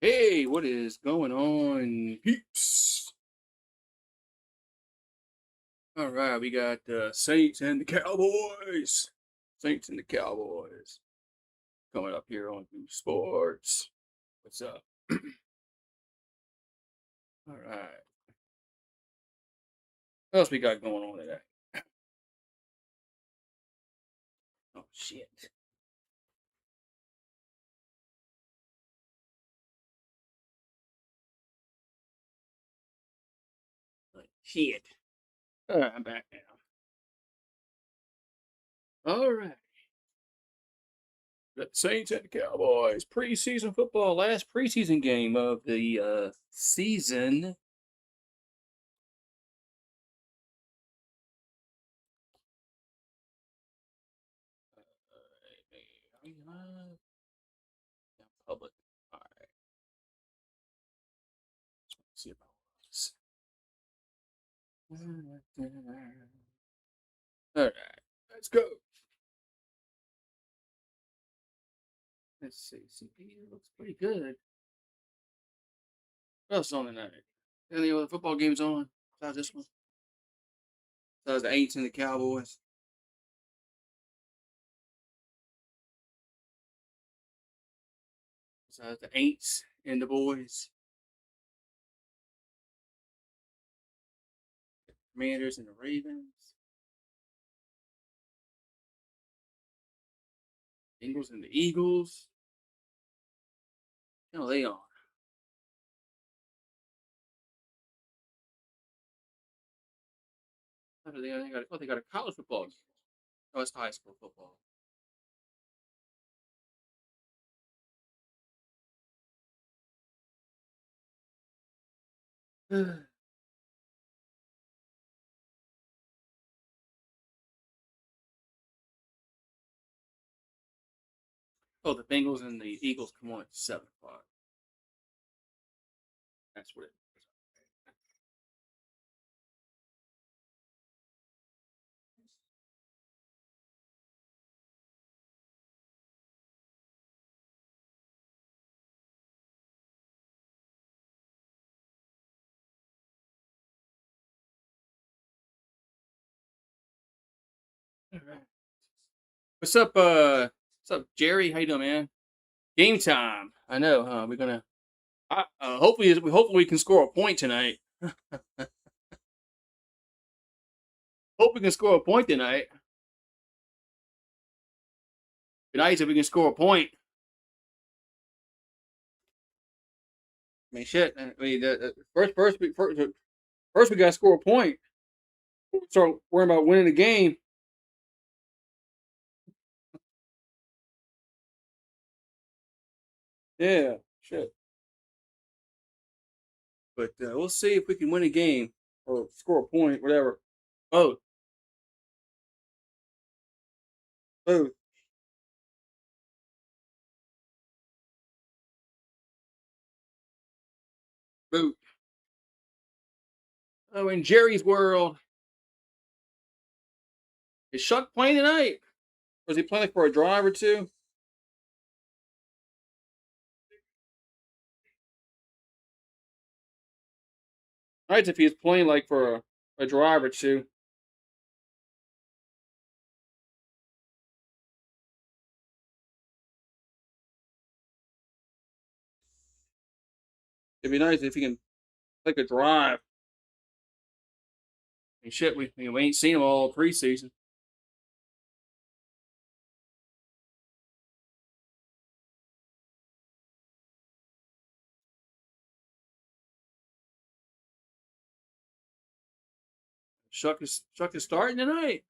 Hey, what is going on, peeps? All right, we got the Saints and the Cowboys. Saints and the Cowboys coming up here on Goose Sports. What's up? All right, what else we got going on today? Oh shit! Shit! All right, I'm back now. All right, got the Saints and the Cowboys preseason football, last preseason game of the season. Public. All right. Let's see about this. All right, let's go. Let's see. CPU looks pretty good. What else is on tonight? Any other football games on besides this one? Besides the Aints and the Cowboys. Besides the Aints and the boys. The Commanders and the Ravens. Bengals and the Eagles. You know they on. They got a college football game. Oh, it's high school football. Oh, the Bengals and the Eagles come on at 7 o'clock. That's what it is. All right. What's up, Jerry? How you doing, man? Game time. I know, huh? We're gonna hopefully we can score a point tonight. Hope we can score a point tonight. Be nice if we can score a point. I mean, shit. I mean, first we gotta score a point. Start worrying about winning the game. Yeah, shit. But we'll see if we can win a game or score a point, whatever. Both, both, both. Oh, in Jerry's world, is Shuck playing tonight? Or is he playing for a drive or two? Nice if he's playing like for a drive or two. It'd be nice if he can take a drive. And shit, we ain't seen him all preseason. Shuck is starting tonight.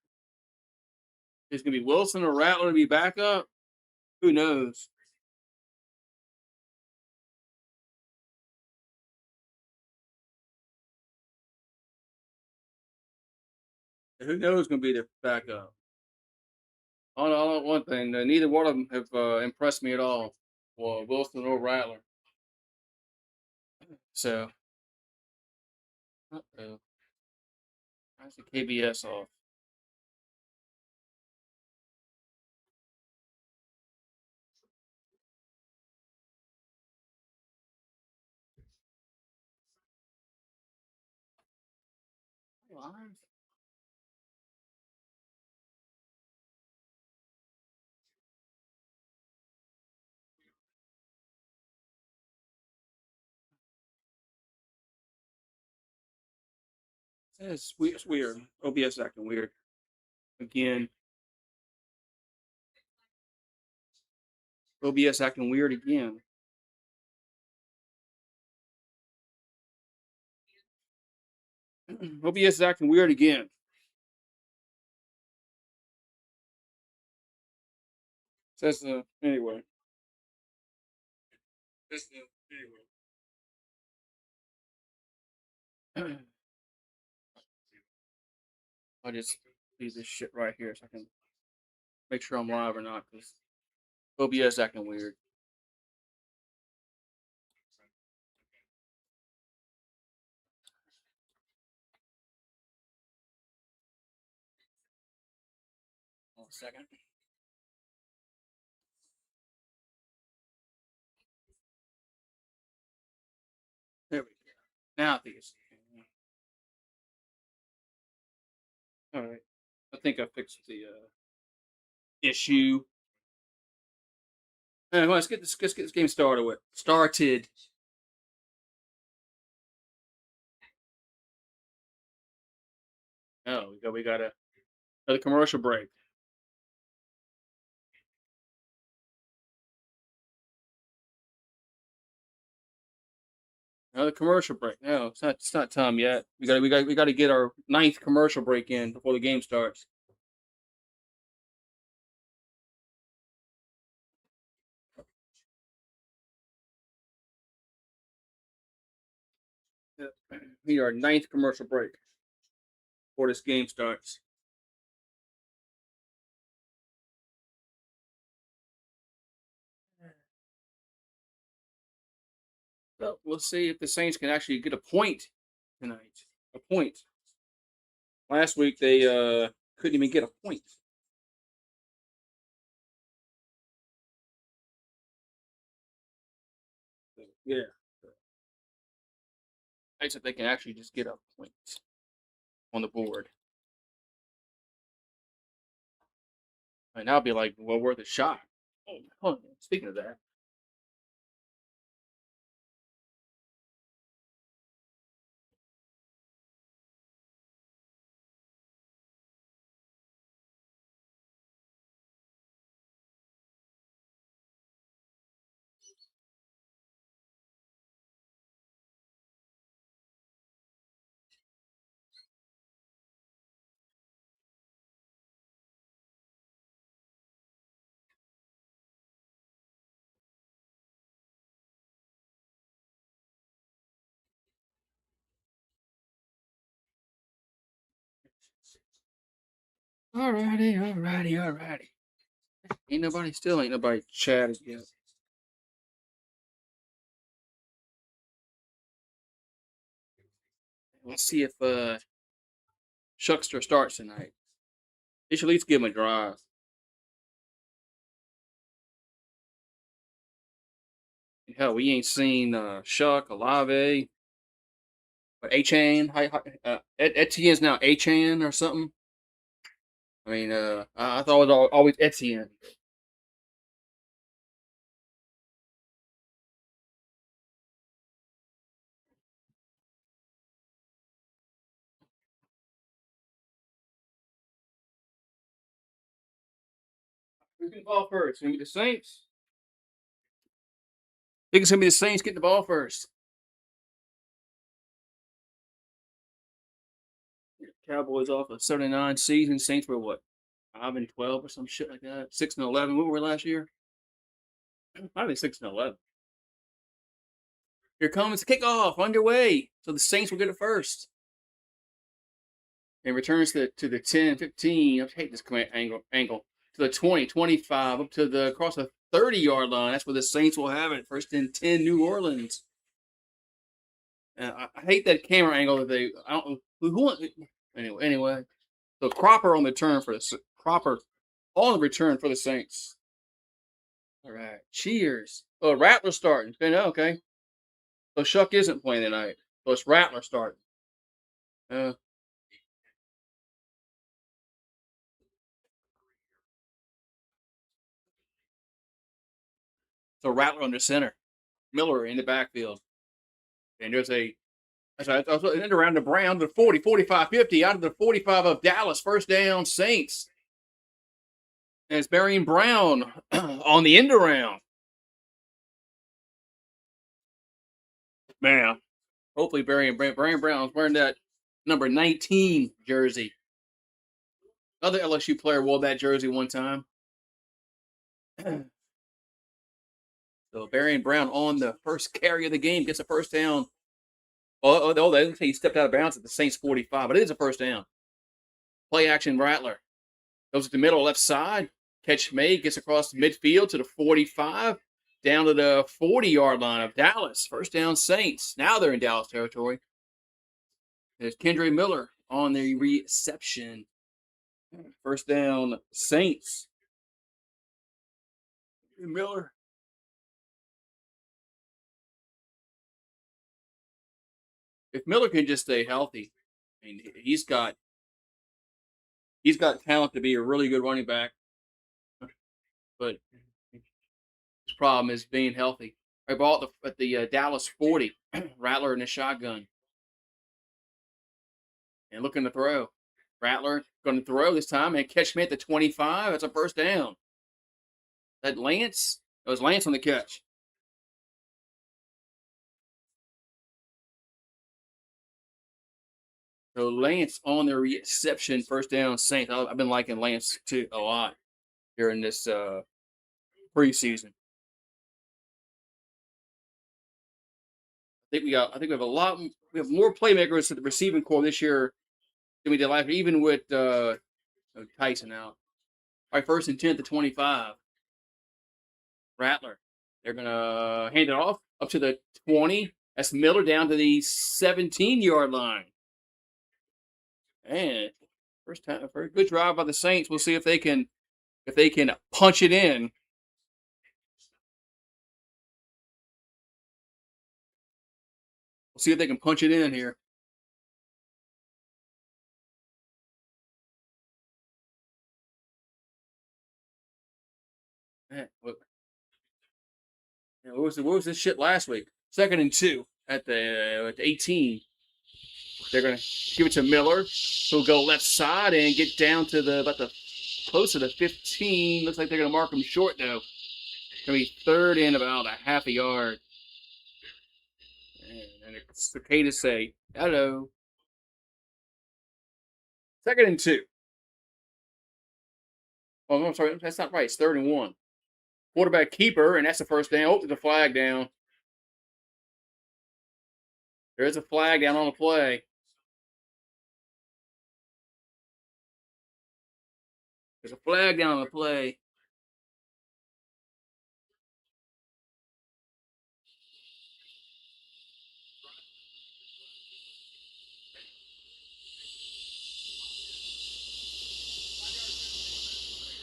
It's gonna be Wilson or Rattler to be back up. Who knows? Who knows gonna be the backup? I know one thing. Neither one of them have impressed me at all. Well, Wilson or Rattler. So, uh-oh. How's the KBS off? live? It's weird. OBS acting weird again. OBS acting weird again. OBS is acting weird again. Says anyway. Anyway. I'll just leave this shit right here so I can make sure I'm live or not because OBS acting weird. Hold on a second. There we go. Now I think it's all right. I think I fixed the issue. Anyway, let's get this game started. Oh, we got another commercial break. Another commercial break. No, it's not time yet. We got to get our ninth commercial break in before the game starts. We are ninth commercial break before this game starts. Well, we'll see if the Saints can actually get a point tonight. A point. Last week they couldn't even get a point. So, yeah. Nice if they can actually just get a point on the board. And that'll be like well worth a shot. Oh, speaking of that. Alrighty. Ain't nobody chatting yet. Let's see if Shuckster starts tonight. They should at least give him a drive. Hell, we ain't seen Shuck, Olave, but Achan. Etienne's now Achan or something. I mean, I thought it was always Etienne. Who's getting the ball first? It's gonna be the Saints. I think it's gonna be the Saints getting the ball first. Cowboys off a 79 season. Saints were what? 5-12 or some shit like that. 6-11. What were we last year? I think 6-11. Here comes the kickoff underway. So the Saints will get it first. And returns to the 10, 15. I hate this angle. To the 20, 25, up to the across the 30-yard line. That's where the Saints will have it. First and 10, New Orleans. I hate that camera angle that they. I don't know who anyway. So Cropper on the turn for the Cropper on the return for the Saints. All right, cheers. Oh, Rattler starting. Okay. So Shuck isn't playing tonight. So it's Rattler starting. So Rattler under center, Miller in the backfield, and there's a and around the Brown, the 40, 45, 50 out of the 45 of Dallas, first down Saints. And it's Barry Brown on the end around. Man, hopefully Barry Brown's wearing that number 19 jersey. Other LSU player wore that jersey one time. So Barry Brown on the first carry of the game gets a first down. They didn't say he stepped out of bounds at the Saints 45, but it is a first down. Play action Rattler goes to the middle left side. Catch made, gets across the midfield to the 45, down to the 40-yard line of Dallas. First down Saints. Now they're in Dallas territory. There's Kendre Miller on the reception. First down Saints. Miller. If Miller can just stay healthy, I mean, he's got talent to be a really good running back, but his problem is being healthy. I bought at the Dallas 40, Rattler in the shotgun, and looking to throw. Rattler going to throw this time and catch me at the 25. That's a first down. That Lance? That was Lance on the catch. So Lance on the reception, first down Saints. I've been liking Lance too a lot during this preseason. I think we have a lot. We have more playmakers at the receiving core this year than we did last year, even with Tyson out. All right, first and 10 to 25. Rattler. They're gonna hand it off up to the 20. That's Miller down to the 17-yard line. And first time, very good drive by the Saints. We'll see if they can punch it in. We'll see if they can punch it in here. Man, what was this shit last week? Second and 2 at the 18. They're gonna give it to Miller, who'll go left side and get down to the close to the 15. Looks like they're gonna mark him short though. It's gonna be third and about a half a yard. And it's okay to say hello. Second and 2. Oh, I'm sorry, that's not right. It's third and 1. Quarterback keeper, and that's the first down. Oh, there's a flag down. There is a flag down on the play. There's a flag down on the play.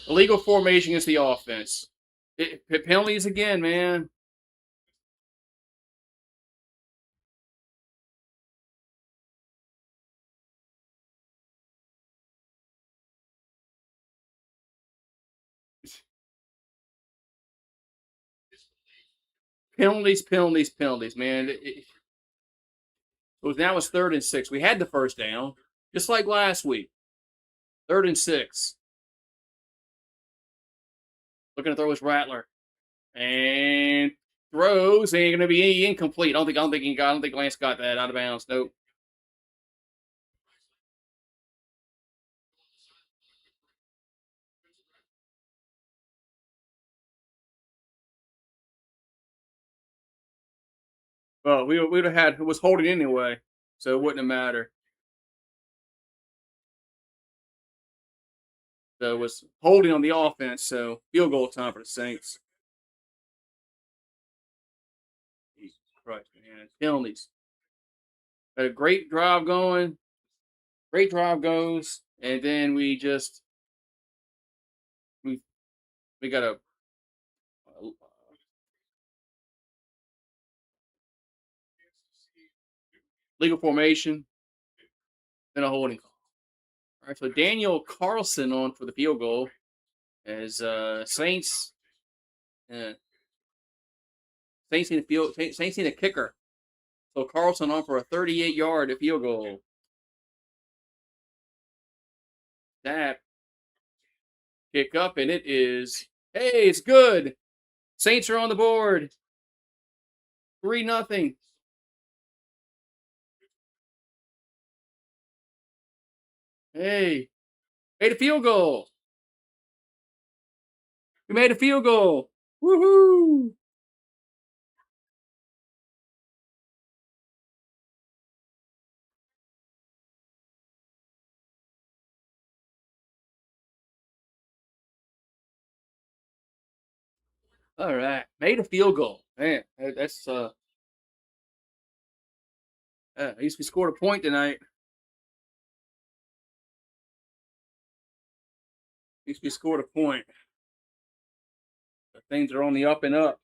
Illegal formation against the offense. Penalties again, man. Penalties, man. Now it's third and 6. We had the first down, just like last week. Third and 6. Looking to throw his Rattler. And throws ain't gonna be incomplete. I don't think Lance got that out of bounds. Nope. Well, we would have had it was holding anyway, so it wouldn't have mattered. So it was holding on the offense, so field goal time for the Saints. Jesus Christ, man. Penalties. Had a great drive going. Great drive goes, and then we got a legal formation, then a holding call. All right, so Daniel Carlson on for the field goal as Saints. Saints need a kicker. So Carlson on for a 38-yard field goal. That kick up, and it is. Hey, it's good. Saints are on the board. 3-0. Hey, made a field goal. We made a field goal. Woohoo! All right, made a field goal. Man, that's at least we scored a point tonight. At least we scored a point. Things are on the up and up.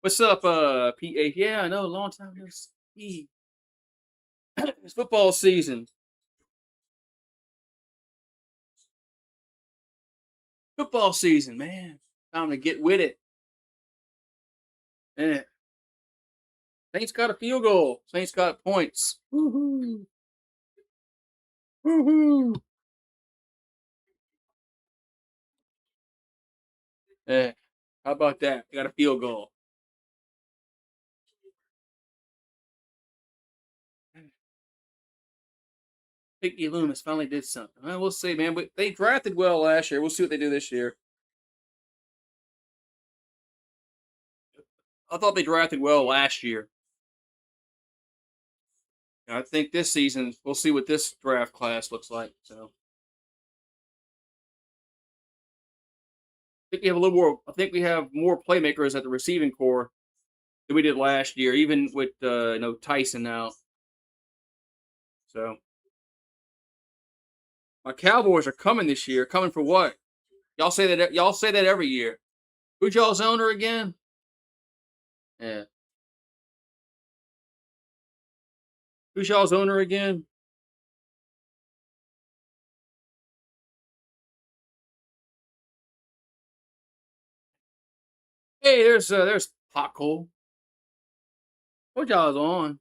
What's up, PA? Yeah, I know. Long time no see. It's football season. Football season, man. Time to get with it. Yeah. Saints got a field goal. Saints got points. Woohoo! Woohoo! Yeah. How about that? They got a field goal. Picky Loomis finally did something. Well, we'll see, man. But they drafted well last year. We'll see what they do this year. I thought they drafted well last year. I think this season we'll see what this draft class looks like. So I think we have a little more. I think we have more playmakers at the receiving core than we did last year, even with Tyson now. So my Cowboys are coming this year. Coming for what? Y'all say that. Y'all say that every year. Who's y'all's owner again? Yeah. Who's y'all's owner again? Hey, there's Pothole. What y'all's on?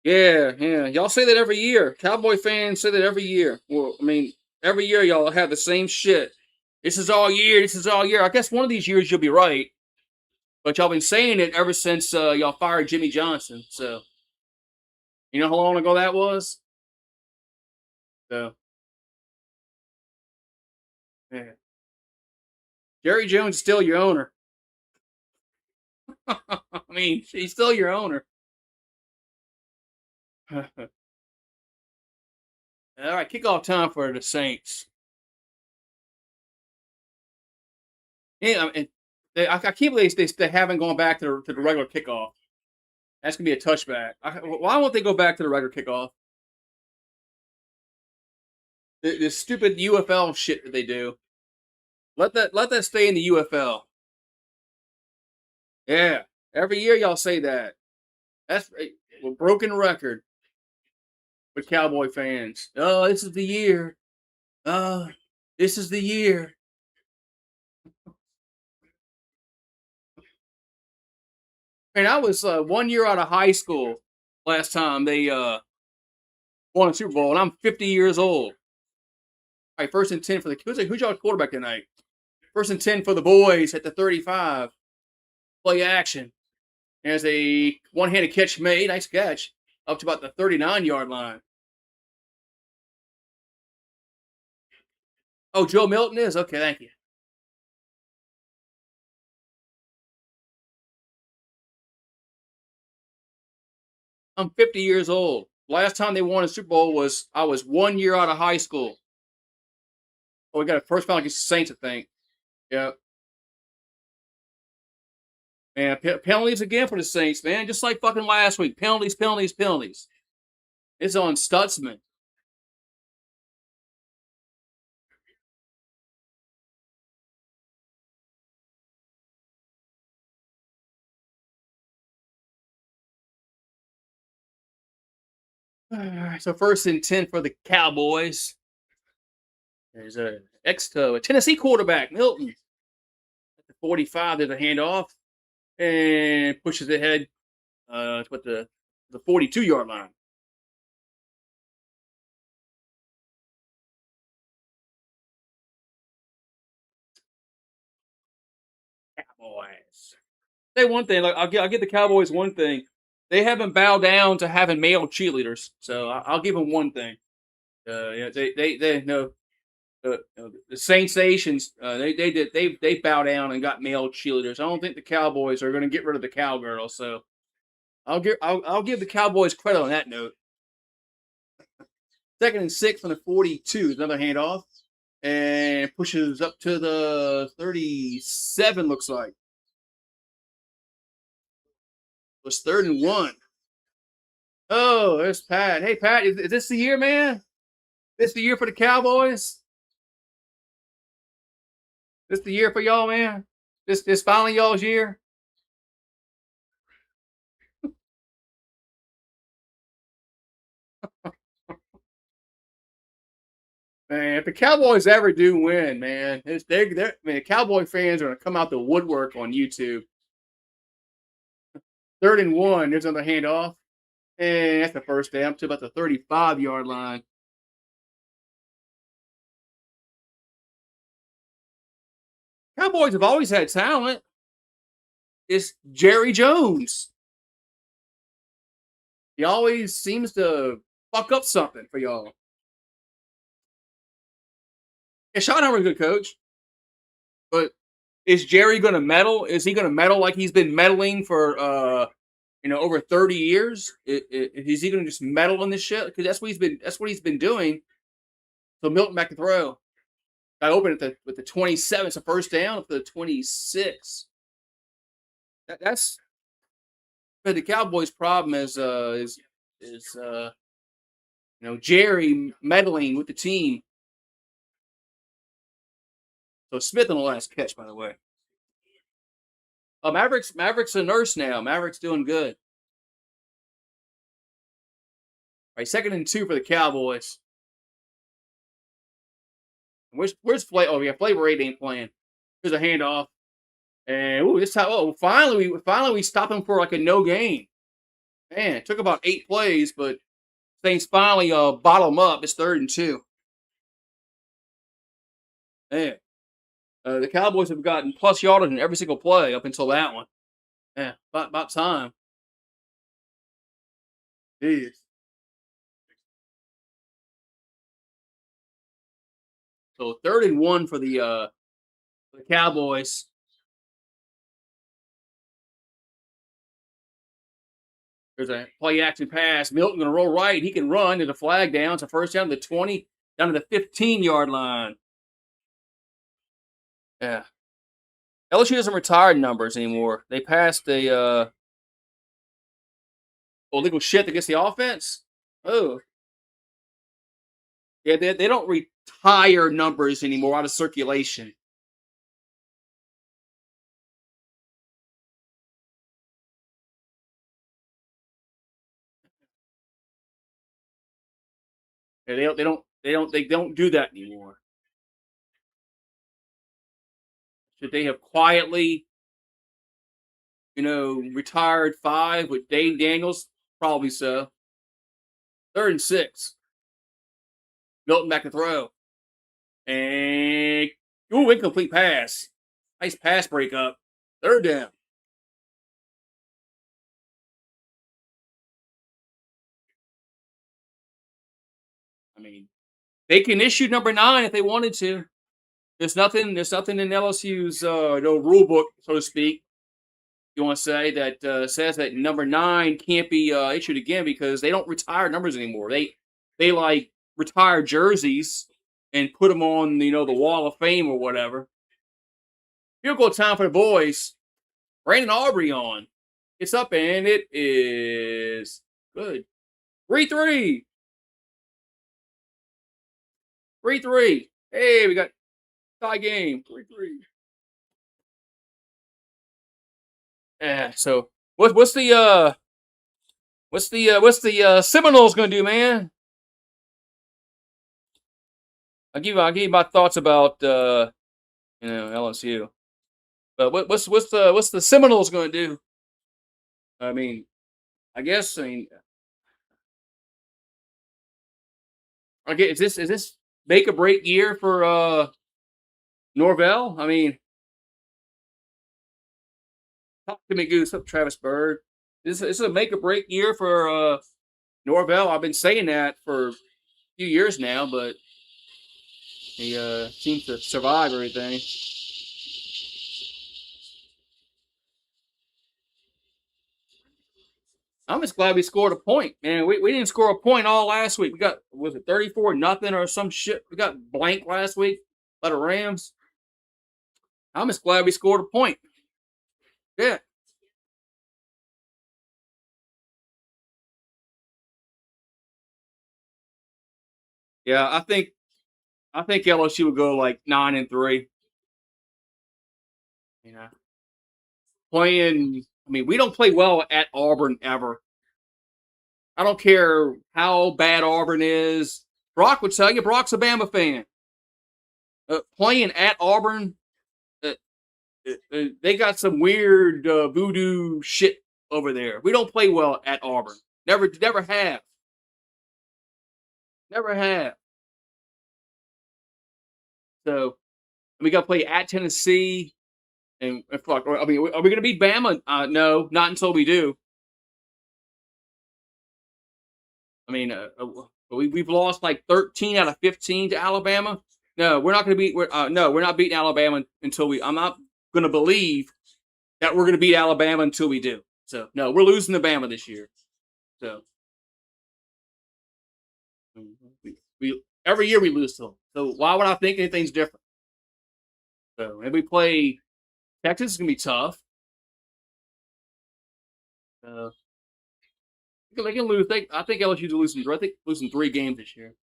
Yeah, yeah. Y'all say that every year. Cowboy fans say that every year. Well, I mean, every year y'all have the same shit. This is all year. This is all year. I guess one of these years you'll be right. But y'all been saying it ever since y'all fired Jimmy Johnson. So you know how long ago that was? So yeah. Jerry Jones is still your owner. I mean, he's still your owner. All right, kickoff time for the Saints. Yeah, and I can't believe they haven't gone back to the regular kickoff. That's gonna be a touchback. Why won't they go back to the regular kickoff? The stupid UFL shit that they do. Let that stay in the UFL. Yeah, every year y'all say that. That's a broken record with Cowboy fans. Oh, this is the year. Uh, this is the year. And I was 1 year out of high school last time they won a Super Bowl, and I'm 50 years old. All right, 1st and 10 for the who's y'all quarterback tonight? 1st and 10 for the boys at the 35. Play action. There's a one-handed catch made. Nice catch. Up to about the 39-yard line. Oh, Joe Milton is? Okay, thank you. I'm 50 years old. Last time they won a Super Bowl was I was 1 year out of high school. Oh, we got a first round against the Saints, I think. Yeah. Man, penalties again for the Saints, man. Just like fucking last week. Penalties, penalties, penalties. It's on Stutzman. Alright, so 1st and 10 for the Cowboys. There's a Tennessee quarterback, Milton. At the 45, there's a handoff and pushes ahead to what the 42-yard line. Cowboys. Say one thing, like I'll give the Cowboys one thing. They haven't bowed down to having male cheerleaders, so I'll give them one thing. Yeah, they no the Saints nations they bow down and got male cheerleaders. I don't think the Cowboys are going to get rid of the cowgirls, so I'll give the Cowboys credit on that note. 2nd and 6 on the 42 is another handoff and pushes up to the 37. Looks like it was 3rd and 1. Oh, there's Pat. Hey Pat, is this the year, man? This the year for the Cowboys? This the year for y'all, man? This finally y'all's year? Man, if the Cowboys ever do win, man, the Cowboy fans are gonna come out the woodwork on YouTube. 3rd and 1, there's another handoff. And that's the first down up to about the 35-yard line. Cowboys have always had talent. It's Jerry Jones. He always seems to fuck up something for y'all. Yeah, Schottenheimer's a good coach, but is Jerry going to meddle? Is he going to meddle like he's been meddling for over 30 years? Is he going to just meddle in this shit? Because that's what he's been doing. So Milton back to throw. Got open with the 27. It's a first down up to the 26. That's but the Cowboys' problem is Jerry meddling with the team. So Smith on the last catch, by the way. Maverick's a nurse now. Maverick's doing good. All right, 2nd and 2 for the Cowboys. Where's Flavor? Oh yeah, Flavor 8 ain't playing. Here's a handoff, and this time, finally we stop him for like a no gain. Man, it took about 8 plays, but things finally bottle him up. It's 3rd and 2. Man, the Cowboys have gotten plus yardage in every single play up until that one. Yeah, about time. Jeez. So 3rd and 1 for the Cowboys. There's a play action pass. Milton going to roll right. He can run. There's a flag down. It's a first down to the 20, down to the 15-yard line. Yeah. LSU doesn't retire numbers anymore. They passed the illegal shit against the offense. Oh. Yeah, they don't retire numbers anymore out of circulation. Yeah, they don't do that anymore. Should they have quietly, retired 5 with Dane Daniels? Probably so. 3rd and 6. Milton back to throw. And incomplete pass. Nice pass breakup. 3rd down. I mean, they can issue number 9 if they wanted to. There's nothing in LSU's rule book, so to speak. You want to say that says that number 9 can't be issued again because they don't retire numbers anymore. They like retire jerseys and put them on the wall of fame or whatever. Field goal time for the boys. Brandon Aubrey on. It's up and it is good. 3-3. 3-3. Hey, we got tie game. 3-3. Yeah. So what's the What's the Seminoles gonna do, man? I'll give you my thoughts about LSU. But what's the Seminoles gonna do? I mean, I get is this make or break year for Norvell? I mean, talk to me, Goose. Up, Travis Bird. This is a make or break year for Norvell. I've been saying that for a few years now, but he seems to survive everything. I'm just glad we scored a point, man. We didn't score a point all last week. We got was it 34-0 or some shit? We got blank last week by the Rams. I'm just glad we scored a point. Yeah, yeah. I think LSU would go like 9-3. You know, playing. I mean, we don't play well at Auburn ever. I don't care how bad Auburn is. Brock would tell you. Brock's a Bama fan. Playing at Auburn, uh, they got some weird voodoo shit over there. We don't play well at Auburn. Never have. Never have. So we got to play at Tennessee. And fuck, I mean, are we going to beat Bama? No, not until we do. I mean, we've lost like 13 out of 15 to Alabama. No, we're not going to beat. No, we're not beating Alabama until we. I'm not going to believe that we're going to beat Alabama until we do. So no, we're losing to Bama this year. So we every year we lose to them. So why would I think anything's different? So if we play Texas, it's going to be tough. Uh, they can lose. I think LSU's losing. I think losing 3 games this year.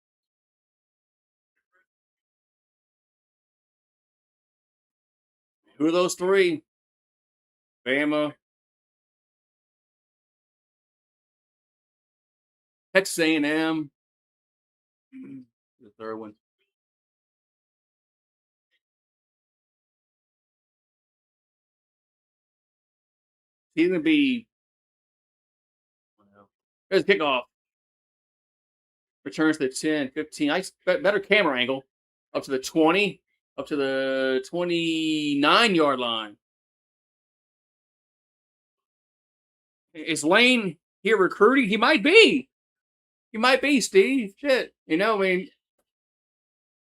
Who are those three? Bama, Texas A&M. The third one. He's gonna be. There's kickoff. Returns to the 10, 15. Better camera angle. Up to the 20. Up to the 29-yard line. Is Lane here recruiting? He might be. He might be, Steve. Shit. I mean,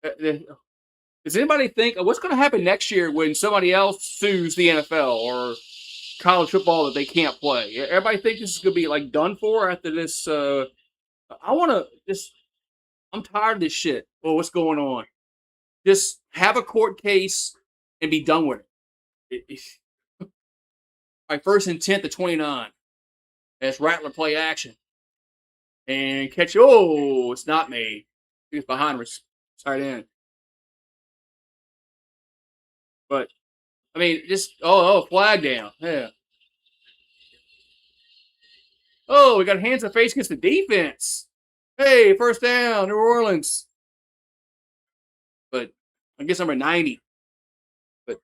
does anybody think what's going to happen next year when somebody else sues the NFL or college football that they can't play? Everybody think this is going to be like done for after this. I want to just. I'm tired of this shit. Well, what's going on? Just have a court case and be done with it. All right, first and 10 to 29. That's Rattler play action and catch. Oh, it's not me. He was behind us, tight end. But I mean, just flag down. Yeah. Oh, we got hands and face against the defense. Hey, first down, New Orleans. But I guess number 90. But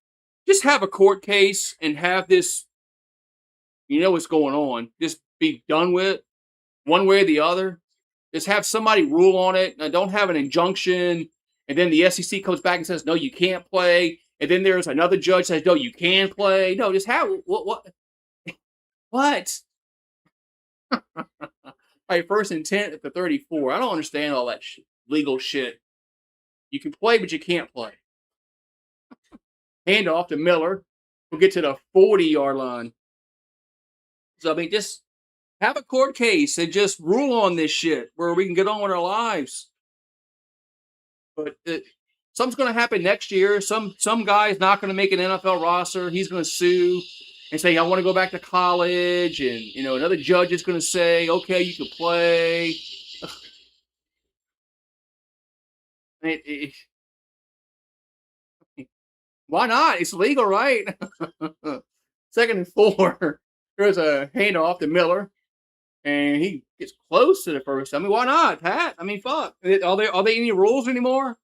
just have a court case and have this. You know what's going on. Just be done with it, one way or the other. Just have somebody rule on it. Now, don't have an injunction, and then the SEC comes back and says, "No, you can't play." And then there's another judge says, "No, you can play." No, just have what? All right, first and 10 at the 34. I don't understand all that legal shit. You can play, but you can't play. Hand off to Miller. We'll get to the 40-yard line. So, I mean, just have a court case and just rule on this shit where we can get on with our lives. But something's going to happen next year. Some guy's not going to make an NFL roster. He's going to sue and say, "I want to go back to college." And another judge is going to say, "Okay, you can play." Why not? It's legal, right? Second and 4. There's a handoff to Miller. and he gets close to the first. I mean, why not, Pat? I mean, fuck. Are there any rules anymore?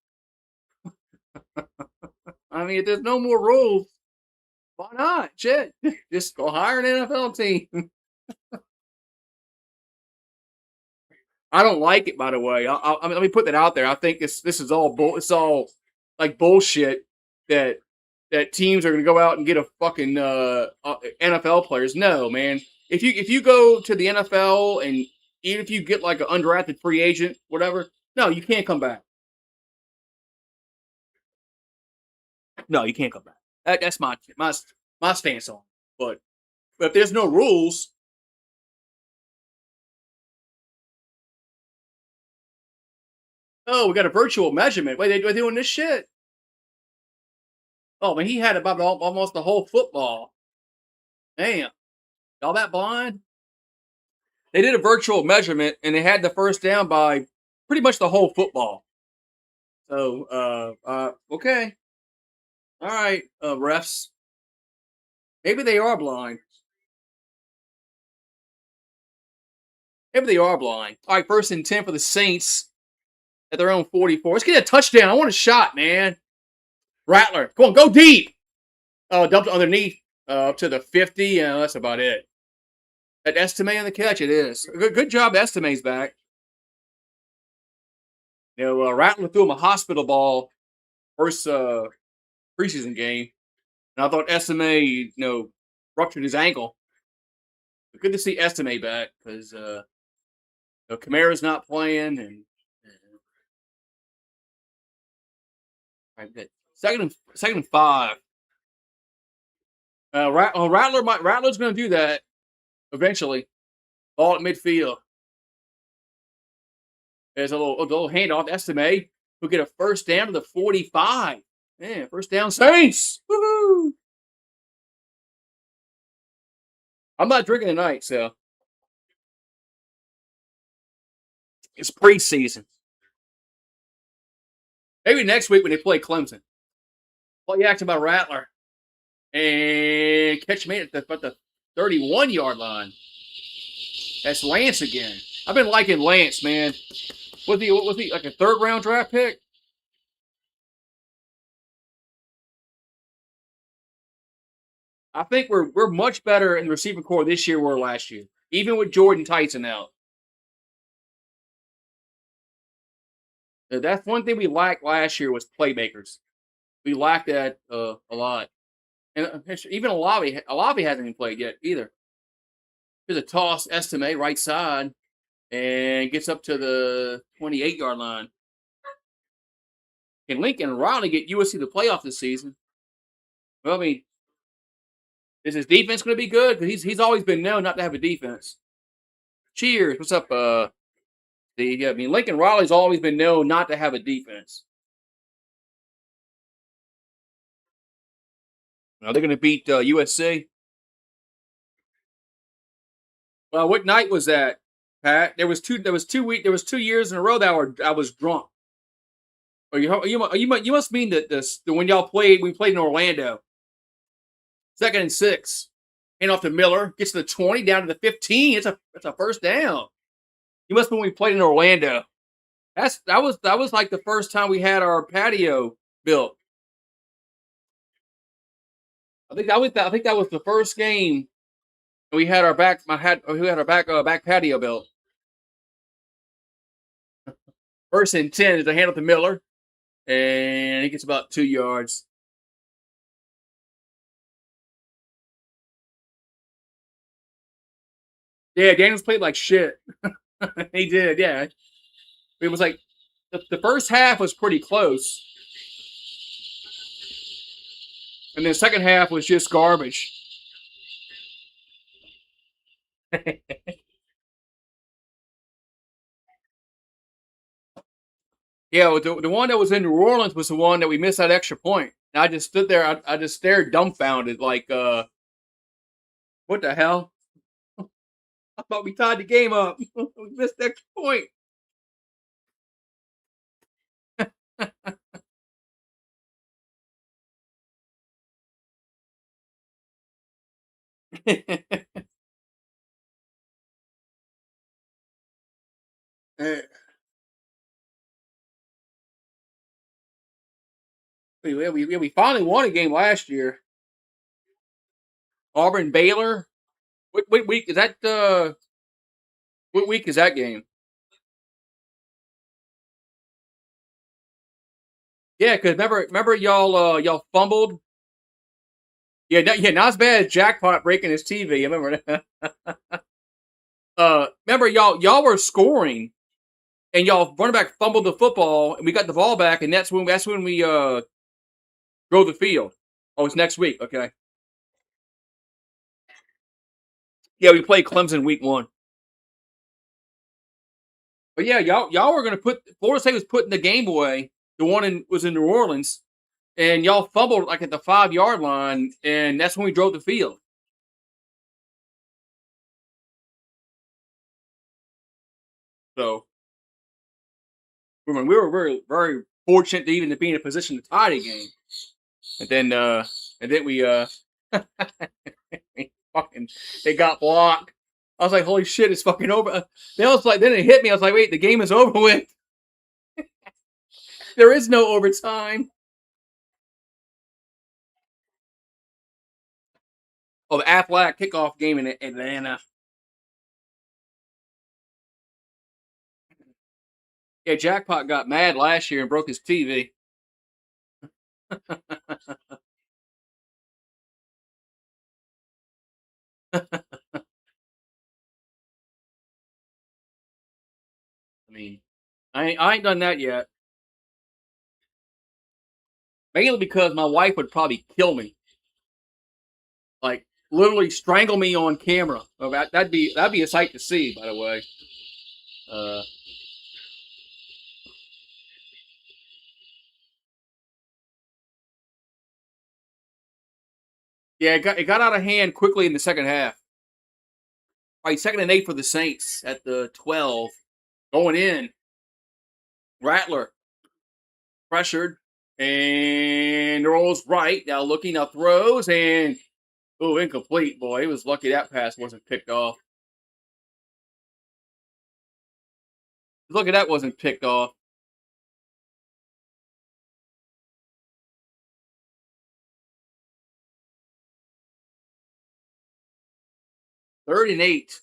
I mean, if there's no more rules, why not? Shit, just go hire an NFL team. I don't like it, by the way. I mean, let me put that out there. I think this is all it's all like bullshit that teams are going to go out and get a fucking NFL players. No, man. If you go to the NFL and even if you get like an undrafted free agent, whatever, no, you can't come back. No, you can't come back. That's my stance on it. But if there's no rules, oh, we got a virtual measurement. Wait, they're doing this shit. Oh man, he had about almost the whole football. Damn, y'all that blind? They did a virtual measurement and they had the first down by pretty much the whole football. So, okay, all right, refs. Maybe they are blind. Maybe they are blind. All right, 1st and 10 for the Saints at their own 44. Let's get a touchdown. I want a shot, man. Rattler, come on, go deep. Oh, dumped underneath up to the 50. That's about it. That Estime on the catch, it is. Good job, Estime's back. Rattler threw him a hospital ball first preseason game, and I thought Estime, ruptured his ankle. But good to see Estime back because Kamara's not playing, and second and 5. Rattler's going to do that eventually. Ball at midfield. There's a little handoff. Estime who get a first down to the 45. Man, first down Saints. Woohoo! I'm not drinking tonight, so it's preseason. Maybe next week when they play Clemson. Well, you asked about Rattler and catch me at the 31-yard line. That's Lance again. I've been liking Lance, man. Was he like a 3rd-round draft pick? I think we're much better in the receiving core this year than we were last year, even with Jordan Tyson out. That's one thing we lacked last year was playmakers. We lacked that a lot, and even Olave hasn't even played yet either. There's a toss, Estime right side, and gets up to the 28-yard line. Can Lincoln Riley get USC the playoff this season? Well, I mean, is his defense going to be good? Because he's always been known not to have a defense. Cheers. What's up, Steve? Yeah, I mean, Lincoln Riley's always been known not to have a defense. Now they're going to beat USC. Well, what night was that, Pat? There was 2 years in a row that I was drunk. Or you must mean that the when we played in Orlando. 2nd and 6. Hand off to Miller. Gets to the 20, down to the 15. It's a first down. You must mean when we played in Orlando. That was like the first time we had our patio built. I think that was the first game we had our back patio built. 1st and 10 is a hand off to Miller, and he gets about 2 yards. Yeah, Daniels played like shit. He did, yeah. It was like the first half was pretty close, and the second half was just garbage. Yeah, the one that was in New Orleans was the one that we missed that extra point. And I just stood there. I just stared dumbfounded, like, what the hell? I thought we tied the game up. We missed the extra point. Eh, we finally won a game last year. Auburn Baylor. What week is that? What week is that game? Yeah, because remember y'all fumbled. Yeah, not as bad as Jackpot breaking his TV. I remember that. Remember y'all were scoring and y'all running back fumbled the football and we got the ball back and that's when we drove the field. Oh, it's next week. Okay. Yeah, we played Clemson week 1. But yeah, y'all were gonna put Florida State was putting the game away. The one was in New Orleans, and y'all fumbled like at the 5 yard line, and that's when we drove the field. So we were very very fortunate to even to be in a position to tie the game. And then we fucking they got blocked. I was like, holy shit, it's fucking over. Then it hit me. I was like, wait, the game is over with. There is no overtime. Oh, the Aflac kickoff game in Atlanta. Yeah, Jackpot got mad last year and broke his TV. I mean, I ain't done that yet. Mainly because my wife would probably kill me, like literally strangle me on camera. Oh, that'd be a sight to see. By the way, uh, yeah, it got out of hand quickly in the second half. All right, 2nd and 8 for the Saints at the 12, going in. Rattler pressured and rolls right now, looking now throws and incomplete. Boy, he was lucky that pass wasn't picked off. Look at that wasn't picked off. Third and 8.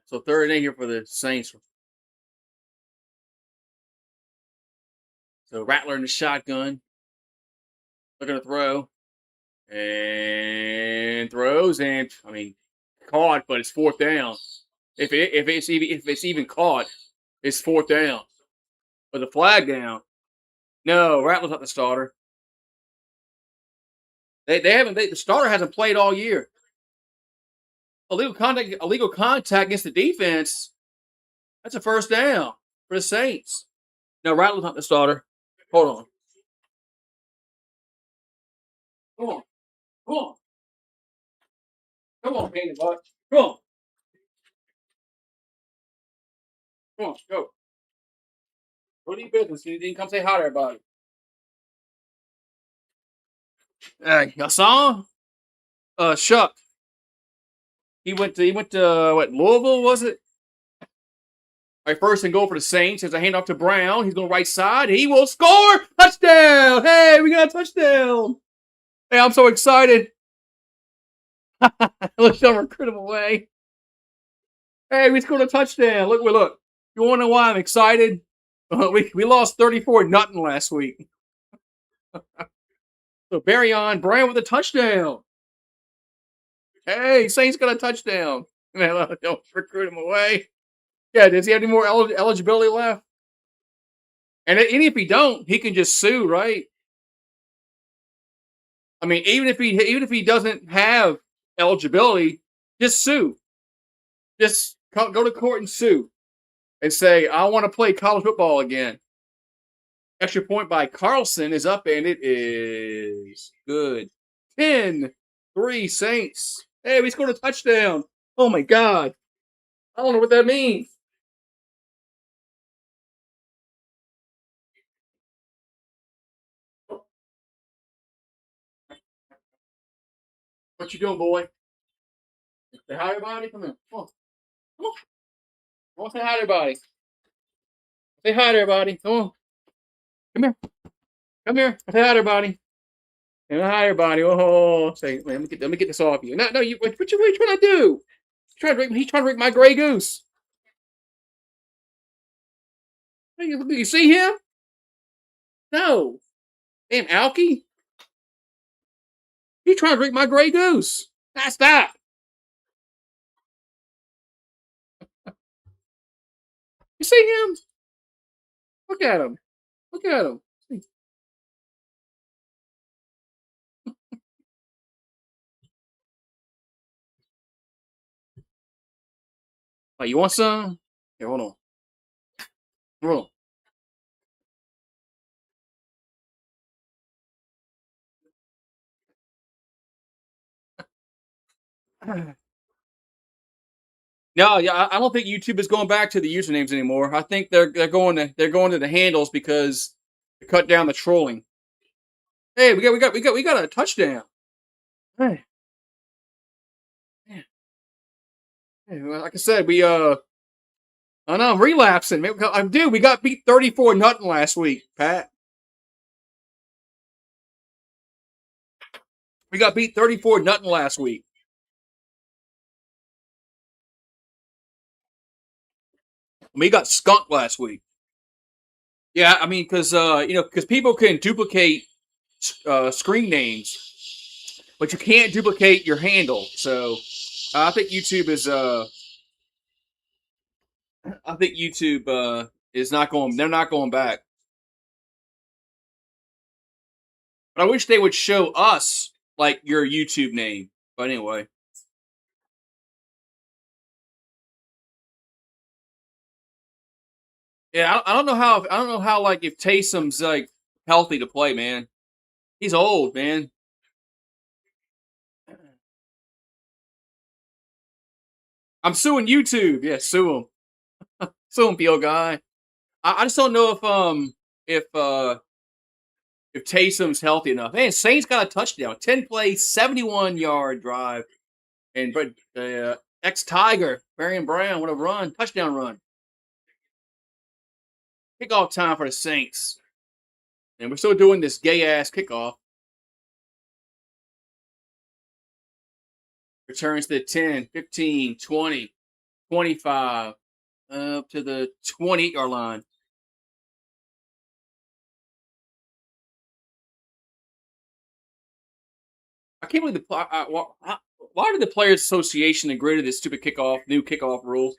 So 3rd and 8 here for the Saints. So Rattler in the shotgun, looking to throw and throws, and I mean caught, but it's 4th down. If it's even caught, it's 4th down. But the flag down. No, Rattler's not the starter. They haven't. The starter hasn't played all year. Illegal contact against the defense. That's a 1st down for the Saints. No, Rattler's not the starter. Hold on. Come on. Come on. Come on, Painted Butt. Come on. Come on. Go. Go to your business. You didn't come say hi to everybody. Hey, y'all saw him? Shuck. He went to what, Louisville, was it? All right, 1st and goal for the Saints. As a handoff to Brown. He's going right side. He will score. Touchdown. Hey, we got a touchdown. Hey, I'm so excited. Let's recruit him away. Hey, we scored a touchdown. Look. You want to know why I'm excited? We lost 34-0 last week. So Barryon Brown with a touchdown. Hey, Saints got a touchdown. Don't recruit him away. Yeah, does he have any more eligibility left? And if he don't, he can just sue, right? I mean, even if he doesn't have eligibility, just sue. Just go to court and sue, and say, I want to play college football again. Extra point by Carlson is up, and it is good. 10-3 Saints. Hey, we scored a touchdown. Oh my God. I don't know what that means. What you doing, boy? Say hi, everybody. Come here. Come on. Come on. Come on, say hi to everybody. Say hi to everybody. Come on. Come here. Come here. Say hi to everybody. Say hi, everybody. Oh, say, let me get this off you. No, you. What you trying to do? He's trying to drink my gray goose. You see him? No. Damn, Alky. He's trying to drink my gray goose. Stop. You see him? Look at him. Look at him. Like, you want some? Here, hold on. Hold on. No, yeah, I don't think YouTube is going back to the usernames anymore. I think they're going to the handles because to cut down the trolling. Hey, we got a touchdown. Hey, hey, well, like I said, I know I'm relapsing. Dude, we got beat 34-0 last week, Pat. We got beat 34-0 last week. We got skunked last week. Yeah, I mean, because people can duplicate screen names, but you can't duplicate your handle. So I think YouTube is is not going. They're not going back. But I wish they would show us like your YouTube name. But anyway, yeah, I don't know how like if Taysom's like healthy to play, man. He's old, man. I'm suing YouTube. Yeah, sue him. Sue him, PO guy. I just don't know if uh if Taysom's healthy enough. Man, Saints got a touchdown, 10 play, 71-yard drive, and but ex Tiger Marion Brown would have run touchdown run. Kickoff time for the Saints, and we're still doing this gay ass kickoff. Returns to 10, 15, 20, 25, up to the 28-yard line. I can't believe why did the Players Association agree to this stupid new kickoff rule?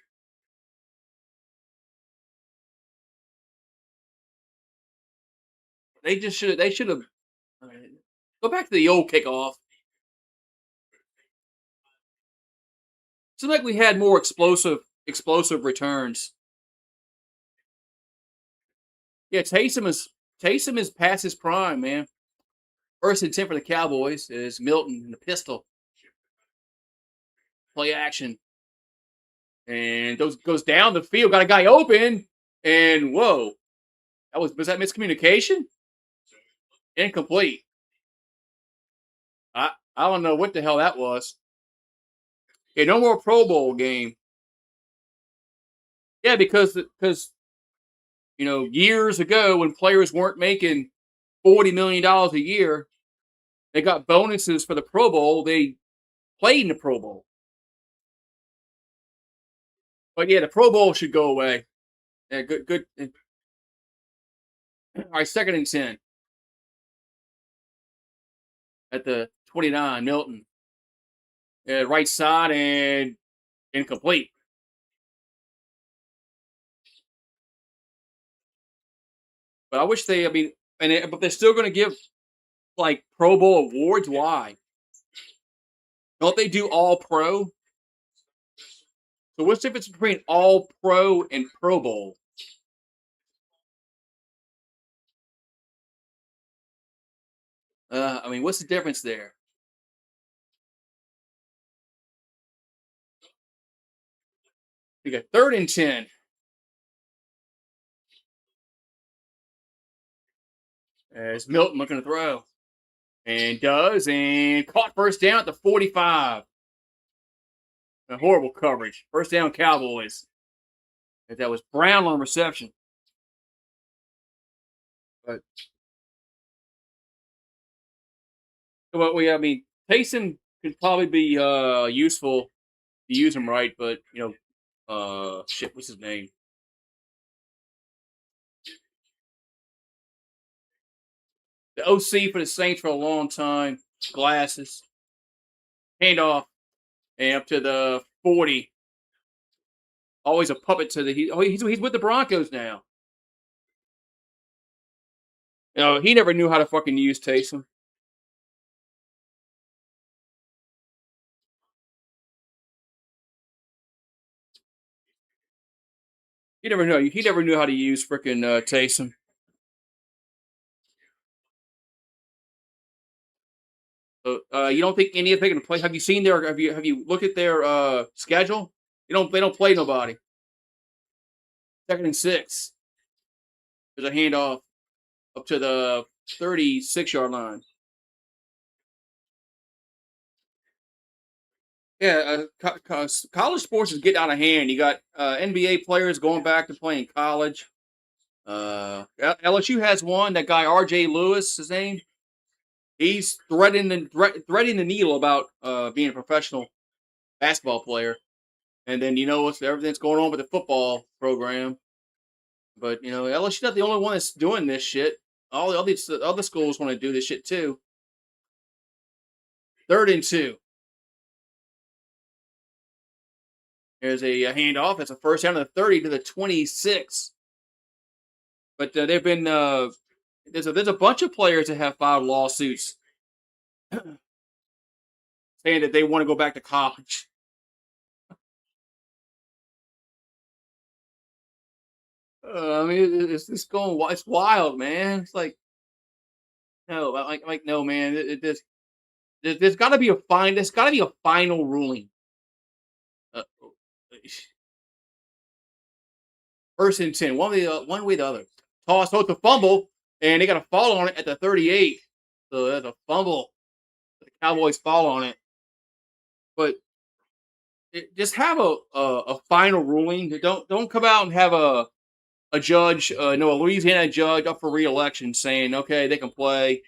They should have go back to the old kickoff. Seems like we had more explosive returns. Yeah, Taysom is past his prime, man. First and 10 for the Cowboys is Milton and the pistol. Play action. And goes down the field, got a guy open, and whoa. Was that miscommunication? Incomplete. I don't know what the hell that was. Yeah, no more Pro Bowl game. Yeah, because years ago when players weren't making $40 million a year, they got bonuses for the Pro Bowl. They played in the Pro Bowl. But yeah, the Pro Bowl should go away. Yeah, good. All right, second and 10 at the 29. Milton, right side and incomplete. But I wish they. I mean, but they're still going to give like Pro Bowl awards. Why? Don't they do All Pro? So what's the difference between All Pro and Pro Bowl? I mean, what's the difference there? You got third and 10. As Milton looking to throw. And does, and caught first down at the 45. A horrible coverage. First down, Cowboys. That was Brown on reception. But I mean, Taysom could probably be useful to use him right, but shit, what's his name? The OC for the Saints for a long time. Glasses. Handoff. And up to the 40. Always a puppet to the he's with the Broncos now. He never knew how to fucking use Taysom. He never knew how to use freaking Taysom. You don't think any of them can play? Have you seen their? Have you looked at their schedule? They don't play nobody. 2nd and 6. There's a handoff up to the 36-yard line. Yeah, college sports is getting out of hand. You got NBA players going back to playing college. LSU has one. That guy R.J. Lewis, his name. He's threading the needle about being a professional basketball player. And then everything's going on with the football program. But LSU's not the only one that's doing this shit. All these other schools want to do this shit too. 3rd and 2. There's a handoff. That's a first down to the 30 to the 26. But they've been there's a bunch of players that have filed lawsuits saying that they want to go back to college. I mean, it's going. It's wild, man. It's like no, no, man. There's got to be a fine. There's got to be a final ruling. Uh, First and 10. One way or the other. Toss. So it's a fumble, and they got a fall on it at the 38. So that's a fumble. The Cowboys fall on it, but just have a final ruling. Don't come out and have a judge, a Louisiana judge up for re-election saying, okay, they can play.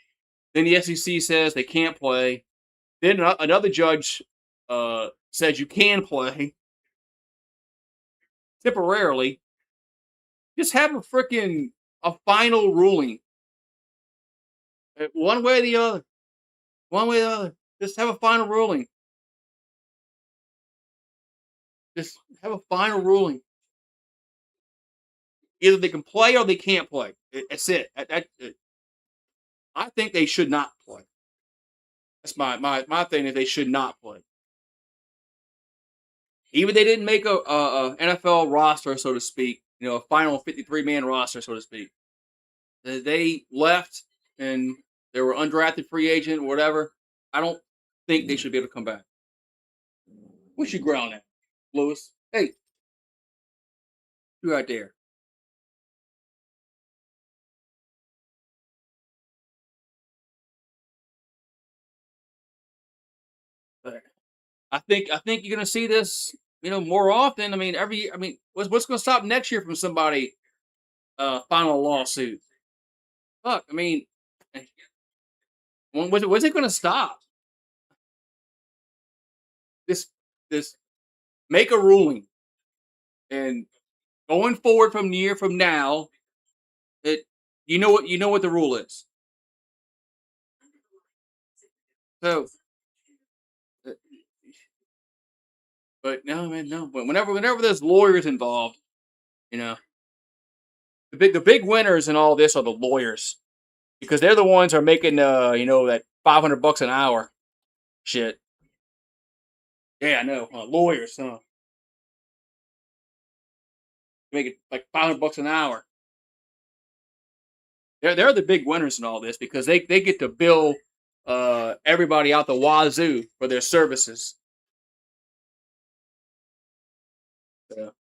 Then the SEC says they can't play. Then another judge says you can play temporarily. Just have a final ruling. One way or the other. One way or the other. Just have a final ruling. Just have a final ruling. Either they can play or they can't play. That's it. I think they should not play. That's my thing is they should not play. Even they didn't make a NFL roster, so to speak, a final 53-man roster, so to speak. They left and they were undrafted free agent, whatever. I don't think they should be able to come back. What you growling at, Lewis? Hey, you right there. But I think you're gonna see this, more often. I mean, what's gonna stop next year from somebody filing a lawsuit? Fuck, I mean, when's it gonna stop? This make a ruling, and going forward from year from now, it you know what the rule is. So, uh, but no, man, no. But whenever there's lawyers involved, you know, the big winners in all this are the lawyers because they're the ones who are making that $500 an hour shit. Yeah, I know. Lawyers, making like $500 an hour. They're the big winners in all this because they get to bill everybody out the wazoo for their services. So,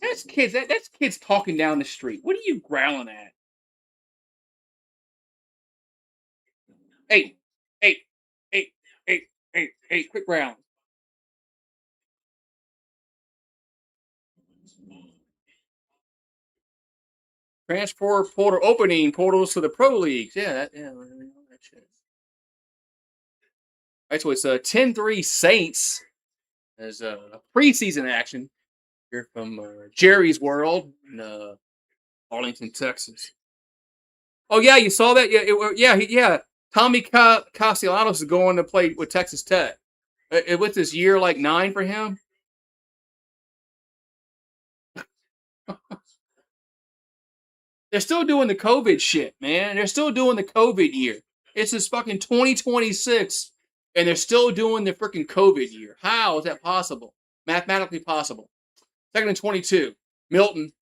that's kids. That's kids talking down the street. What are you growling at? Eight, eight, eight, eight. Quick round. Transfer portal opening portals to the pro leagues. Yeah, that shit. Right, so it's 10-3 Saints as a preseason action here from Jerry's World in Arlington, Texas. Oh yeah, you saw that? Yeah, yeah. Tommy Castellanos is going to play with Texas Tech. With this year like 9 for him. They're still doing the COVID shit, man. They're still doing the COVID year. It's this fucking 2026, and they're still doing the freaking COVID year. How is that possible? Mathematically possible. Second and 22. Milton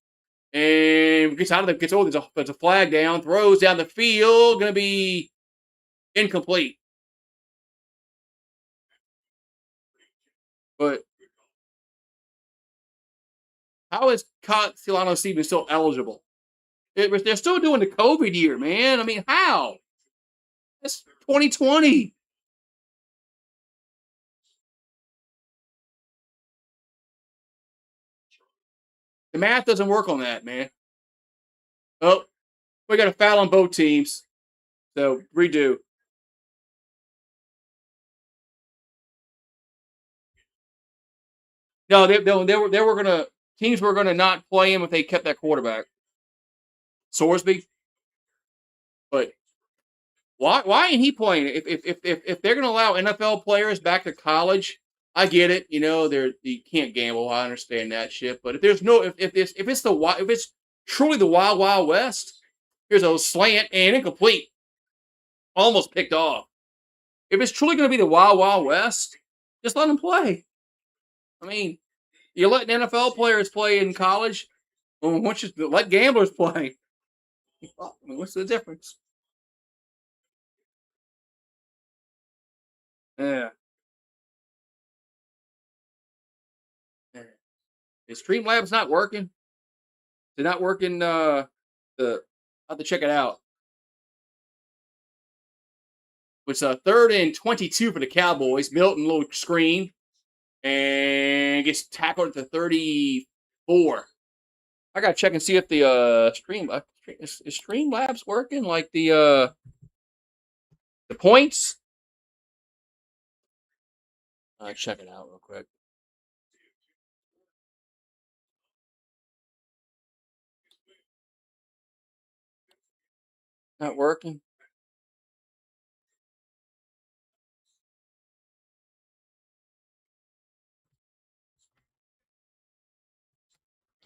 and gets out of the gets over. There's a flag down. Throws down the field. Going to be incomplete. But how is Castellanos even still eligible? They're still doing the COVID year, man. I mean, how? It's 2020. The math doesn't work on that, man. Oh, we got a foul on both teams. So redo. No, they were gonna teams were gonna not play him if they kept that quarterback, Sorsby. But why ain't he playing? If they're gonna allow NFL players back to college, I get it. You know, you can't gamble. I understand that shit. But if there's no if it's truly the Wild West, here's a slant and incomplete, almost picked off. If it's truly going to be the Wild West, just let them play. I mean, you're letting NFL players play in college. Well, once you let gamblers play, I mean, what's the difference? Yeah. Yeah. Is Streamlabs not working? They're not working. The I have to check it out. It's a third and 22 for the Cowboys. Milton little screen and gets tackled at the 34. I gotta check and see if the is Streamlabs working like the points. Check it out real quick. Not working.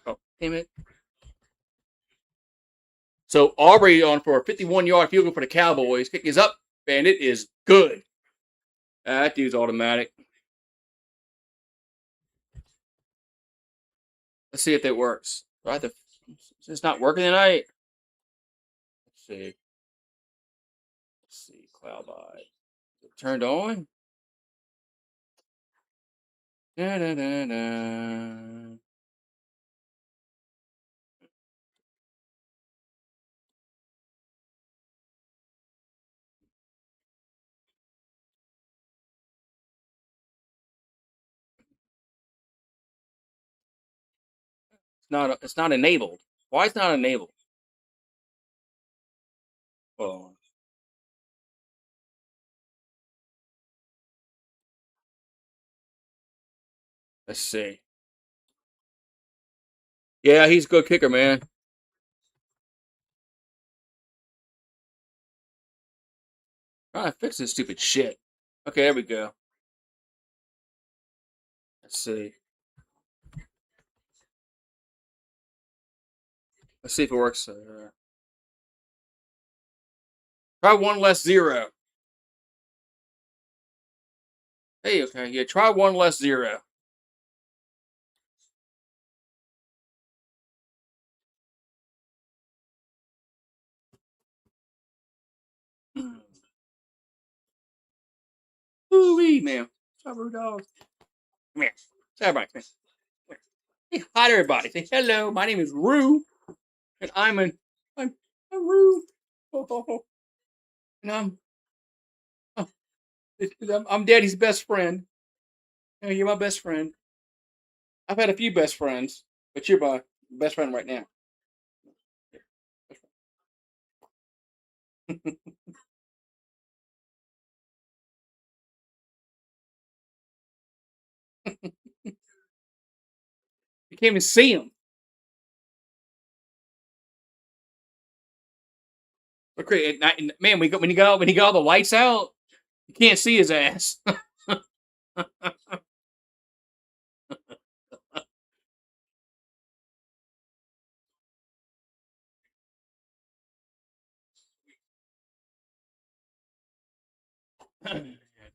Oh, damn it. So Aubrey on for a 51-yard field goal for the Cowboys. Kick is up, and it is good. That dude's automatic. Let's see if that works. It's not working tonight. Let's see. Cloud by. Turned on. Da, da, da, da. It's not enabled. Why it's not enabled? Oh, let's see. Yeah, he's a good kicker, man. Trying to fix this stupid shit. Okay, there we go. Let's see. Let's see if it works. Try one less zero. Hey, okay, yeah, try one less zero. Ooh-wee, man. What's up, Rue Dog? Come here. Say everybody, come here. Hey, hi to everybody. Say hello. My name is Rue, and I'm Rue. And I'm Daddy's best friend. Hey, you're my best friend. I've had a few best friends, but you're my best friend right now. You can't even see him. Okay, man, when he got all the lights out, you can't see his ass.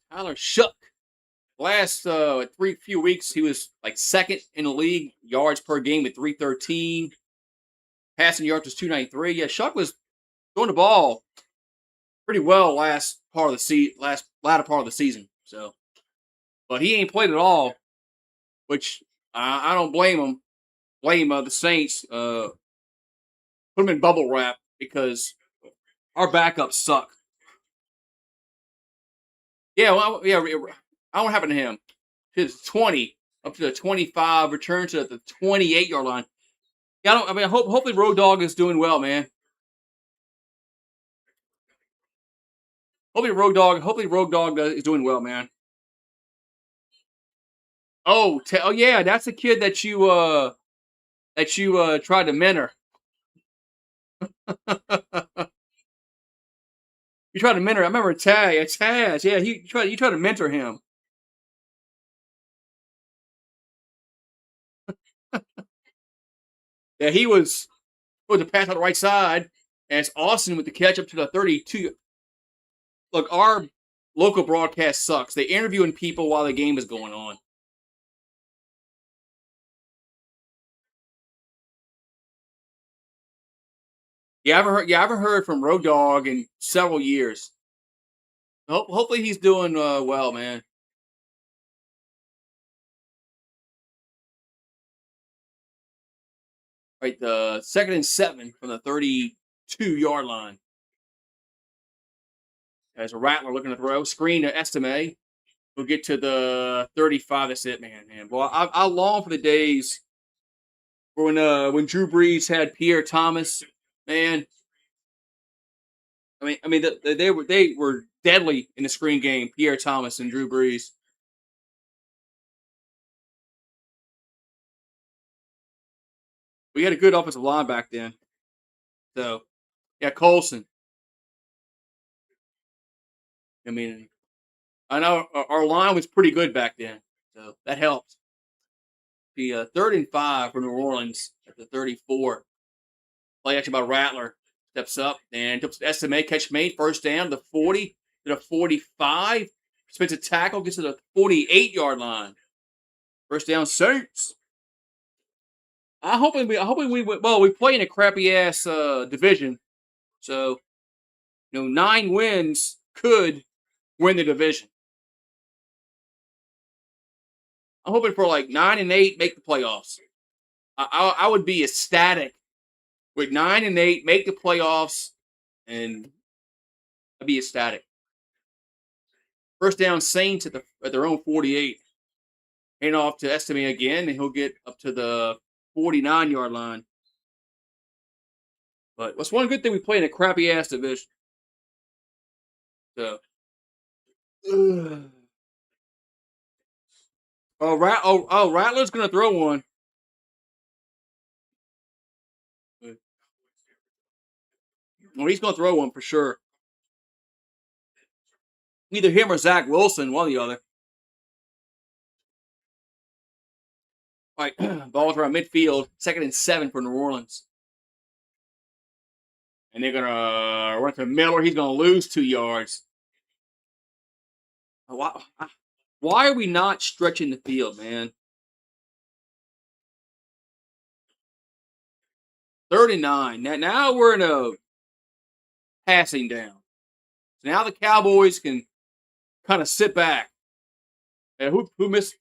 Tyler Shook. Last few weeks, he was like second in the league yards per game with 313. Passing yards was 293. Yeah, Shuck was throwing the ball pretty well last latter part of the season. So, but he ain't played at all, which I don't blame him. Blame the Saints. Put him in bubble wrap because our backups suck. Yeah, well, yeah. I what happened to him? His 20 up to the 25, return to the 28-yard line. Yeah, I mean, hopefully Road Dogg is doing well, man. Hopefully Road Dogg is doing well, man. Oh yeah, that's the kid that you tried to mentor. You tried to mentor. I remember Taz. Yeah, you tried to mentor him. Yeah, he was going to pass on the right side, and it's Austin with the catch up to the 32. Look, our local broadcast sucks. They interviewing people while the game is going on. I haven't heard from Road Dogg in several years. Hopefully he's doing well, man. Right, the second and 7 from the 32-yard line. As a Rattler looking to throw, screen to Estime. We'll get to the 35. That's it, man. Well, I long for the days when Drew Brees had Pierre Thomas. Man, they were deadly in the screen game. Pierre Thomas and Drew Brees. We had a good offensive line back then. So yeah, Colson. I mean, I know our line was pretty good back then, so that helped. The third and 5 for New Orleans at the 34. Play action by Rattler. Steps up and tips SMA catch made. First down, the 40 to the 45. Spins a tackle, gets to the 48-yard line. First down, Saints. We play in a crappy ass division. So, 9 wins could win the division. I'm hoping for like 9 and 8, make the playoffs. I would be ecstatic with 9 and 8, make the playoffs, and I'd be ecstatic. First down, Saints at their own 48. Hand off to Estime again, and he'll get up to the 49-yard line. But what's one good thing we play in a crappy ass division? So, Rattler's gonna throw one. Well, he's gonna throw one for sure. Either him or Zach Wilson, one or the other. All right, ball's around midfield, second and 7 for New Orleans. And they're gonna run to Miller. He's gonna lose 2 yards. Why are we not stretching the field, man? 39. Now we're in a passing down. So now the Cowboys can kind of sit back. And who missed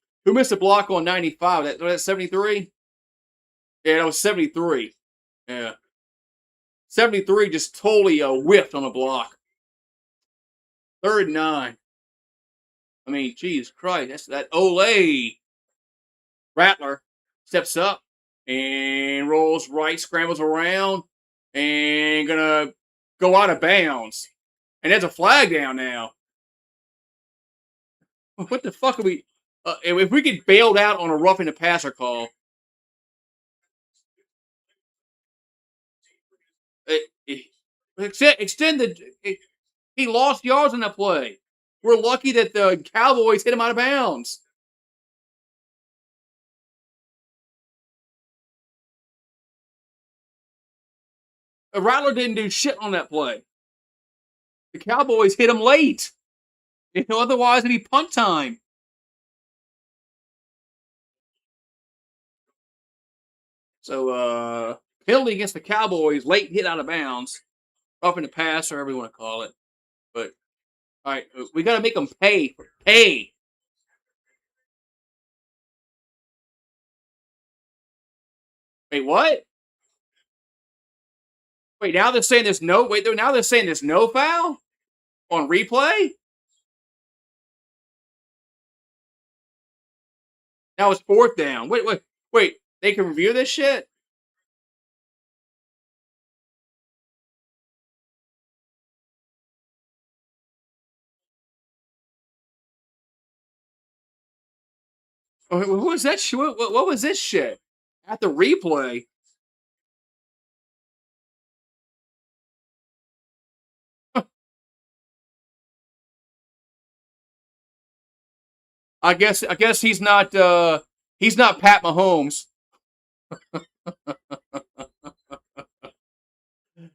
a block on 95? That 73? Yeah, that was 73. Yeah. 73 just totally whiffed on a block. Third and 9. I mean, Jesus Christ, that's that Olay. Rattler steps up and rolls right, scrambles around, and gonna go out of bounds. And there's a flag down now. What the fuck are we? If we get bailed out on a roughing the passer call, extend the. He lost yards on that play. We're lucky that the Cowboys hit him out of bounds. Rattler didn't do shit on that play. The Cowboys hit him late. Otherwise, it'd be punt time. So, penalty against the Cowboys, late hit out of bounds, roughing the pass, or whatever you want to call it. But all right, we got to make them pay. Pay. Wait, what? Wait, now they're saying there's no. Wait, now they're saying there's no foul on replay. Now it's fourth down. Wait. They can review this shit. What was that? What was this shit? At the replay. I guess he's not Pat Mahomes.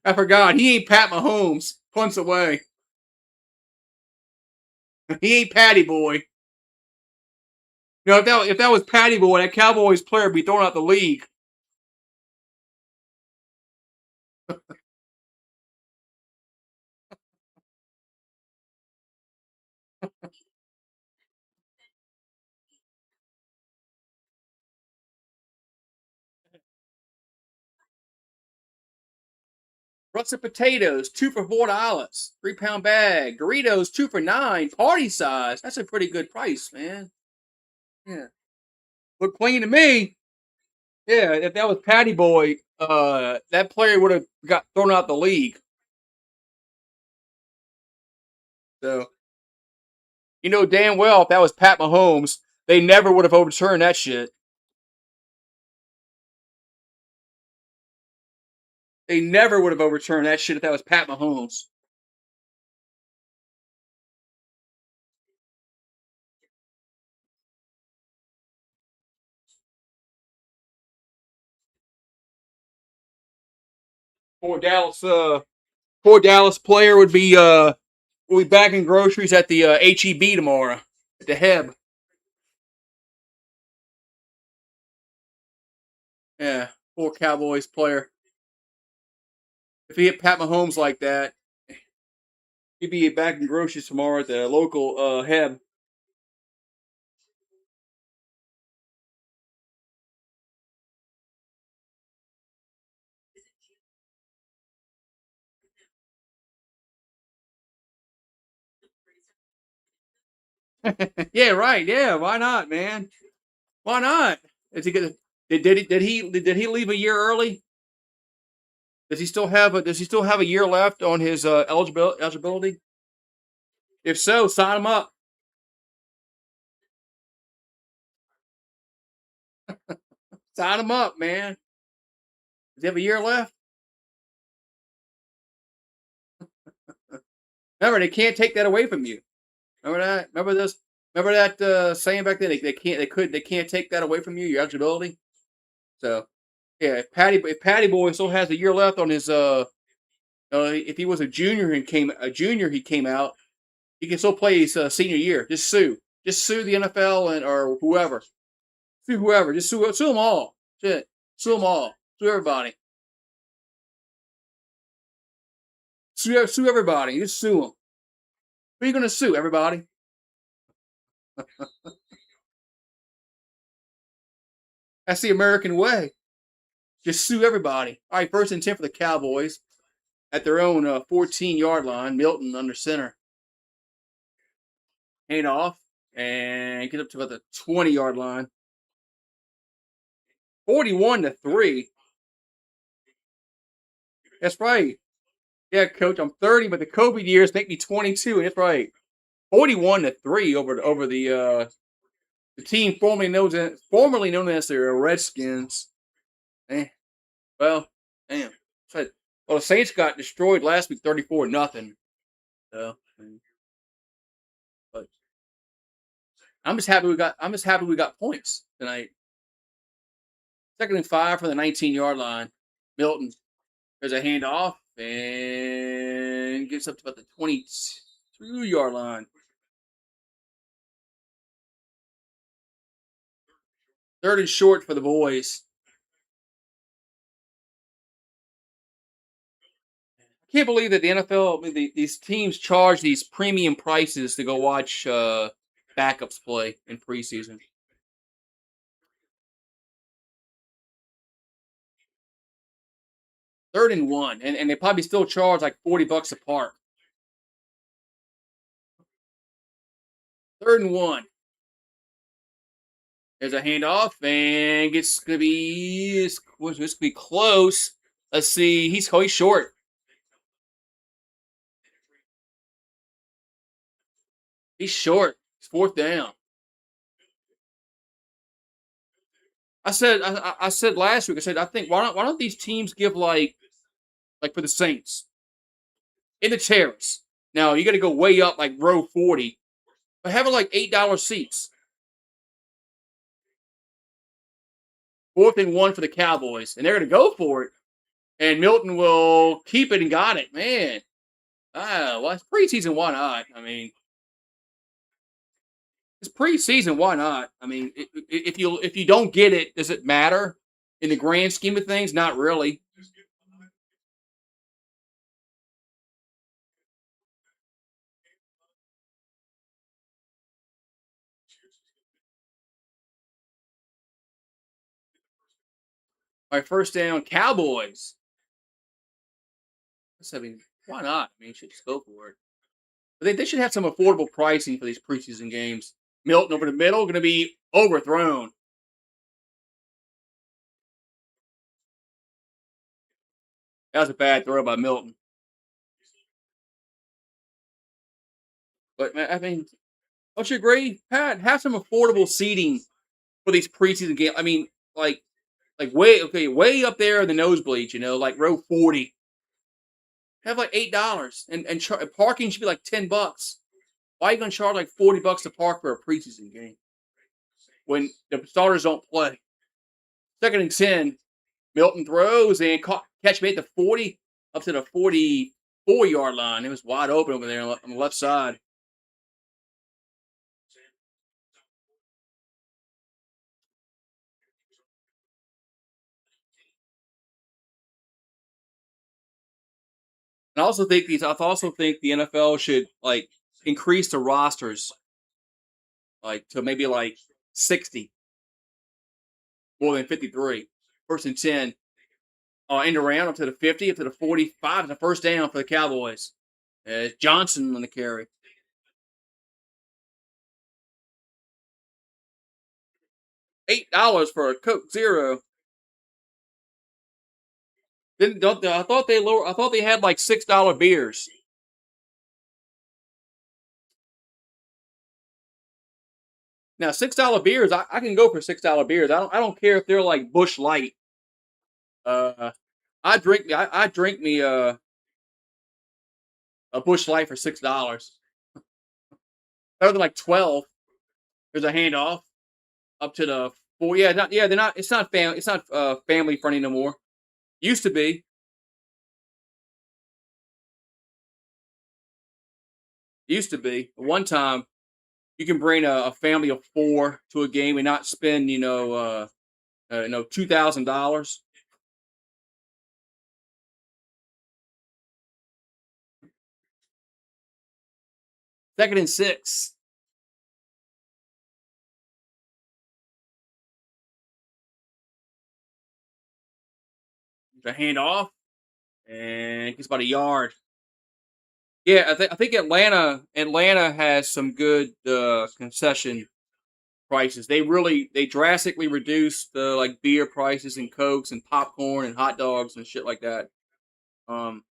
I forgot. He ain't Pat Mahomes. Punts away. He ain't Patty Boy. If that was Patty Boy, that Cowboys player would be thrown out the league. Russet potatoes, 2 for $4. 3-pound bag. Doritos, 2 for $9. Party size. That's a pretty good price, man. Yeah. Look clean to me. Yeah, if that was Patty Boy, that player would have got thrown out the league. So, damn well if that was Pat Mahomes, they never would have overturned that shit. They never would have overturned that shit if that was Pat Mahomes. Poor Dallas player would be bagging groceries at the HEB tomorrow at the Heb. Yeah, poor Cowboys player. If he hit Pat Mahomes like that, he'd be bagging groceries tomorrow at the local Heb. Yeah, right. Yeah, why not, man? Why not? Is he gonna? Did he leave a year early? Does he still have a year left on his eligibility? If so, sign him up. Sign him up, man. Does he have a year left? Remember, they can't take that away from you. Remember that? Remember that saying back then? They can't take that away from you. Your eligibility. So, yeah, if Patty Boy still has a year left on his if he was a junior he came out, he can still play his senior year. Just sue the NFL or whoever. Sue whoever. Just sue them all. Shit, sue them all. Sue everybody. Sue everybody. Just sue them. Who are you gonna sue? Everybody. That's the American way. Just sue everybody. All right, 1st and 10 for the Cowboys at their own 14-yard line. Milton under center. Hand off. and get up to about the 20-yard line. 41-3. That's right. Yeah, coach, I'm 30, but the COVID years make me 22, and that's right. 41-3 over the team formerly known as the Redskins. Eh, well, damn. Well, the Saints got destroyed last week, 34-0. So, but I'm just happy we got points tonight. 2nd and 5 from the 19-yard line. Milton. There's a handoff and gets up to about the 22-yard line. 3rd and short for the boys. I can't believe that the NFL, these teams charge these premium prices to go watch backups play in preseason. 3rd and 1, and they probably still charge like $40 a park. 3rd and 1. There's a handoff, and it's gonna be close. Let's see. He's short. He's short. It's 4th down. I said last week. I said I think why don't these teams give like for the Saints in the terrace. Now you got to go way up like row 40, but have it like $8 seats. 4th and 1 for the Cowboys, and they're going to go for it. And Milton will keep it and got it, man. Well, it's preseason. Why not? I mean, it's preseason. Why not? I mean, if you don't get it, does it matter in the grand scheme of things? Not really. All right, 1st down, Cowboys. I mean, why not? I mean, you should just go for it. But they should have some affordable pricing for these preseason games. Milton over the middle, going to be overthrown. That was a bad throw by Milton. But man, I mean, don't you agree, Pat? Have some affordable seating for these preseason games. I mean, like way up there in the nosebleeds. Like row 40. Have like $8, and parking should be like $10. Why are you going to charge like $40 to park for a preseason game when the starters don't play? 2nd and 10. Milton throws and catch made the 40 up to the 44-yard line. It was wide open over there on the left side. And I also think the NFL should like increase the rosters like to maybe like 60 more than 53. 1st and 10. End around up to the 50, up to the 45, and the 1st down for the Cowboys. Johnson on the carry. $8 for a Coke Zero. I thought they had like $6 beers. Now $6 beers, I can go for $6 beers. I don't care if they're like Bush Light. I drink me a Bush Light for $6. Better than like 12. There's a handoff up to the 4. They're not. It's not family. It's not family friendly no more. Used to be. Used to be. One time, you can bring a family of 4 to a game and not spend $2,000. 2nd and 6. The handoff and gets about a yard. Yeah, I think Atlanta has some good concession prices. They drastically reduced the like beer prices and cokes and popcorn and hot dogs and shit like that. Um,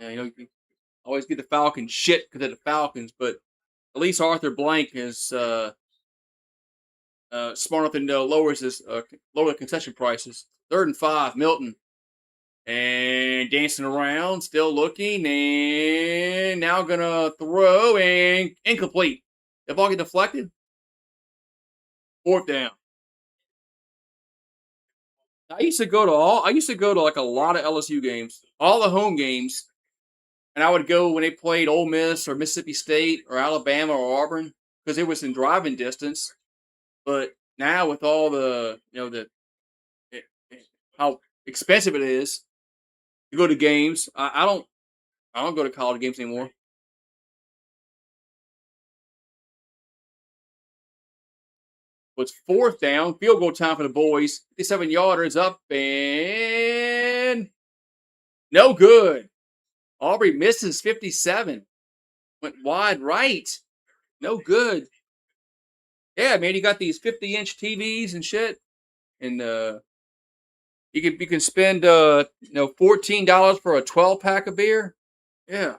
yeah, you always get the Falcons shit because of the Falcons, but at least Arthur Blank is smart enough to know lower the concession prices. 3rd and 5, Milton. And dancing around, still looking, and now gonna throw and incomplete. The ball get deflected. 4th down. I used to go to like a lot of LSU games, all the home games, and I would go when they played Ole Miss or Mississippi State or Alabama or Auburn because it was in driving distance. But now with all the it, how expensive it is to go to games, I don't go to college games anymore. Was 4th down, field goal time for the boys. 57 yarder is up and no good. Aubrey misses 57. Went wide right. No good. Yeah, man, you got these 50-inch TVs and shit, and you can spend $14 for a 12 pack of beer. Yeah.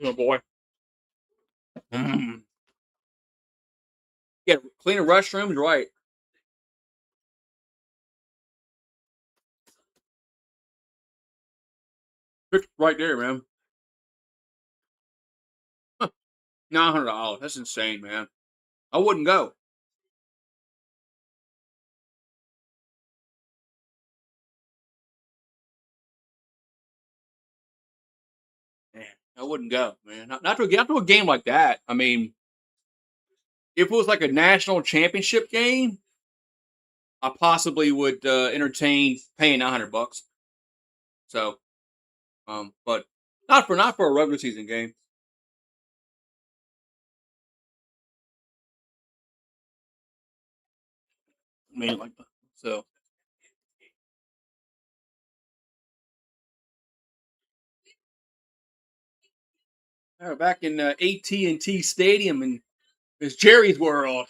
Oh boy. Mm. Yeah, cleaner restrooms, right? Right there, man. $900. That's insane, man. I wouldn't go. Man, I wouldn't go, man. Not to a game like that. I mean, if it was like a national championship game, I possibly would entertain paying $900. So, but not for a regular season game. I mean, like so. Back in AT&T Stadium and it's Jerry's World.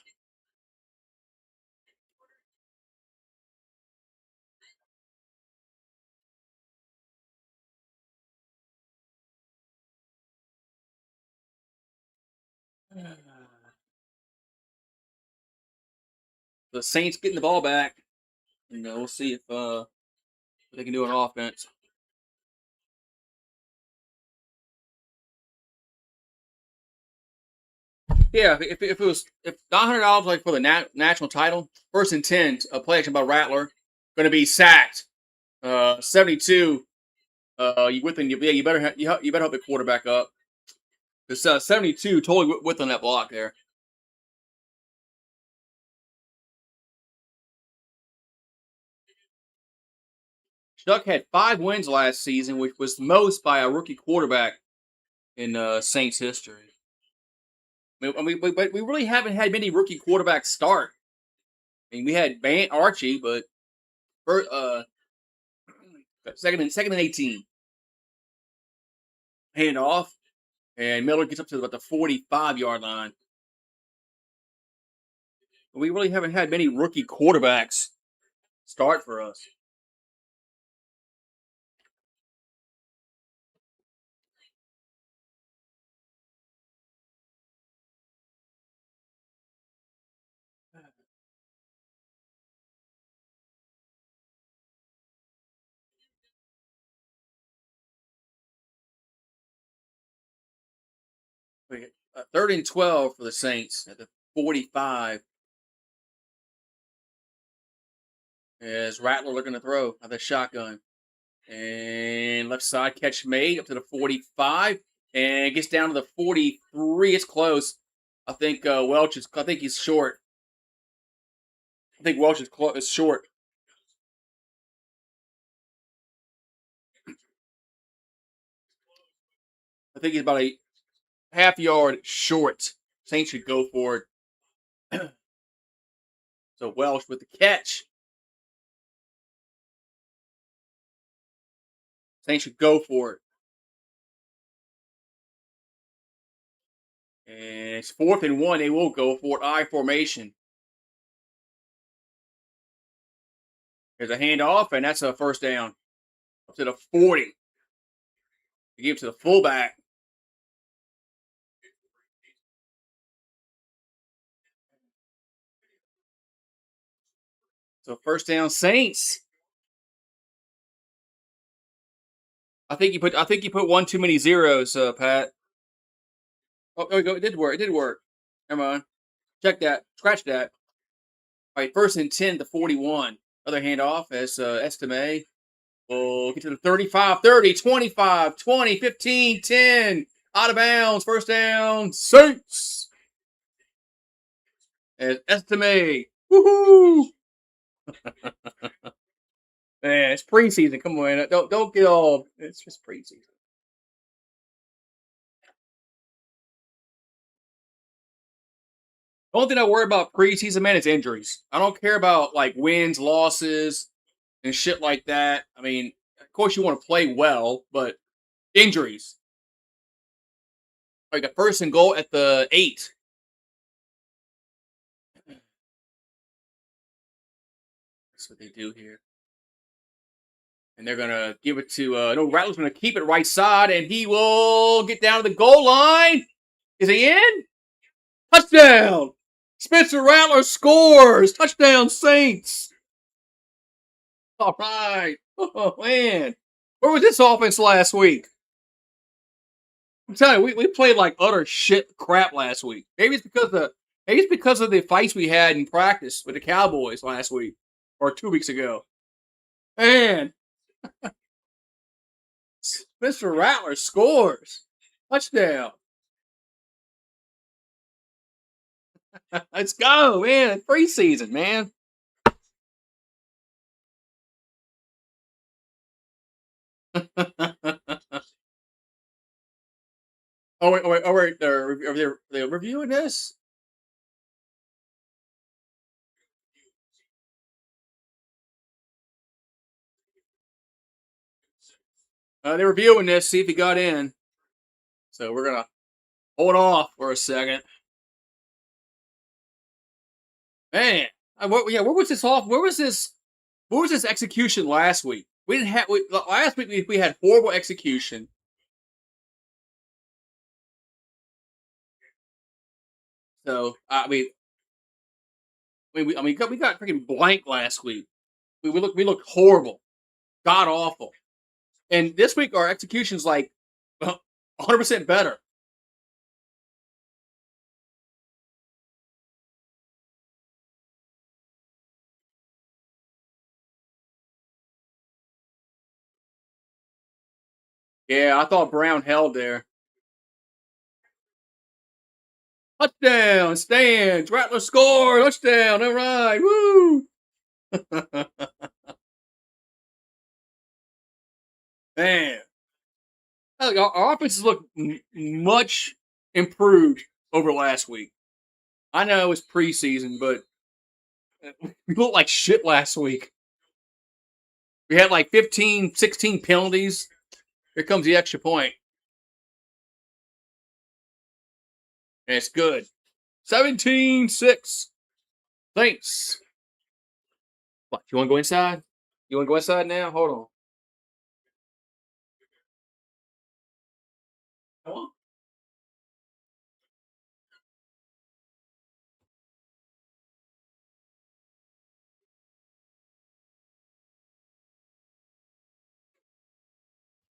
The Saints getting the ball back. And we'll see if they can do an offense. Yeah, if it was if $900 like for the national title, 1st and 10, a play action by Rattler, going to be sacked. 72. You within yeah, you better help the quarterback up. Because 72 totally within that block there. Chuck had 5 wins last season, which was the most by a rookie quarterback in Saints history. But we really haven't had many rookie quarterbacks start. I mean, we had Archie, but second and 18, hand off, And Miller gets up to about the 45-yard line. We really haven't had many rookie quarterbacks start for us. Third and 12 for the Saints at the 45. As Rattler looking to throw at the shotgun. And left side catch made up to the 45. And gets down to the 43. It's close. I think Welch is. I think he's short. I think Welch is short. I think he's about a half yard short. Saints should go for it. So Welch with the catch. Saints should go for it. And it's 4th and 1. They will go for it. I formation. There's a handoff, and that's a first down. Up to the 40. They give it to the fullback. So first down, Saints. I think you put one too many zeros, Pat. Oh, there we go. It did work. It did work. Come on. Check that. Scratch that. All right, 1st and 10 to 41. Other handoff as Estime will get to the 35, 30, 25, 20, 15, 10. Out of bounds. First down, Saints. As Estime. Woohoo! Man, it's preseason. Come on, don't get all. It's just preseason. The only thing I worry about preseason, man, is injuries. I don't care about like wins, losses, and shit like that. I mean, of course you want to play well, but injuries. Like a 1st and goal at the 8. That's what they do here. And they're gonna give it to no, Rattler's gonna keep it right side, and he will get down to the goal line. Is he in? Touchdown! Spencer Rattler scores! Touchdown, Saints! All right. Oh, man. Where was this offense last week? I'm telling you, we played like utter shit crap last week. Maybe it's because of the fights we had in practice with the Cowboys last week or 2 weeks ago. Man. Mr. Rattler scores. Touchdown. Let's go, man. Preseason, man. Oh wait. They're reviewing this? They're reviewing this, see if he got in. So we're going to hold off for a second. Man, where was this off? Where was this execution last week? We didn't have last week. We had horrible execution. So we got freaking blank last week. We looked horrible, god awful. And this week our execution's like 100% better. Yeah, I thought Brown held there. Touchdown, stands, Rattler score, touchdown, all right, woo! Man, our offenses look much improved over last week. I know it's preseason, but we looked like shit last week. We had like 15, 16 penalties. Here comes the extra point. And it's good. 17-6. Thanks. What, you want to go inside? You want to go inside now? Hold on. Come on.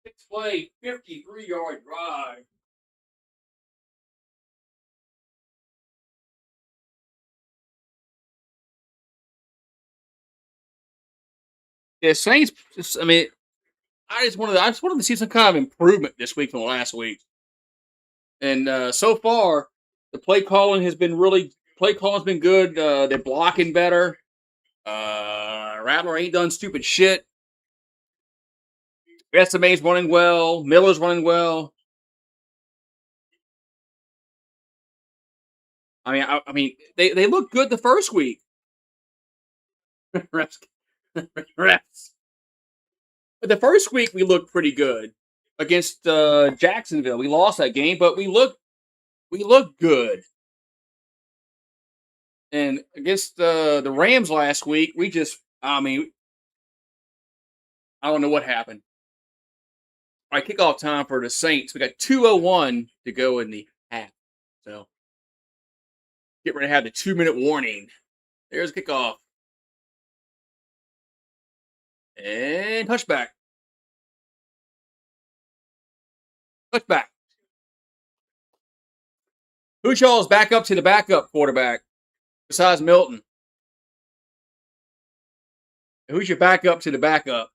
Six play, 53-yard drive. Yeah, Saints. I mean, I just wanted to see some kind of improvement this week from last week. And so far, the play calling has been really. Play calling's been good. They're blocking better. Rattler ain't done stupid shit. SMA's running well. Miller's running well. I mean, they looked good the first week. Refs. Refs. But the first week we looked pretty good against Jacksonville. We lost that game, but we looked good. And against the Rams last week, we just, I mean, I don't know what happened. All right, kickoff time for the Saints. We got 2:01 to go in the half. So get ready to have the 2-minute warning. There's kickoff. And touchback. Touchback. Who's y'all's backup to the backup quarterback besides Milton? Who's your backup to the backup?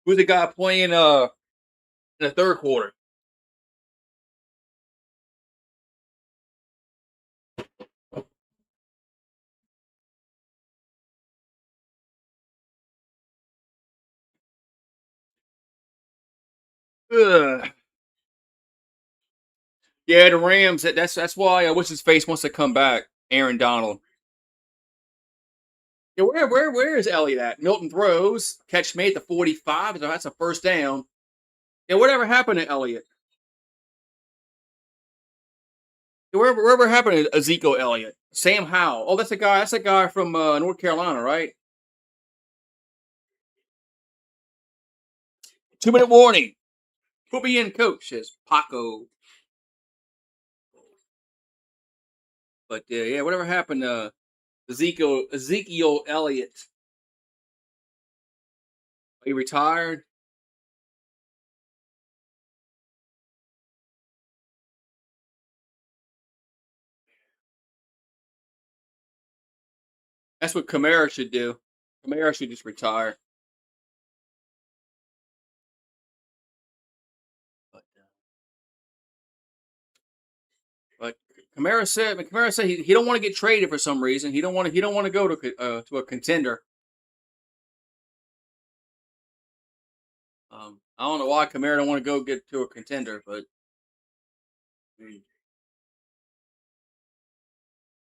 Who's the guy playing in the third quarter? Ugh. Yeah, the Rams. That's why what's his face wants to come back. Aaron Donald. Yeah, where is Elliott at? Milton throws, catch made the 45. So that's a first down. Yeah, whatever happened to Elliott? Wherever happened to Ezekiel Elliott? Sam Howell. Oh, that's a guy. That's a guy from North Carolina, right? 2-minute warning. Put me in, coach. Says Paco. But yeah, whatever happened to Ezekiel Elliott? He retired. That's what Kamara should do. Kamara should just retire. But, but Kamara said he don't want to get traded for some reason. He don't want to go to a contender. I don't know why Kamara don't want to go get to a contender, but I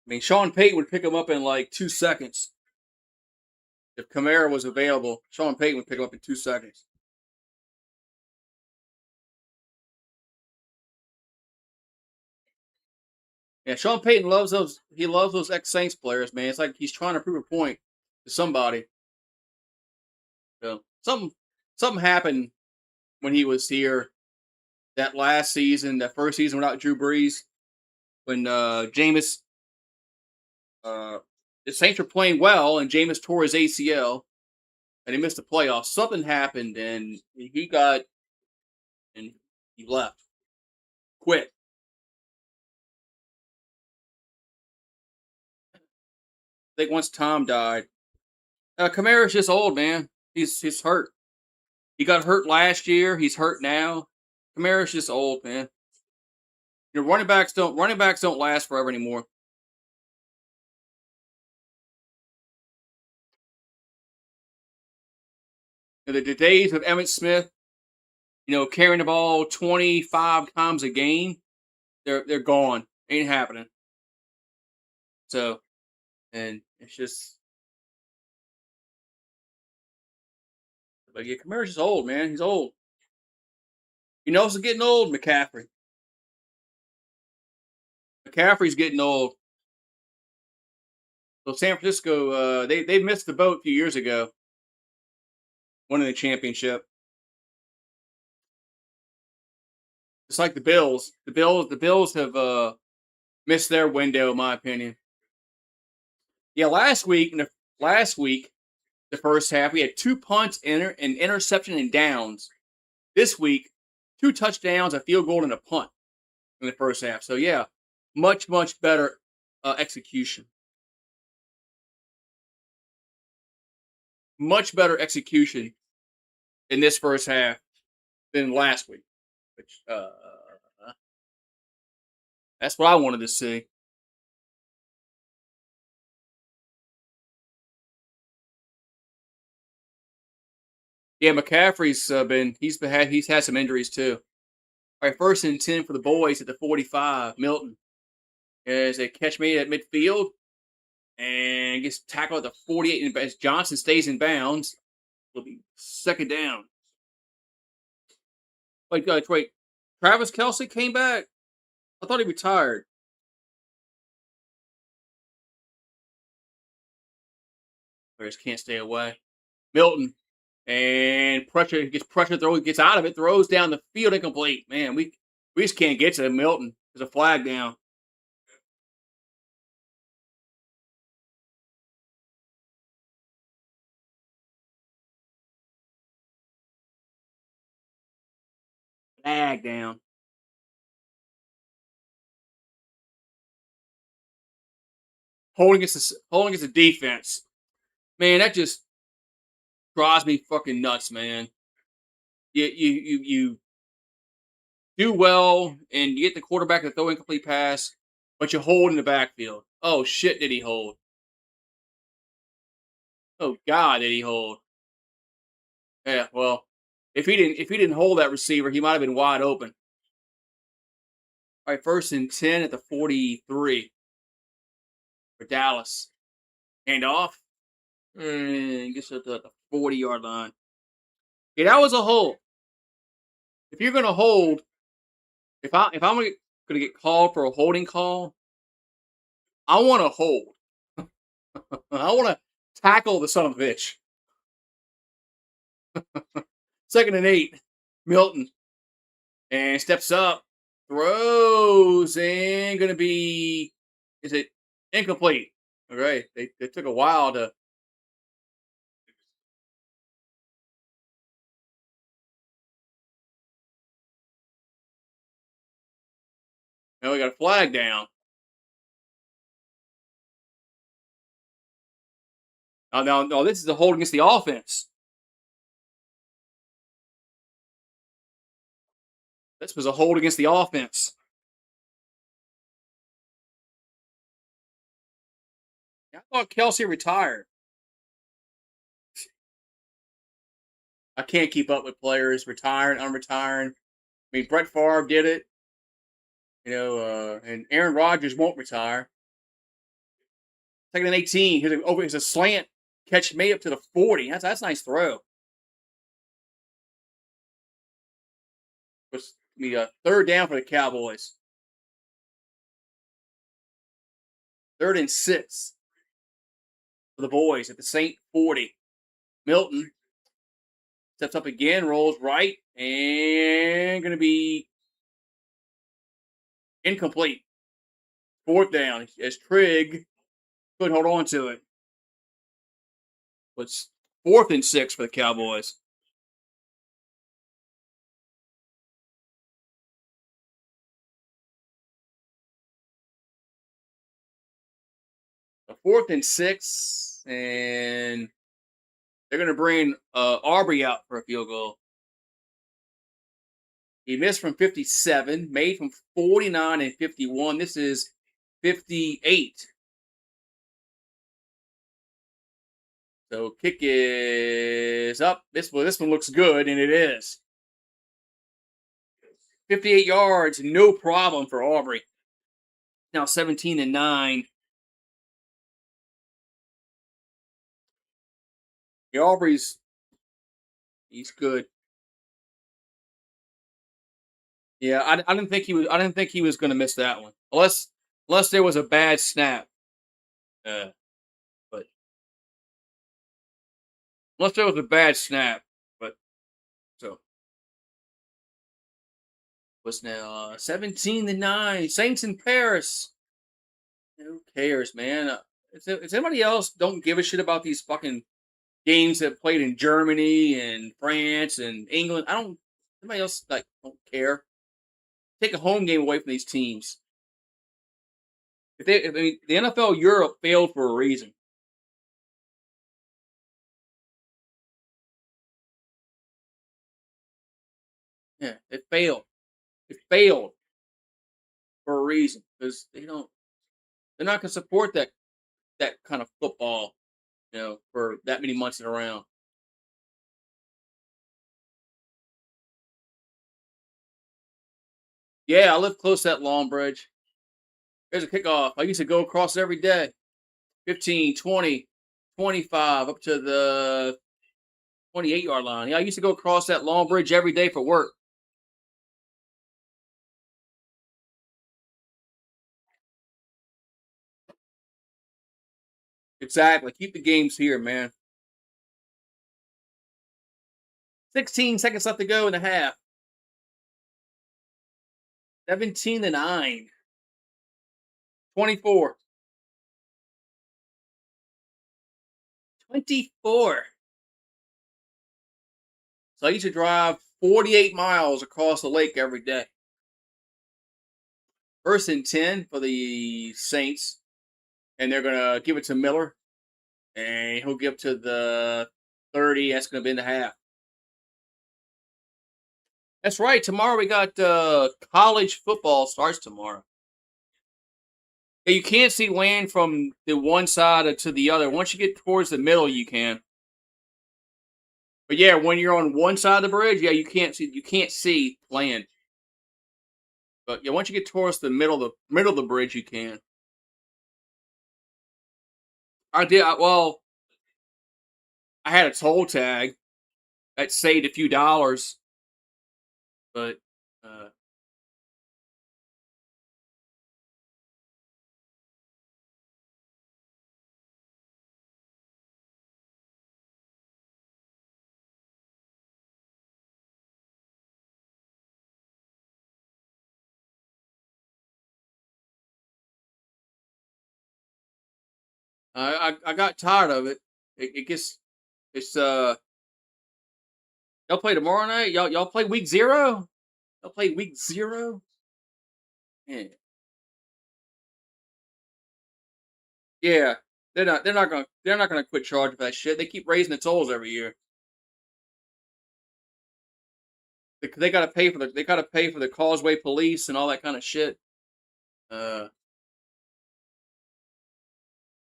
mean Sean Payton would pick him up in like 2 seconds if Kamara was available. Sean Payton would pick him up in 2 seconds. Yeah, Sean Payton loves those. He loves those ex Saints players, man. It's like he's trying to prove a point to somebody. So something happened when he was here that last season, that first season without Drew Brees, when Jameis, the Saints were playing well, and Jameis tore his ACL, and he missed the playoffs. Something happened, and and he left, quit. I think once Tom died, Kamara's just old, man. He's hurt. He got hurt last year. He's hurt now. Kamara's just old, man. Running backs don't last forever anymore. The days of Emmitt Smith, carrying the ball 25 times a game, they're gone. Ain't happening. So, and it's just, but yeah, Kamara's just old, man. He's old. You know, it's getting old, McCaffrey. McCaffrey's getting old. So San Francisco, they missed the boat a few years ago, winning the championship. It's like the Bills. The Bills have missed their window, in my opinion. Yeah, last week, the first half, we had 2 punts, an interception, and downs. This week, 2 touchdowns, a field goal, and a punt in the first half. So yeah, much better execution. Much better execution in this first half than last week. Which that's what I wanted to see. Yeah, McCaffrey's he's had some injuries too. All right, 1st and 10 for the boys at the 45. Milton as they catch me at midfield and gets tackled at the 48. And as Johnson stays in bounds, it'll be 2nd down. Wait, Travis Kelsey came back. I thought he retired. I just can't stay away. Milton and pressure gets pressure throw gets out of it, throws down the field incomplete. Man, we just can't get to Milton. There's a flag down. Flag down. Holding against the defense. Man, that just drives me fucking nuts, man. You do well and you get the quarterback to throw incomplete pass, but you hold in the backfield. Oh shit, did he hold? Oh god, did he hold? Yeah, well, if he didn't hold that receiver, he might have been wide open. All right, 1st and 10 at the 43 for Dallas. Hand off. Gets up to the 40-yard line. Yeah, that was a hold. If you're gonna hold, if I'm gonna get called for a holding call, I want to hold. I want to tackle the son of a bitch. 2nd and 8. Milton and steps up, throws, and gonna be is it incomplete? All right, they took a while to. Now we got a flag down. No, this is a hold against the offense. This was a hold against the offense. I thought Kelsey retired. I can't keep up with players retiring, unretiring. I mean, Brett Favre did it, and Aaron Rodgers won't retire. 2nd and 18. Here's a slant catch made up to the 40. That's a nice throw. Was be a 3rd down for the Cowboys. 3rd and 6 for the boys at the Saint 40. Milton steps up again, rolls right, and going to be incomplete. 4th down as Trigg couldn't hold on to it. It's 4th and 6 for the Cowboys. A 4th and 6, and they're going to bring Aubrey out for a field goal. He missed from 57, made from 49 and 51. This is 58. So kick is up. This one looks good, and it is. 58 yards, no problem for Aubrey. Now 17-9. The Aubrey's he's good. Yeah, I didn't think he was. I didn't think he was going to miss that one, unless there was a bad snap. Uh, but unless there was a bad snap, but so what's now 17-9 Saints in Paris. Who cares, man? Is anybody else don't give a shit about these fucking games that played in Germany and France and England? I don't. Anybody else like don't care? Take a home game away from these teams. I mean, the NFL Europe failed for a reason. Yeah, it failed. It failed for a reason because they don't. They're not going to support that kind of football, for that many months in a round. Yeah, I live close to that Long Bridge. There's a kickoff. I used to go across every day. 15, 20, 25, up to the 28-yard line. Yeah, I used to go across that Long Bridge every day for work. Exactly. Keep the games here, man. 16 seconds left to go in the half. 17-9. 24. 24. So I used to drive 48 miles across the lake every day. First and 10 for the Saints. And they're going to give it to Miller. And he'll give to the 30. That's going to be in the half. That's right. Tomorrow we got college football starts tomorrow. Yeah, you can't see land from the one side to the other. Once you get towards the middle, you can. But yeah, when you're on one side of the bridge, yeah, you can't see land. But yeah, once you get towards the middle of the bridge, you can. I did. Well, I had a toll tag that saved a few dollars, but uh, I got tired of it. It gets it's y'all play tomorrow night. Y'all play week zero. Y'all play week zero. Yeah, yeah. They're not gonna quit charging for that shit. They keep raising the tolls every year. They gotta pay for the causeway police and all that kind of shit. Uh,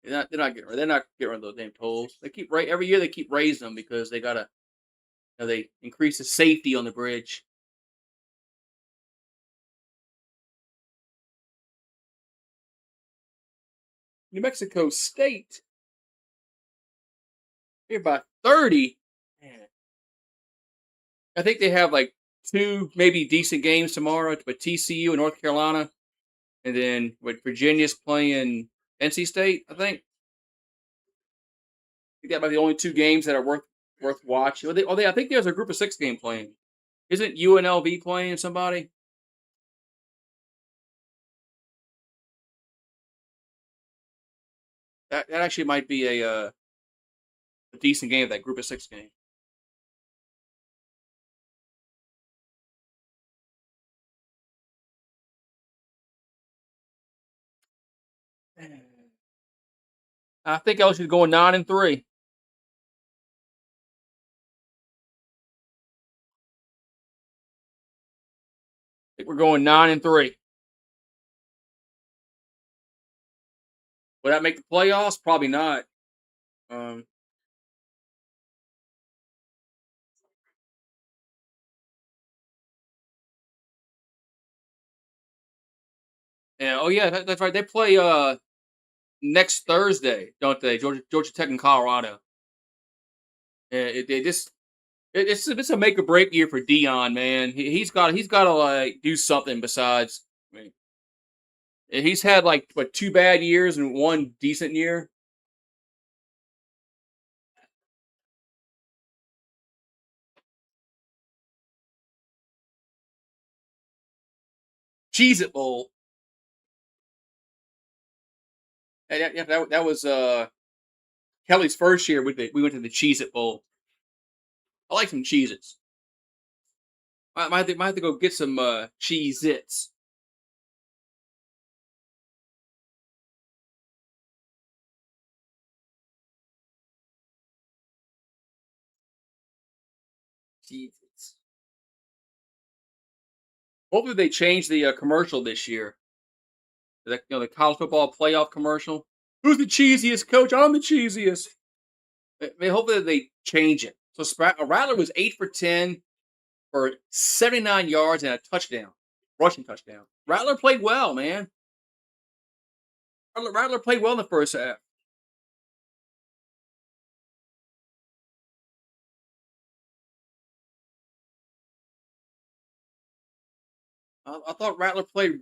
they're not getting rid of those damn tolls. They keep right every year. They keep raising them because they gotta they increase the safety on the bridge. New Mexico State here by 30. Man, I think they have like two maybe decent games tomorrow with TCU and North Carolina, and then with Virginia's playing NC State. I think that might be the only two games that are worth watching. I think there's a group of six game playing. Isn't UNLV playing somebody? That actually might be a decent game. That group of six game. I think LSU's going 9-3. I think we're going 9-3. Will that make the playoffs? Probably not. Um, yeah. Oh yeah, that's right. They play next Thursday, don't they? Georgia Tech and Colorado. Yeah, they just It's a make or break year for Dion, man. He's got to like do something besides. I mean, he's had like what 2 bad years and 1 decent year. Cheez It Bowl. That was Kelly's first year. We went to the Cheez It Bowl. I like some Cheez Its. Might have to go get some Cheez Its. Cheez Its. Hopefully they change the commercial this year. The college football playoff commercial. Who's the cheesiest coach? I'm the cheesiest. Hopefully they change it. So Rattler was 8 for 10 for 79 yards and a touchdown, rushing touchdown. Rattler played well, man. Rattler played well in the first half. I thought Rattler played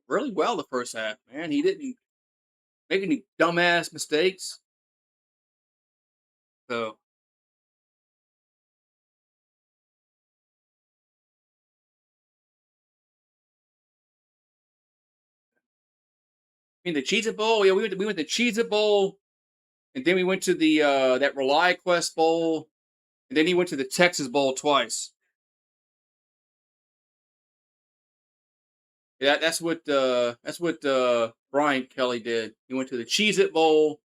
really well the first half, man. He didn't make any dumbass mistakes. So, I mean, the Cheez It Bowl, yeah, we went to Cheez It Bowl, and then we went to the that Rely Quest Bowl, and then he went to the Texas Bowl twice. Yeah, that's what Brian Kelly did. He went to the Cheez It Bowl,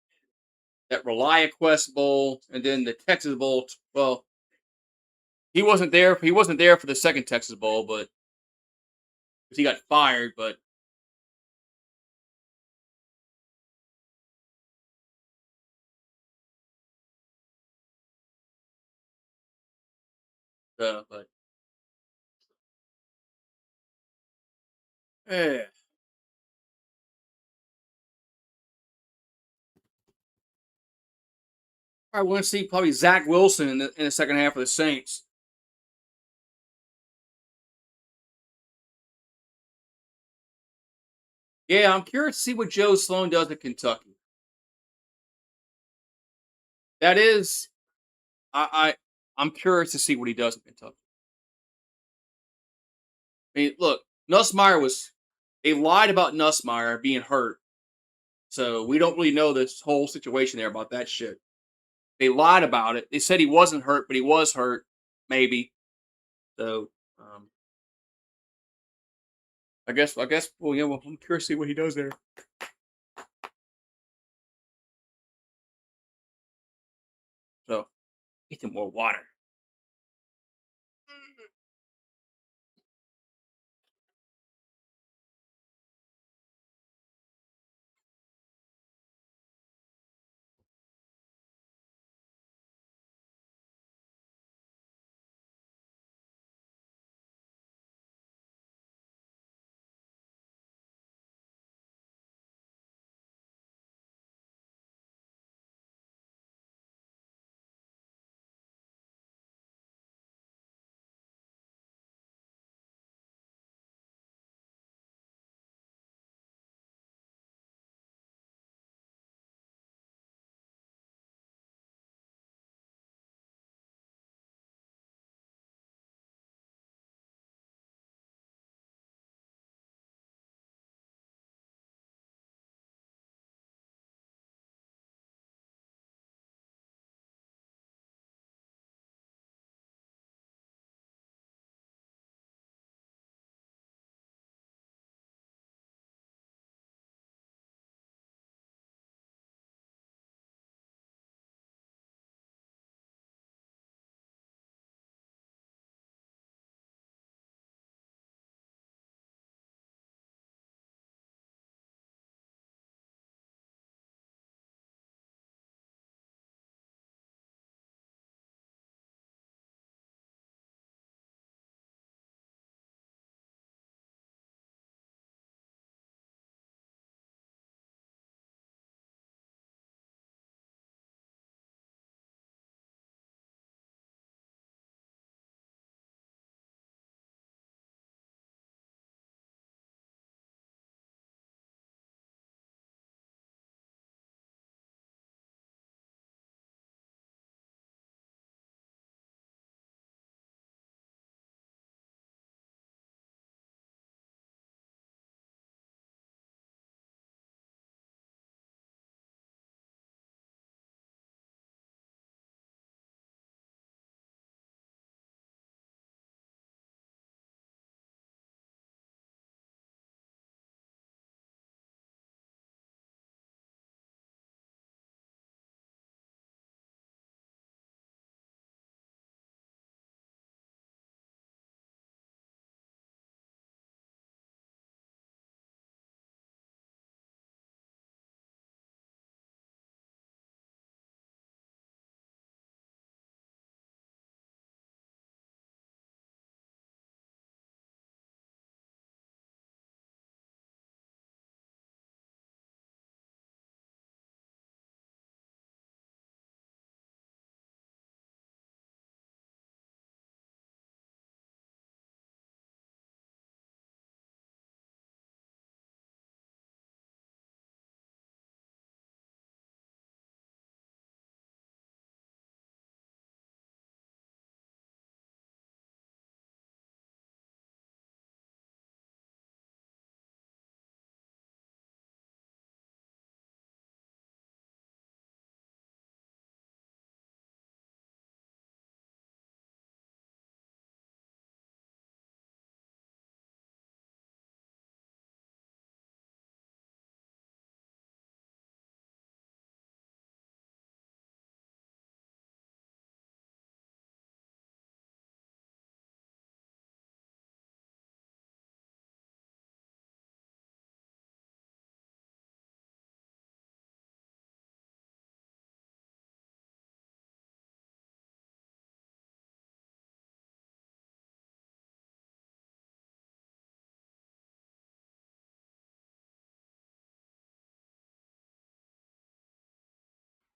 that Relia Quest Bowl, and then the Texas Bowl. Well, he wasn't there. He wasn't there for the second Texas Bowl, but he got fired. But but yeah, I want to see probably Zach Wilson in the second half of the Saints. Yeah, I'm curious to see what Joe Sloan does at Kentucky. That is, I'm curious to see what he does at Kentucky. I mean, look, Nussmeyer was they lied about Nussmeyer being hurt, so we don't really know this whole situation there about that shit. They lied about it. They said he wasn't hurt, but he was hurt, maybe. So, I guess. Well, yeah. Well, I'm curious to see what he does there. So, get some more water.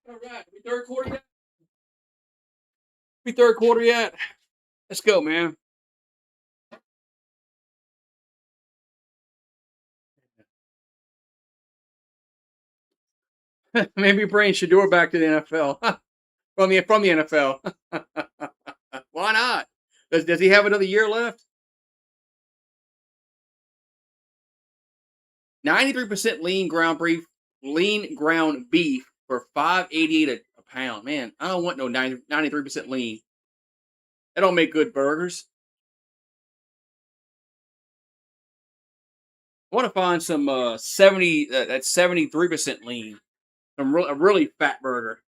All right, we third quarter yet? We third quarter yet? Let's go, man. Maybe bring Shador back to the NFL from the NFL. Why not? Does he have another year left? 93% lean ground beef for 5.88 a pound. Man, I don't want no 93% lean. That don't make good burgers. I want to find some 70 that's 73% lean. A really fat burger.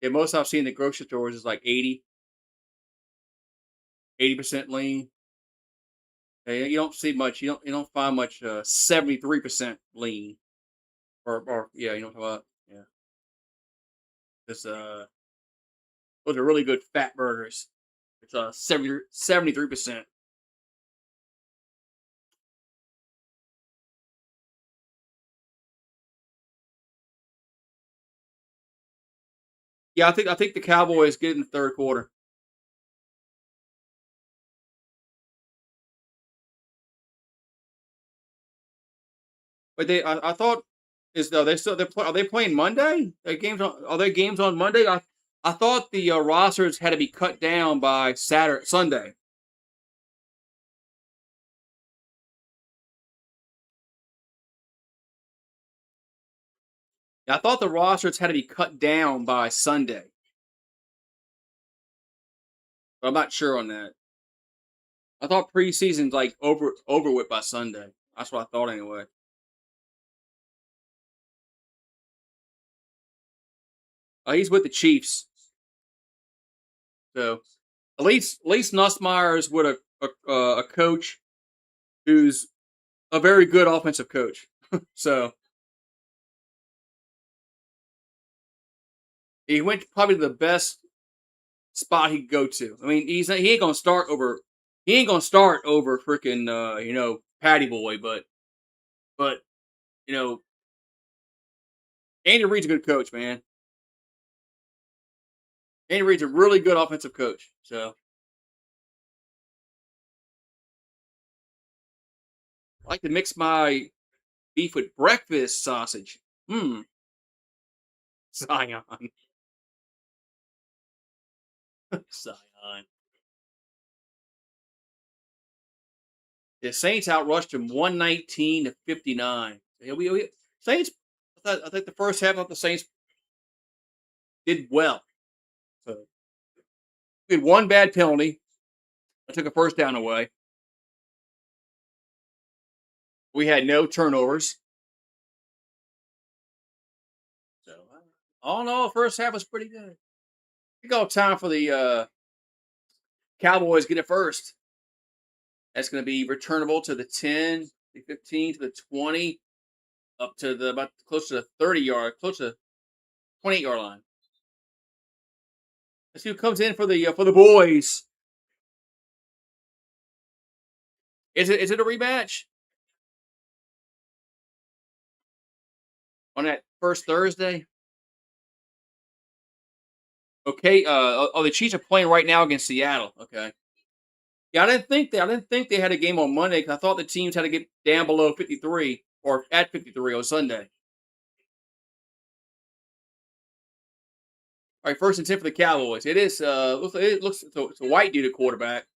Yeah, most I've seen in the grocery stores is like 80% lean. Yeah, you don't see much. You don't find much 73% lean or yeah, you don't have a yeah. This those are really good fat burgers. It's 73%. Yeah, I think the Cowboys get in the third quarter. But I thought is they still are they playing Monday? Are they games on Monday? I thought the rosters had to be cut down by Sunday. I thought the rosters had to be cut down by Sunday, but I'm not sure on that. I thought preseason's like over with by Sunday. That's what I thought anyway. He's with the Chiefs, so at least Nussmeier is with a coach who's a very good offensive coach. So he went to probably the best spot he could go to. I mean, he ain't gonna start over freaking Patty Boy, but you know Andy Reid's a good coach, man. Andy Reid's a really good offensive coach. So I like to mix my beef with breakfast sausage. Hmm, Zion, Zion. The Saints outrushed him 119-59. Yeah, Saints. I think the first half of the Saints did well. So we had one bad penalty. I took a first down away. We had no turnovers. So all in all, first half was pretty good. I think all time for the Cowboys get it first. That's going to be returnable to the 10, the 15, to the 20, up to the about close to the close to the 28-yard line. Let's see who comes in for the boys. Is it a rematch on that first Thursday? Okay. The Chiefs are playing right now against Seattle. Okay. Yeah, I didn't think they had a game on Monday because I thought the teams had to get down below 53 or at 53 on Sunday. All right, first and 10 for the Cowboys. It looks it's a white dude at quarterback.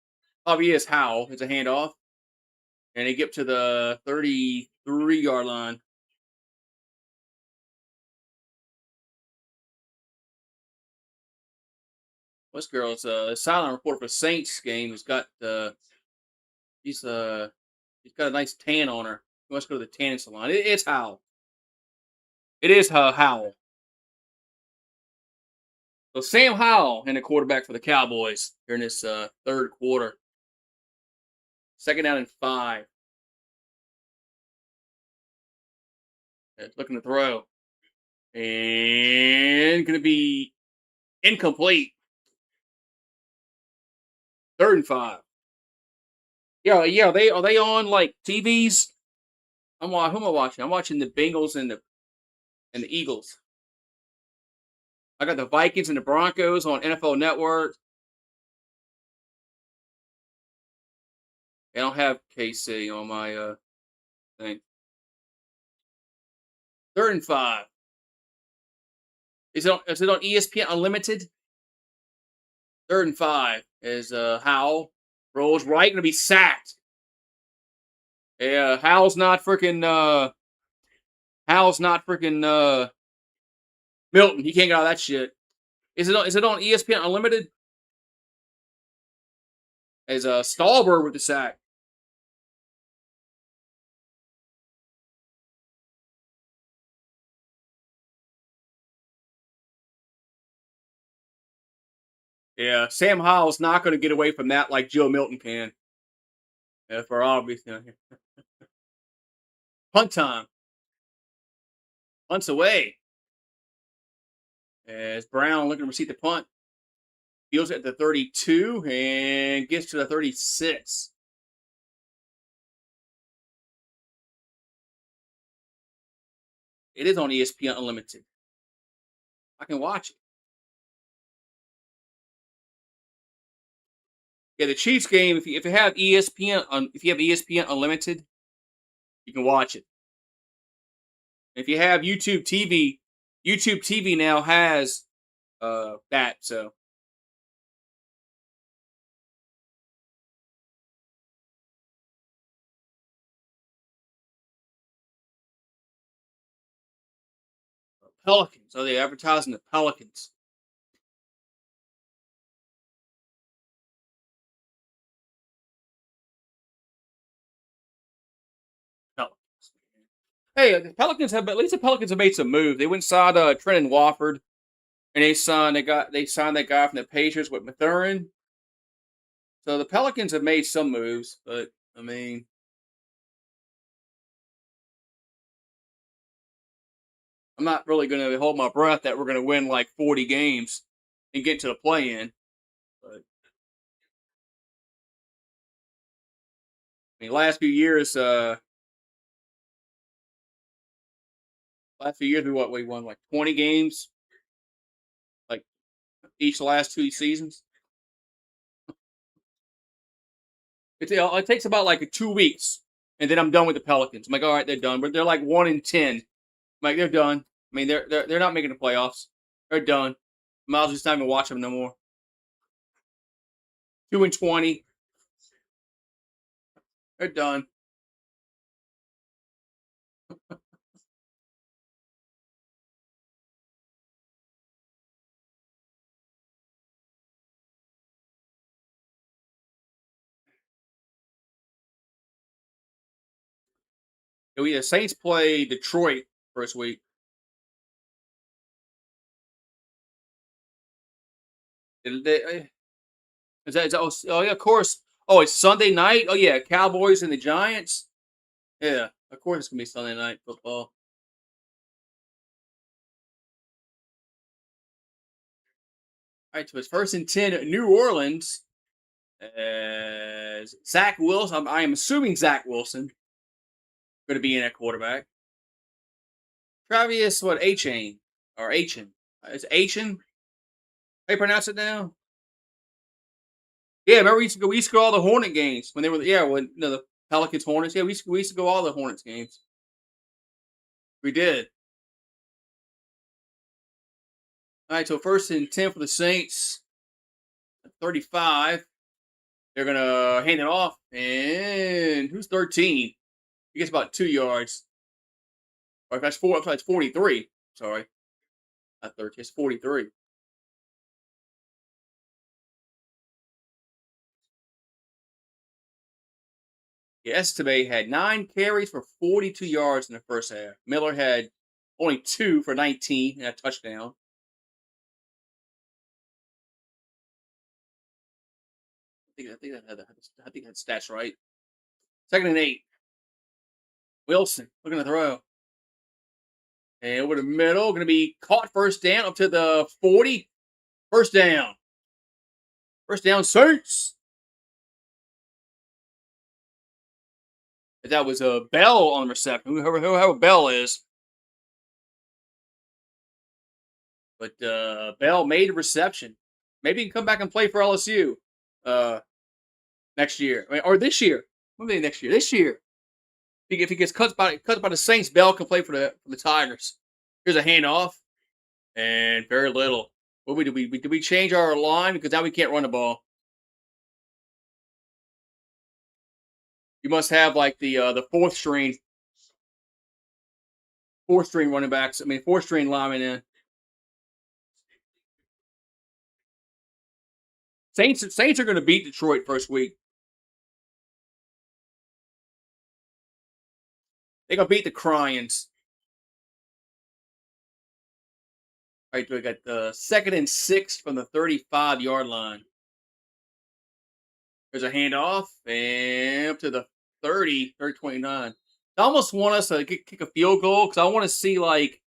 Probably is Howell. It's a handoff, and they get to the 33-yard line. This girl's a silent reporter for Saints game. He's uh he's got a nice tan on her. He wants to go to the tanning salon. It's Howell. It is Howell. So Sam Howell and the quarterback for the Cowboys here in this third quarter. Second down and 5. Looking to throw. And going to be incomplete. Third and 5. Yeah. They are they on like TVs? Who am I watching? I'm watching the Bengals and the Eagles. I got the Vikings and the Broncos on NFL Network. I don't have KC on my thing. 3rd and 5. Is it on ESPN Unlimited? 3rd and 5 is Howell rolls right, gonna be sacked. Yeah, Howell's not freaking Milton. He can't get out of that shit. Is it on ESPN Unlimited? As Stallberg with the sack. Yeah, Sam Howell's not going to get away from that like Joe Milton can. For obvious. Punt time. Punts away. As Brown looking to receive the punt. Fields at the 32 and gets to the 36. It is on ESPN Unlimited. I can watch it. Yeah, the Chiefs game. If you have ESPN Unlimited, you can watch it. If you have YouTube TV now has that. So Pelicans. Oh, they're advertising the Pelicans. Pelicans. Hey, the Pelicans have at least the Pelicans have made some moves. They went and signed Trenton Wofford, and they signed that guy from the Patriots with Mathurin. So the Pelicans have made some moves, but I mean, I'm not really going to hold my breath that we're going to win like 40 games and get to the play-in. But I mean, last few years, we won like 20 games, like each of the last 2 seasons. It takes about like 2 weeks, and then I'm done with the Pelicans. I'm like, all right, they're done, but they're like 1-10. I'm like, they're done. I mean, they're not making the playoffs. They're done. Miles just not even watch them no more. 2-20. They're done. The Saints play Detroit first week. Oh yeah, of course. Oh, it's Sunday night. Oh yeah, Cowboys and the Giants. Yeah, of course it's gonna be Sunday night football. All right, so it's 1st and 10 at New Orleans. As Zach Wilson, I am assuming Zach Wilson going to be in at quarterback. Travis, what Achane or Achan? Is Achan? How you pronounce it now? Yeah, remember we used to go all the Hornet games when they were when the Pelicans Hornets. Yeah, we used to go all the Hornets games. We did. All right, so 1st and 10 for the Saints. 35. They're gonna hand it off, and who's 13? He gets about 2 yards. Or if that's 43. Sorry, not 13. It's 43. Yeah, Estime had 9 carries for 42 yards in the first half. Miller had only 2 for 19 and a touchdown. I think that stats right. 2nd and 8. Wilson looking to throw. And over the middle, going to be caught first down up to the 40. First down. First down, Saints. That was a Bell on reception. Whoever Bell is, but Bell made a reception. Maybe he can come back and play for LSU uh, next year, or this year. Maybe next year. This year, if he gets cut by the Saints, Bell can play for the Tigers. Here's a handoff, and very little. What did we change our line because now we can't run the ball? You must have like the fourth string running backs. I mean, fourth string lineman in. Saints are going to beat Detroit first week. They're going to beat the Cryans. All right, we got the 2nd and 6 from the 35-yard line. There's a handoff and up to the 29. I almost want us to kick a field goal because I want to see, like,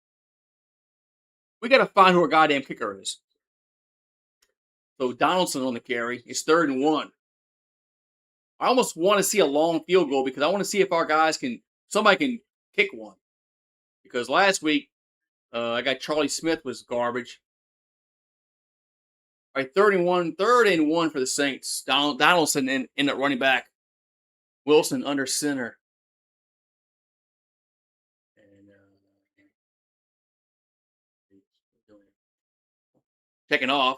we got to find who our goddamn kicker is. So Donaldson on the carry. It's 3rd and 1. I almost want to see a long field goal because I want to see if our guys somebody can kick one. Because last week, I got Charlie Smith was garbage. All right, 3rd and 1 for the Saints. Donaldson in at running back. Wilson under center. And checking off.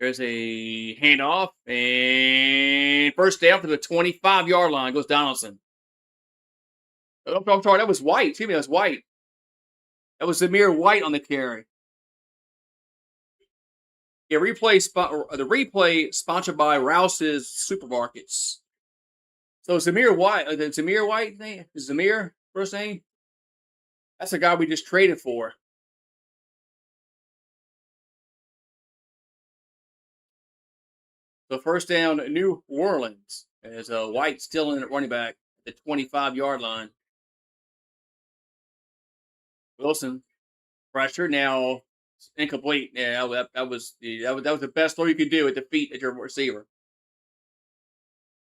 There's a handoff and first down to the 25-yard line goes Donaldson. Oh, I'm sorry, that was White. Excuse me, that was White. That was Zamir White on the carry. Yeah, the replay sponsored by Rouse's Supermarkets. So Zamir White, Zamir White name? Is Zamir first name? That's the guy we just traded for. So first down, New Orleans. As White still in at running back at the 25-yard line. Wilson, pressure now, incomplete. Yeah, that was the best throw you could do at the feet of your receiver.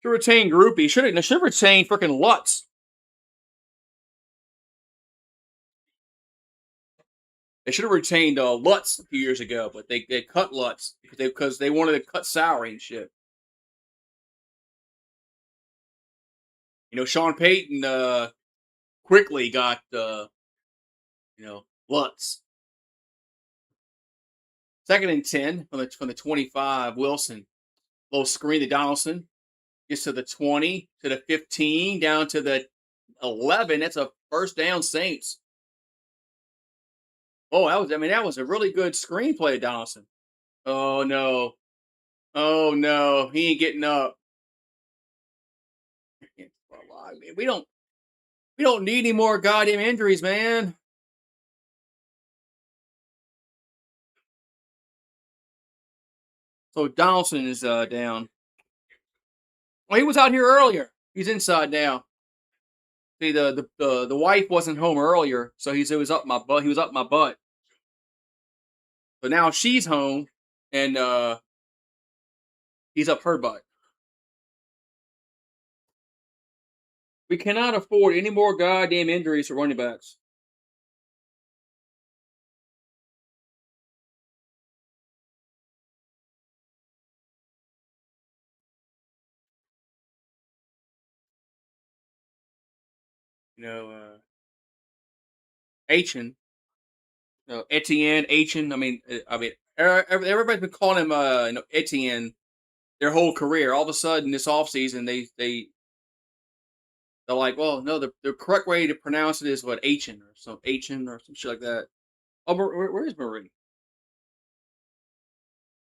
To retain Groupie, should have retained freaking Lutz. They should have retained Lutz a few years ago, but they cut Lutz because they wanted to cut salary and shit. You know, Sean Payton quickly got Lutz. 2nd and 10 from the 25. Wilson, little screen to Donaldson, gets to the 20, to the 15, down to the 11. That's a first down, Saints. Oh, that was a really good screenplay, Donaldson. Oh no. Oh no, he ain't getting up. We don't need any more goddamn injuries, man. So Donaldson is down. Well, he was out here earlier. He's inside now. See, the wife wasn't home earlier, so he was up my butt. He was up my butt. So now she's home, and he's up her butt. We cannot afford any more goddamn injuries for running backs. You know, Achin, Etienne, Achin. Everybody's been calling him, Etienne their whole career. All of a sudden, this offseason, they're like, well, no, the correct way to pronounce it is what Achin or some shit like that. Oh, where is Marie?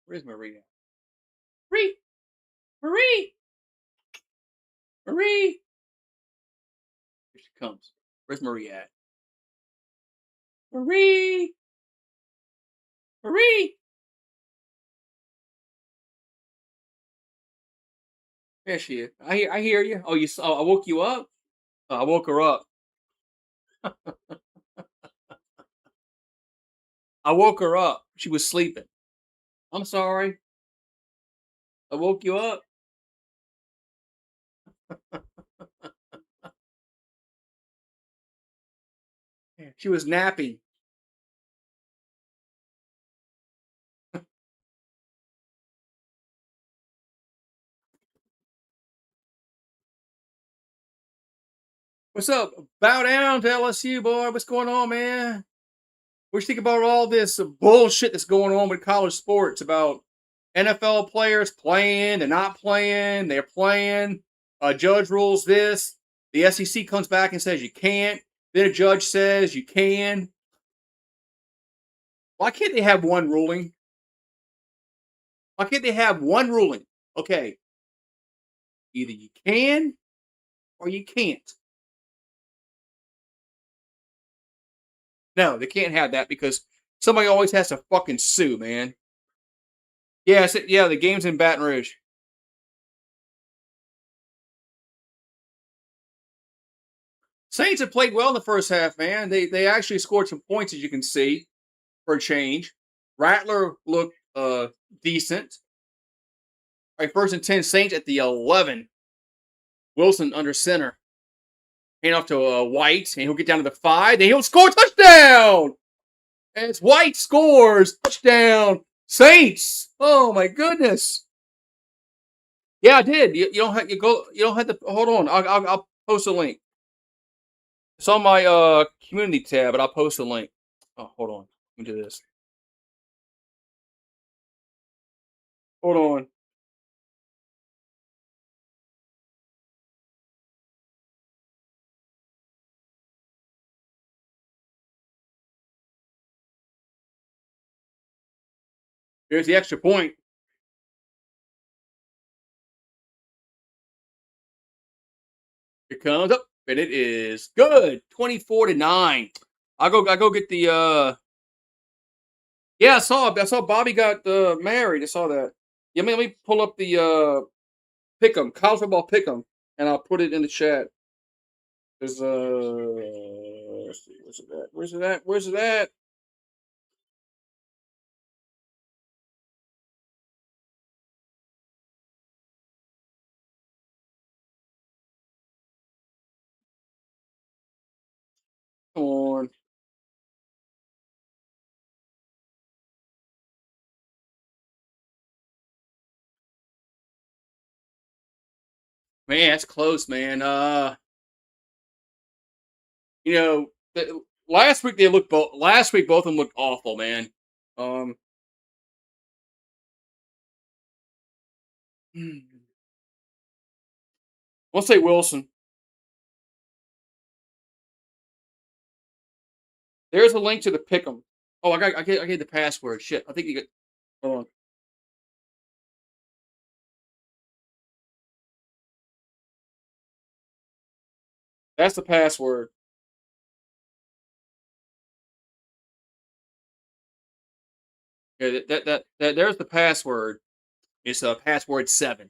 Where's Marie at? Marie, Marie, Marie. Here she comes. Where's Marie at? Marie, Marie. There she is. I hear you. Oh, I woke you up. I woke her up. I woke her up. She was sleeping. I'm sorry. I woke you up. She was napping. What's up? Bow down to LSU, boy. What's going on, man? What you think about all this bullshit that's going on with college sports about NFL players playing, they're not playing, they're playing. A judge rules this. The SEC comes back and says you can't. Then a judge says you can. Why can't they have one ruling? Why can't they have one ruling? Okay, either you can or you can't. No, they can't have that because somebody always has to fucking sue, man. Yeah, yeah, the game's in Baton Rouge. Saints have played well in the first half, man. They actually scored some points, as you can see, for a change. Rattler looked decent. All right, 1st and 10, Saints at the 11. Wilson under center. Hand off to White, and he'll get down to the 5. Then he'll score a touchdown. And it's White scores touchdown. Saints. Oh my goodness. Yeah, I did. You don't have You don't have to hold on. I'll post a link. It's on my community tab, but I'll post a link. Oh, hold on. Let me do this. Hold on. Here's the extra point. Here comes up, and it is good. 24-9. I go get the. Yeah, I saw Bobby got married. I saw that. Yeah, let me pull up the pick'em, college football pick'em, and I'll put it in the chat. There's let's see, where's it at? Where's it at? Where's it at? Come on. Man, that's close, man. You know, last week they looked both. Last week both of them looked awful, man. Um, I'll say Wilson. There's a link to the pick'em. Oh, I gave the password. Shit, I think you get. Hold on. That's the password. Yeah, there's the password. It's password 7.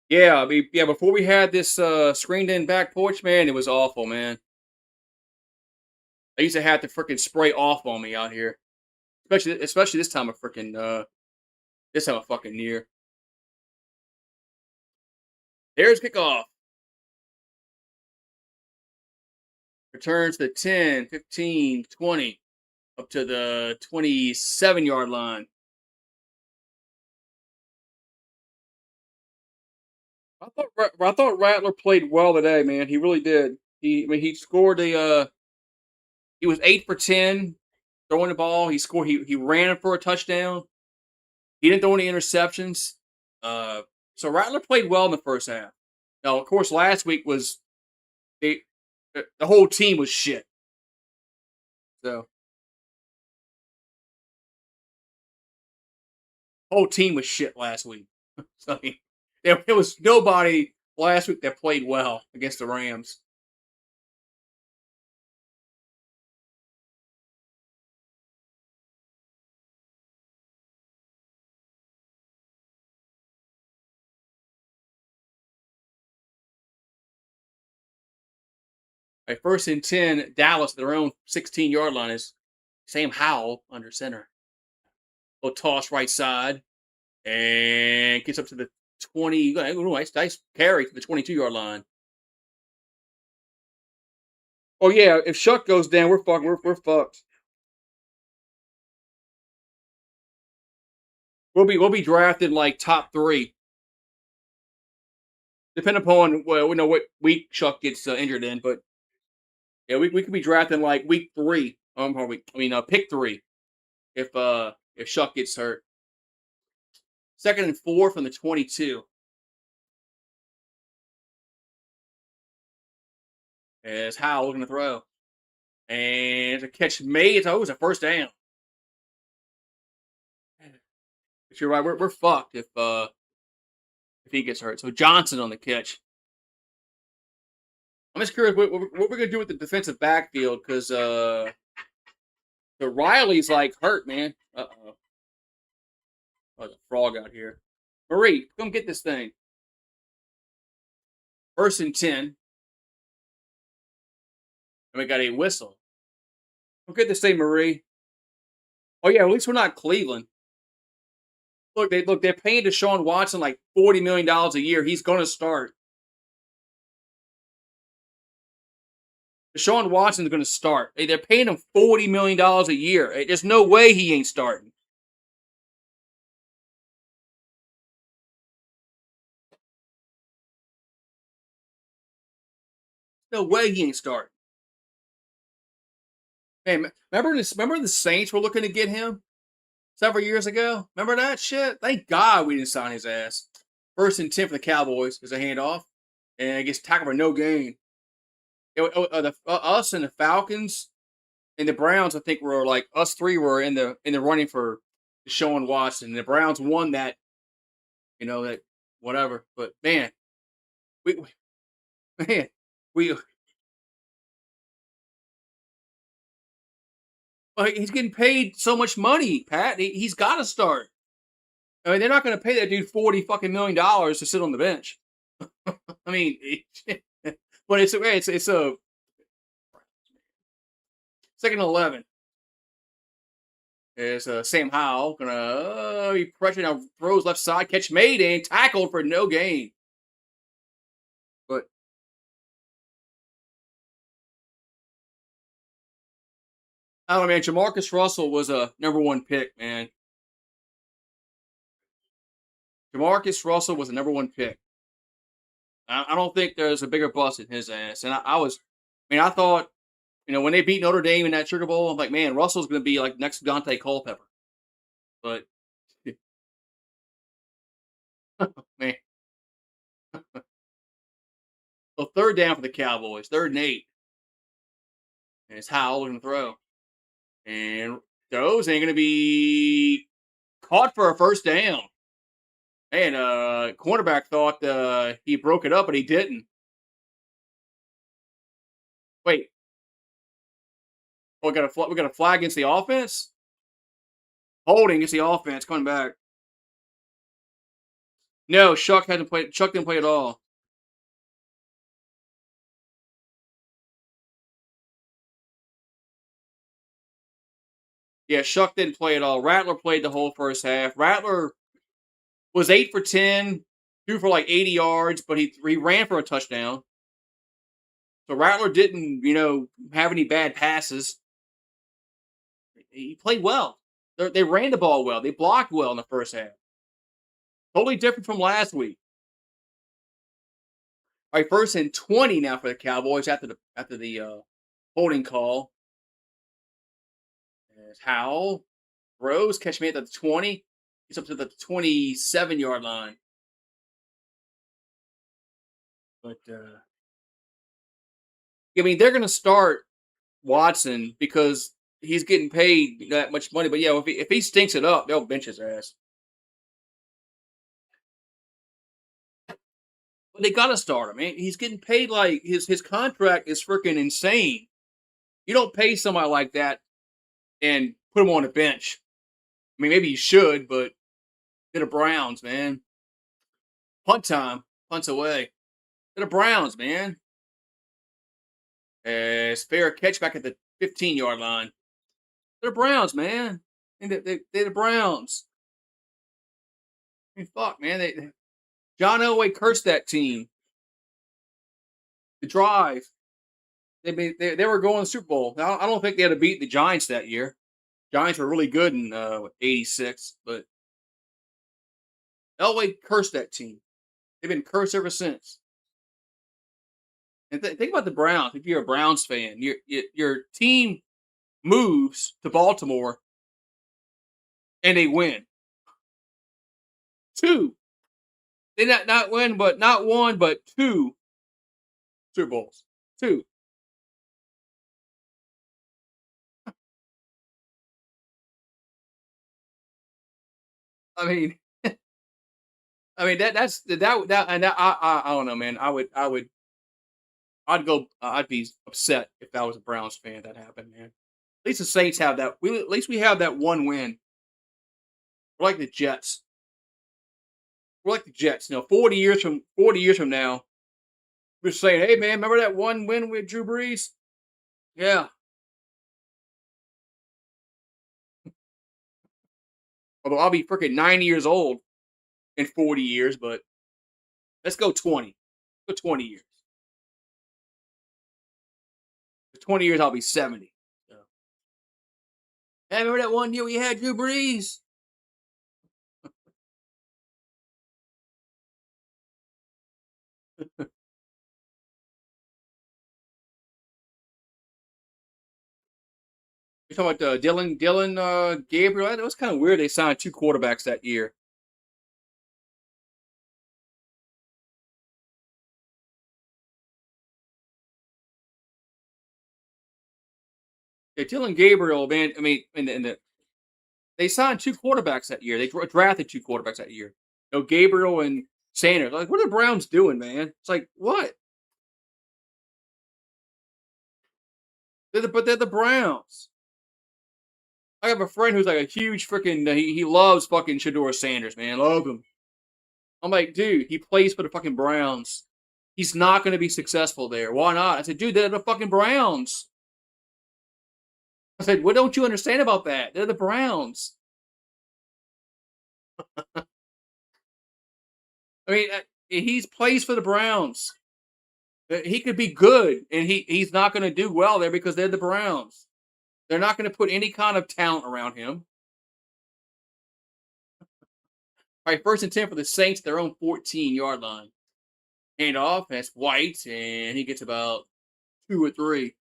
Yeah, I mean, yeah. Before we had this screened-in back porch, man, it was awful, man. I used to have to freaking spray off on me out here, especially this time of freaking this time of fucking year. There's kickoff. Returns the 10, 15, 20, up to the 27-yard line. I thought Rattler played well today, man. He really did. He scored he was 8 for 10 throwing the ball. He ran for a touchdown. He didn't throw any interceptions. So Rattler played well in the first half. Now, of course, last week was the whole team was shit. So whole team was shit last week. So there was nobody last week that played well against the Rams. Right, 1st and 10, Dallas, their own 16-yard line is Sam Howell under center. Little toss right side and gets up to the 20. Nice carry to the 22-yard line. Oh yeah, if Shuck goes down, we're fucked. We're fucked. We'll be drafted like top three, depending upon well we know what week Shuck gets injured in, but yeah, we could be drafting like week three. Pick three if Shuck gets hurt. Second and four from the 22. As Howell looking to throw. And the catch made. It was a first down. But you're right, we're fucked if he gets hurt. So Johnson on the catch. I'm just curious what we're gonna do with the defensive backfield because the Riley's like hurt, man. Uh-oh. Oh, there's a frog out here. Marie, come get this thing. First and 10. And we got a whistle. Come get this thing, Marie. Oh yeah, at least we're not Cleveland. They're paying Deshaun Watson like $40 million a year. He's gonna start. Deshaun Watson's gonna start. They're paying him $40 million a year. There's no way he ain't starting. No way he ain't starting. Man, remember this? Remember the Saints were looking to get him several years ago. Remember that shit? Thank God we didn't sign his ass. First and 10 for the Cowboys is a handoff, and it gets tackled for no gain. Us and the Falcons and the Browns, I think, were like us three were in the running for Deshaun Watson. The Browns won that, that whatever. But we man, we he's getting paid so much money, Pat. He's got to start. I mean, they're not going to pay that dude $40 million to sit on the bench. I mean, but it's a second and 11. Is Sam Howell gonna be pressured now? Throws left side, catch made and tackled for no gain. But I don't know, man. Jamarcus Russell was a number one pick, man. Jamarcus Russell was a number one pick. I don't think there's a bigger bust in his ass. And I thought, when they beat Notre Dame in that Sugar Bowl, I'm like, man, Russell's going to be like next Dante Culpepper. But man, so third down for the Cowboys, 3rd and 8. And it's Howell going to throw, and those ain't going to be caught for a first down. And cornerback thought he broke it up, but he didn't. Wait, we got a flag against the offense. Holding against the offense coming back. No, Shuck hasn't played. Shuck didn't play at all. Yeah, Shuck didn't play at all. Rattler played the whole first half. Rattler was 8 for 10, threw for like 80 yards, but he ran for a touchdown. So Rattler didn't, have any bad passes. He played well. They ran the ball well. They blocked well in the first half. Totally different from last week. All right, first and 20 now for the Cowboys after the holding call. There's Howell. Rose catch me at the 20. He's up to the 27-yard line. But I mean, they're going to start Watson because he's getting paid that much money. But yeah, if he stinks it up, they'll bench his ass. But they got to start him. Man. He's getting paid like his contract is freaking insane. You don't pay somebody like that and put him on the bench. I mean, maybe you should, but they're the Browns, man. Punt time. Punts away. They're the Browns, man. As fair catch back at the 15-yard line. They're the Browns, man. And they're the Browns. I mean, fuck, man. John Elway cursed that team. The drive. They were going to the Super Bowl. Now, I don't think they had to beat the Giants that year. Giants were really good in '86, but Elway cursed that team. They've been cursed ever since. And think about the Browns. If you're a Browns fan, your team moves to Baltimore and they win two. They not win, but not one, but two Super Bowls. Two. I mean, I don't know, man. I'd be upset if I was a Browns fan that happened, man. At least the Saints have that. At least we have that one win. We're like the Jets. We're like the Jets. 40 years from now, we're saying, "Hey, man, remember that one win with Drew Brees?" Yeah. Although I'll be freaking 90 years old in 40 years, but let's go 20. Let's go 20 years. For 20 years, I'll be 70. So, hey, remember that one year we had Drew Brees? You're talking about Dylan Gabriel. That was kind of weird. They signed two quarterbacks that year. Yeah, Dylan Gabriel, man. I mean, they signed two quarterbacks that year. They drafted two quarterbacks that year. Gabriel and Sanders. Like, what are the Browns doing, man? It's like, what? But they're the Browns. I have a friend who's like a huge freaking. He loves fucking Shador Sanders, man. Love him. I'm like, dude, he plays for the fucking Browns. He's not going to be successful there. Why not? I said, dude, they're the fucking Browns. I said, what don't you understand about that? They're the Browns. I mean, he plays for the Browns. He could be good, and he's not going to do well there because they're the Browns. They're not going to put any kind of talent around him. All right, 1st and 10 for the Saints, their own 14-yard line. Hand off, that's White, and he gets about 2 or 3.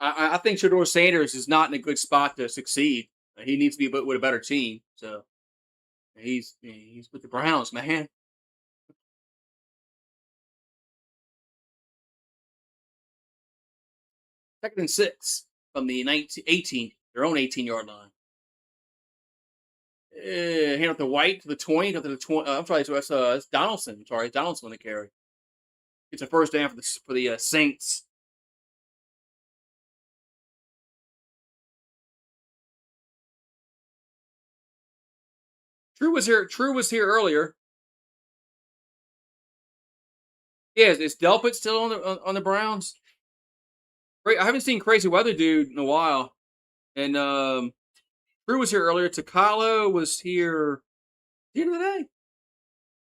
I think Shador Sanders is not in a good spot to succeed. He needs to be with a better team. So he's with the Browns, man. 2nd and 6 from the 18, their own 18-yard line. Hand off to White to the 20, up to the 20. I'm sorry, so that's Donaldson. Sorry, Donaldson on the carry. It's a first down for the Saints. True was here. True was here earlier. Yeah, is Delpit still on the Browns? Great. I haven't seen Crazy Weather Dude in a while. And True was here earlier. Takalo was here the end of the day.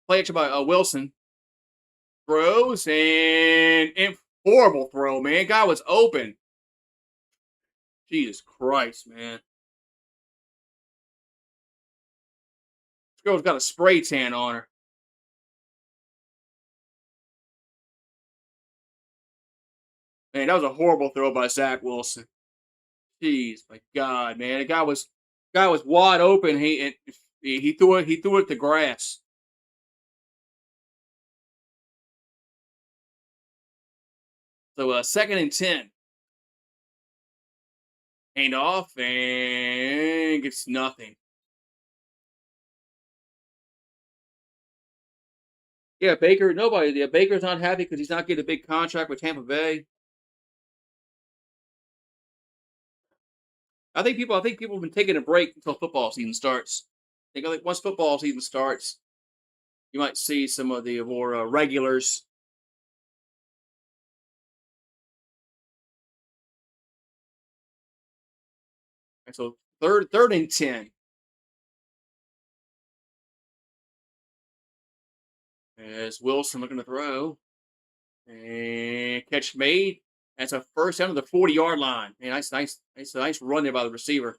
Play action by Wilson. Throws and horrible throw, man. Guy was open. Jesus Christ, man. This girl's got a spray tan on her. Man, that was a horrible throw by Zach Wilson. Jeez, my God, man. The guy was wide open. He threw it to grass. So 2nd and 10. Hand off and gets nothing. Yeah, Baker. Nobody. Yeah, Baker's not happy because he's not getting a big contract with Tampa Bay. I think people have been taking a break until football season starts. I think once football season starts, you might see some of the more regulars And so third and 10. As Wilson looking to throw. And catch made. That's a first down to the 40-yard line. Man, nice run there by the receiver.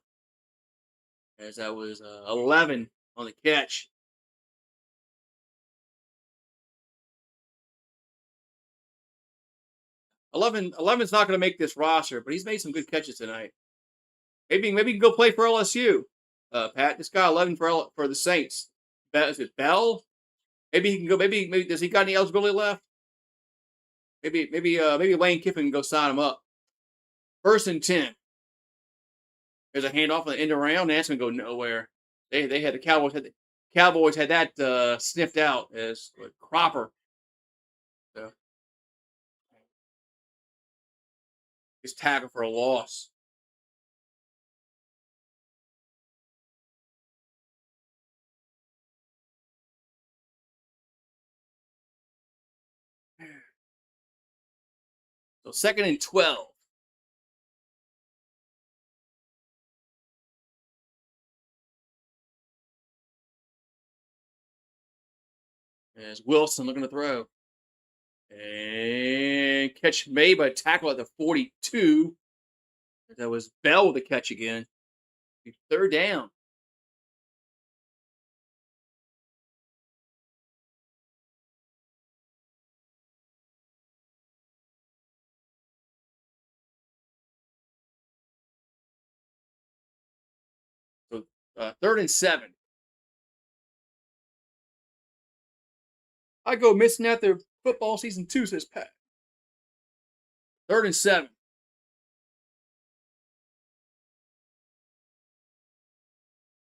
As that was 11 on the catch. 11's not going to make this roster, but he's made some good catches tonight. Maybe he can go play for LSU. Pat, this guy 11 for the Saints. Is it Bell? Maybe he can go. Maybe does he got any eligibility left? Maybe Lane Kiffin can go sign him up. First and 10. There's a handoff on the end around, and that's gonna go nowhere. They had the Cowboys had that sniffed out as Cropper. So his tackle for a loss. So second and 12. As Wilson looking to throw. And catch made by a tackle at the 42. That was Bell with the catch again. Third down. So third and 7. I go missing out their football season 2, says Pat. Third and 7.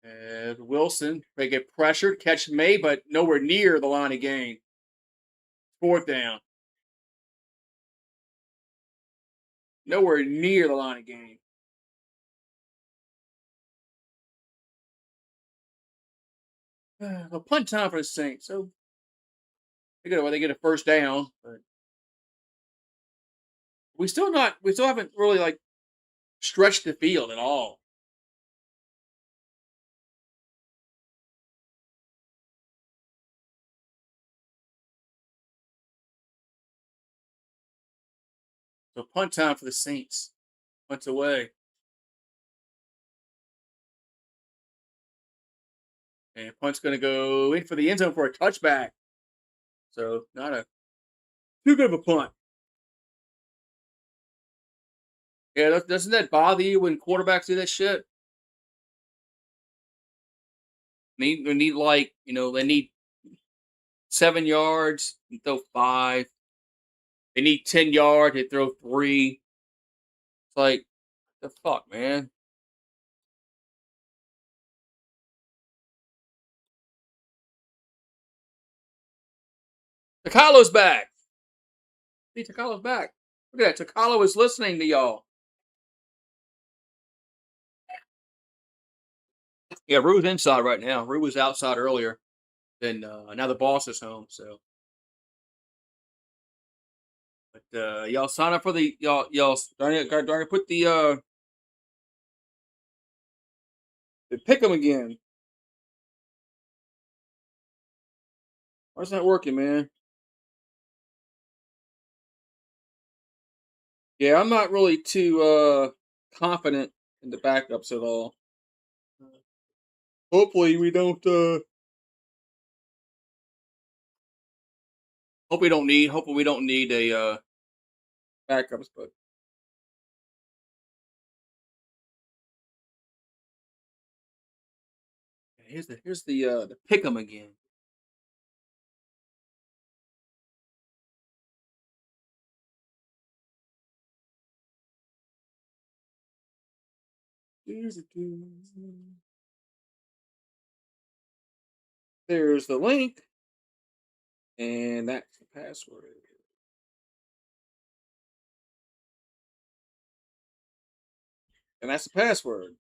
And Wilson, they get pressured, catch made, but nowhere near the line of gain. Fourth down. Nowhere near the line of gain. A punt time for the Saints. So they get a first down, but we still haven't really like stretched the field at all. So punt time for the Saints. Punts away. And punt's going to go in for the end zone for a touchback. So not a too good of a punt. Yeah, doesn't that bother you when quarterbacks do that shit? They need like they need 7 yards, and throw 5. They need 10 yards, they throw 3. It's like the fuck, man. Takalo's back. See, Takalo's back. Look at that. Takalo is listening to y'all. Yeah, Rue's inside right now. Rue was outside earlier. Then now the boss is home. So, but y'all sign up for the y'all. Darn it, put the pick 'em again. Why's not working, man? Yeah, I'm not really too confident in the backups at all. Hopefully we don't. Hopefully we don't need a backups. But here's the pick 'em again. There's the link, and that's the password. And that's the password.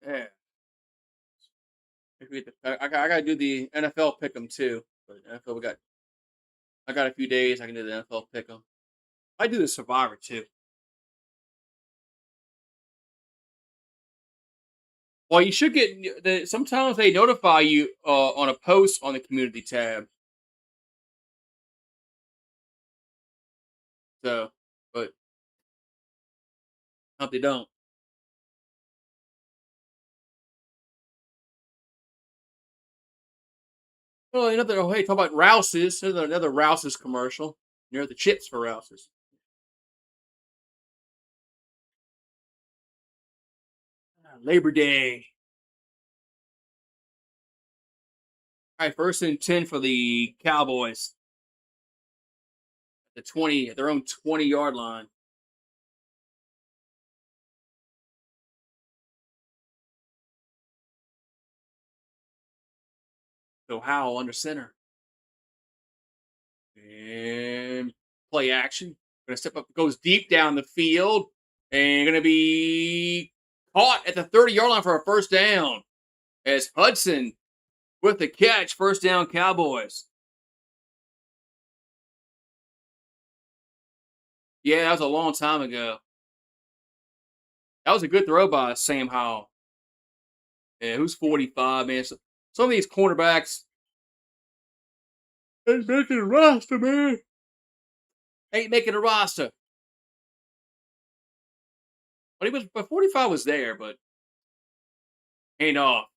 Yeah. I gotta do the NFL pick 'em too. But NFL we got I got a few days. I can do the NFL pick 'em. I do the Survivor too. Well, you should get sometimes they notify you on a post on the community tab. So, but hope they don't. Oh, another. Oh, hey, talk about Rouse's. There's another Rouse's commercial. Near the chips for Rouse's. Labor Day. All right, 1st and 10 for the Cowboys. The 20, at their own 20-yard line. So Howell under center. And play action. Gonna step up, goes deep down the field, and gonna be caught at the 30-yard line for a first down. As Hudson with the catch, first down Cowboys. Yeah, that was a long time ago. That was a good throw by Sam Howell. Yeah, who's 45, man? So, some of these cornerbacks ain't making a roster, man. Ain't making a roster. But 45 was there, but ain't off.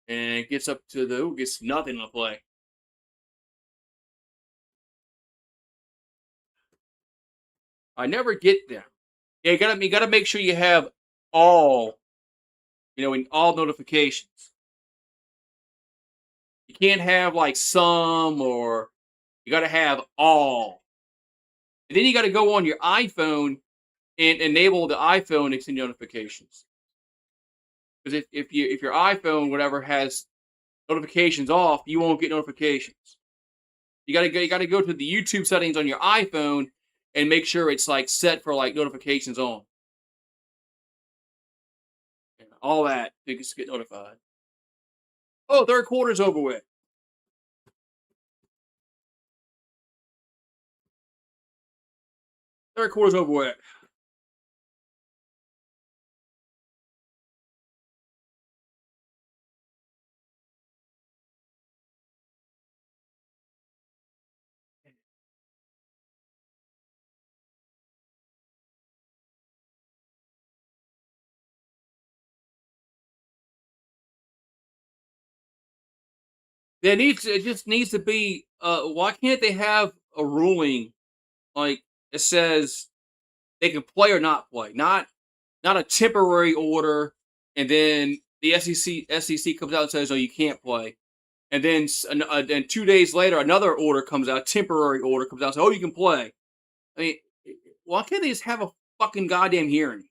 And gets up to gets nothing to play. I never get them. Yeah, you gotta make sure you have all, in all notifications. You can't have like some, or you gotta have all. And then you gotta go on your iPhone and enable the iPhone to send notifications. Because if your iPhone whatever has notifications off, you won't get notifications. You gotta go to the YouTube settings on your iPhone and make sure it's like set for like notifications on. And all that you can just get notified. Oh, third quarter's over with. Third quarter's over with. It just needs to be. Why can't they have a ruling like it says they can play or not play, not a temporary order, and then the SEC comes out and says, "Oh, you can't play," and then 2 days later another order comes out, temporary order comes out, and says, "Oh, you can play." I mean, why can't they just have a fucking goddamn hearing?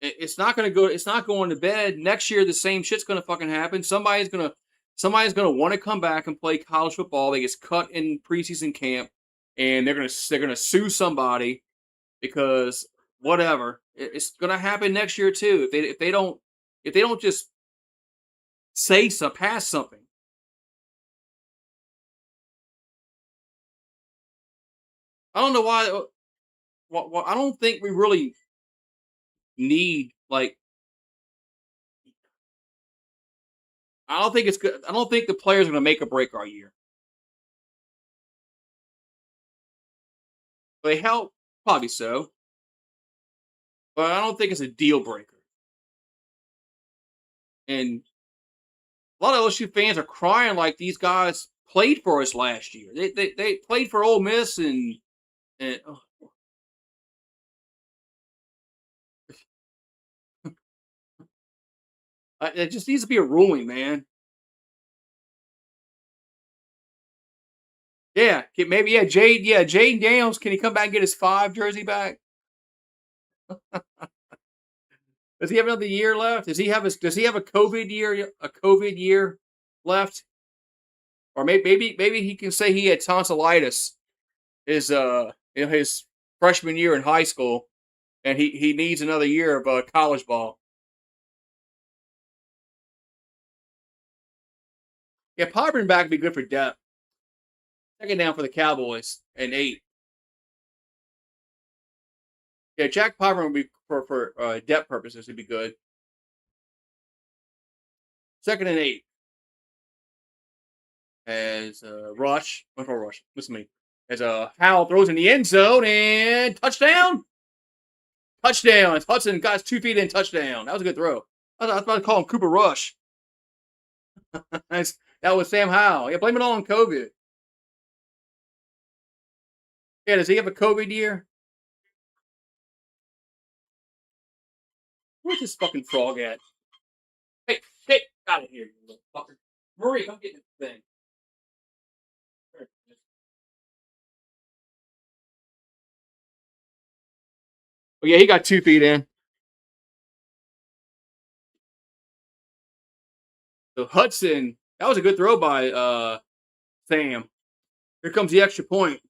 It's not gonna go. It's not going to bed next year. The same shit's gonna fucking happen. Somebody's gonna want to come back and play college football. They get cut in preseason camp, and they're gonna sue somebody because whatever. It's gonna happen next year too. If they don't just pass something. I don't know why. I don't think we really need like. I don't think it's good. I don't think the players are gonna make or break our year. They help, probably so, but I don't think it's a deal breaker. And a lot of LSU fans are crying like these guys played for us last year. They played for Ole Miss and it just needs to be a ruling, man. Yeah, maybe Jade Daniels. Can he come back and get his 5 jersey back? Does he have another year left? Does he have a COVID year left? Or maybe he can say he had tonsillitis his freshman year in high school, and he needs another year of college ball. Yeah, Popping back would be good for depth. Second down for the Cowboys and 8. Yeah, Jack Poppin would be for depth purposes. Would be good. Second and 8 as Rush. Went for Rush. Listen to me. As Howell throws in the end zone and touchdown. Touchdown. Hudson got his 2 feet in, touchdown. That was a good throw. I was about to call him Cooper Rush. That was Sam Howell. Yeah, blame it all on COVID. Yeah, does he have a COVID year? Where's this fucking frog at? Hey, get out of here, you little fucker. Marie, come get this thing. Oh, yeah, he got 2 feet in. So Hudson, that was a good throw by Sam. Here comes the extra point.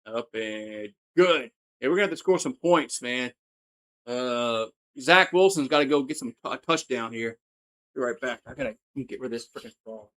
Up and good. Yeah, we're gonna have to score some points, man. Zach Wilson's got to go get some touchdown here. Be right back. I gotta get rid of this freaking ball.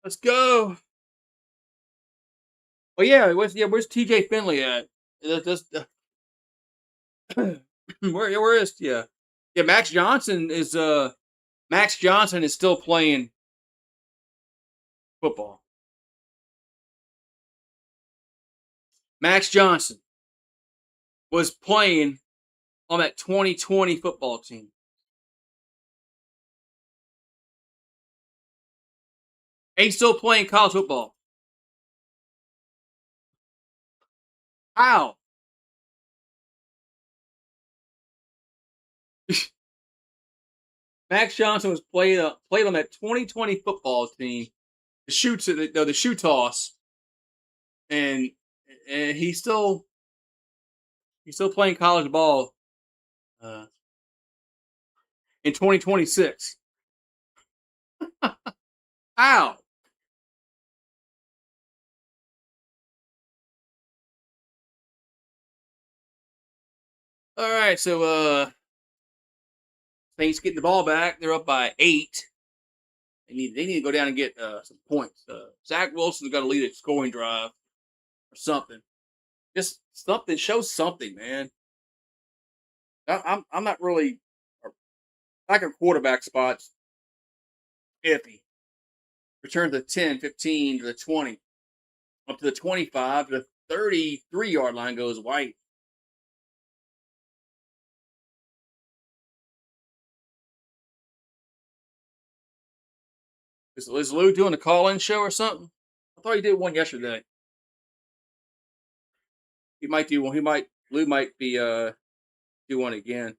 Let's go. Oh yeah, where's TJ Finley at? Where is yeah Max Johnson is still playing football. Max Johnson was playing on that 2020 football team. And he's still playing college football. How? Max Johnson was played on that 2020 football team. The shoe toss, and he's still playing college ball uh, in 2026. How? All right, so Saints getting the ball back. They're up by 8. They need to go down and get some points. Zach Wilson's got to lead a scoring drive or something. Just something. Show something, man. I'm not really back at quarterback spots. Iffy. Return to the 10, 15 to the 20, up to the 25 to the 33-yard line goes White. Is Lou doing a call-in show or something? I thought he did one yesterday. He might do one. Lou might be do one again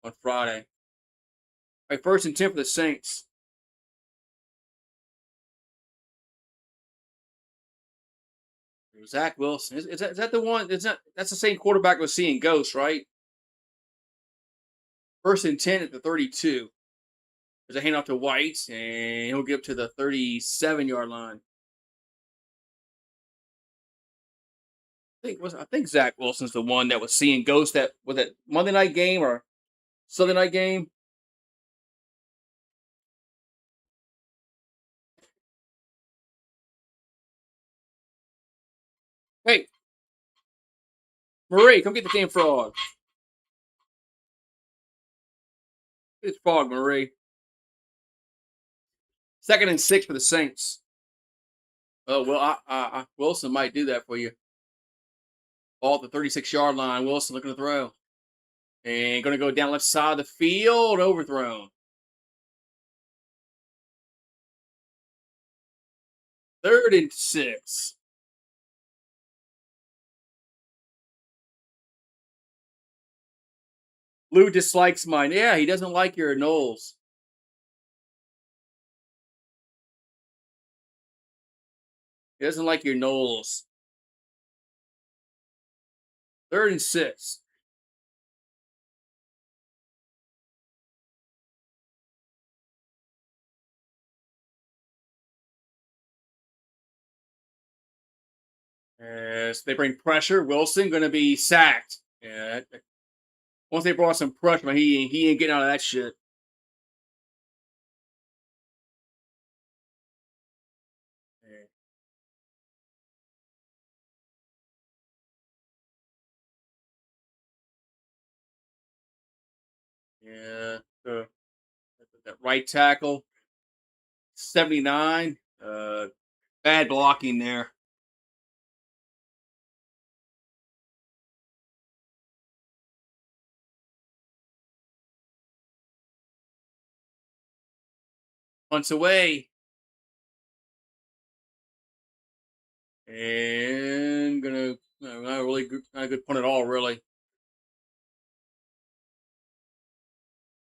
on Friday. All right, 1st and 10 for the Saints. Zach Wilson. Is that the one? That's the same quarterback we're seeing Ghost, right? First and 10 at the 32. There's a handoff to White, and he'll get up to the 37-yard line. I think Zach Wilson's the one that was seeing Ghost. That was that Monday night game or Sunday night game. Hey, Marie, come get the damn frog. It's frog, Marie. 2nd and 6 for the Saints. Oh well, Wilson might do that for you. Ball at the 36-yard line. Wilson looking to throw. And going to go down left side of the field. Overthrown. 3rd and 6. Lou dislikes mine. Yeah, he doesn't like your Knowles. He doesn't like your Knowles. 3rd and 6. As they bring pressure, Wilson going to be sacked. Yeah. Once they brought some pressure, man, he ain't getting out of that shit. Yeah. That right tackle, 79. Bad blocking there. Punts away. And gonna not really good, not a good punt at all, really.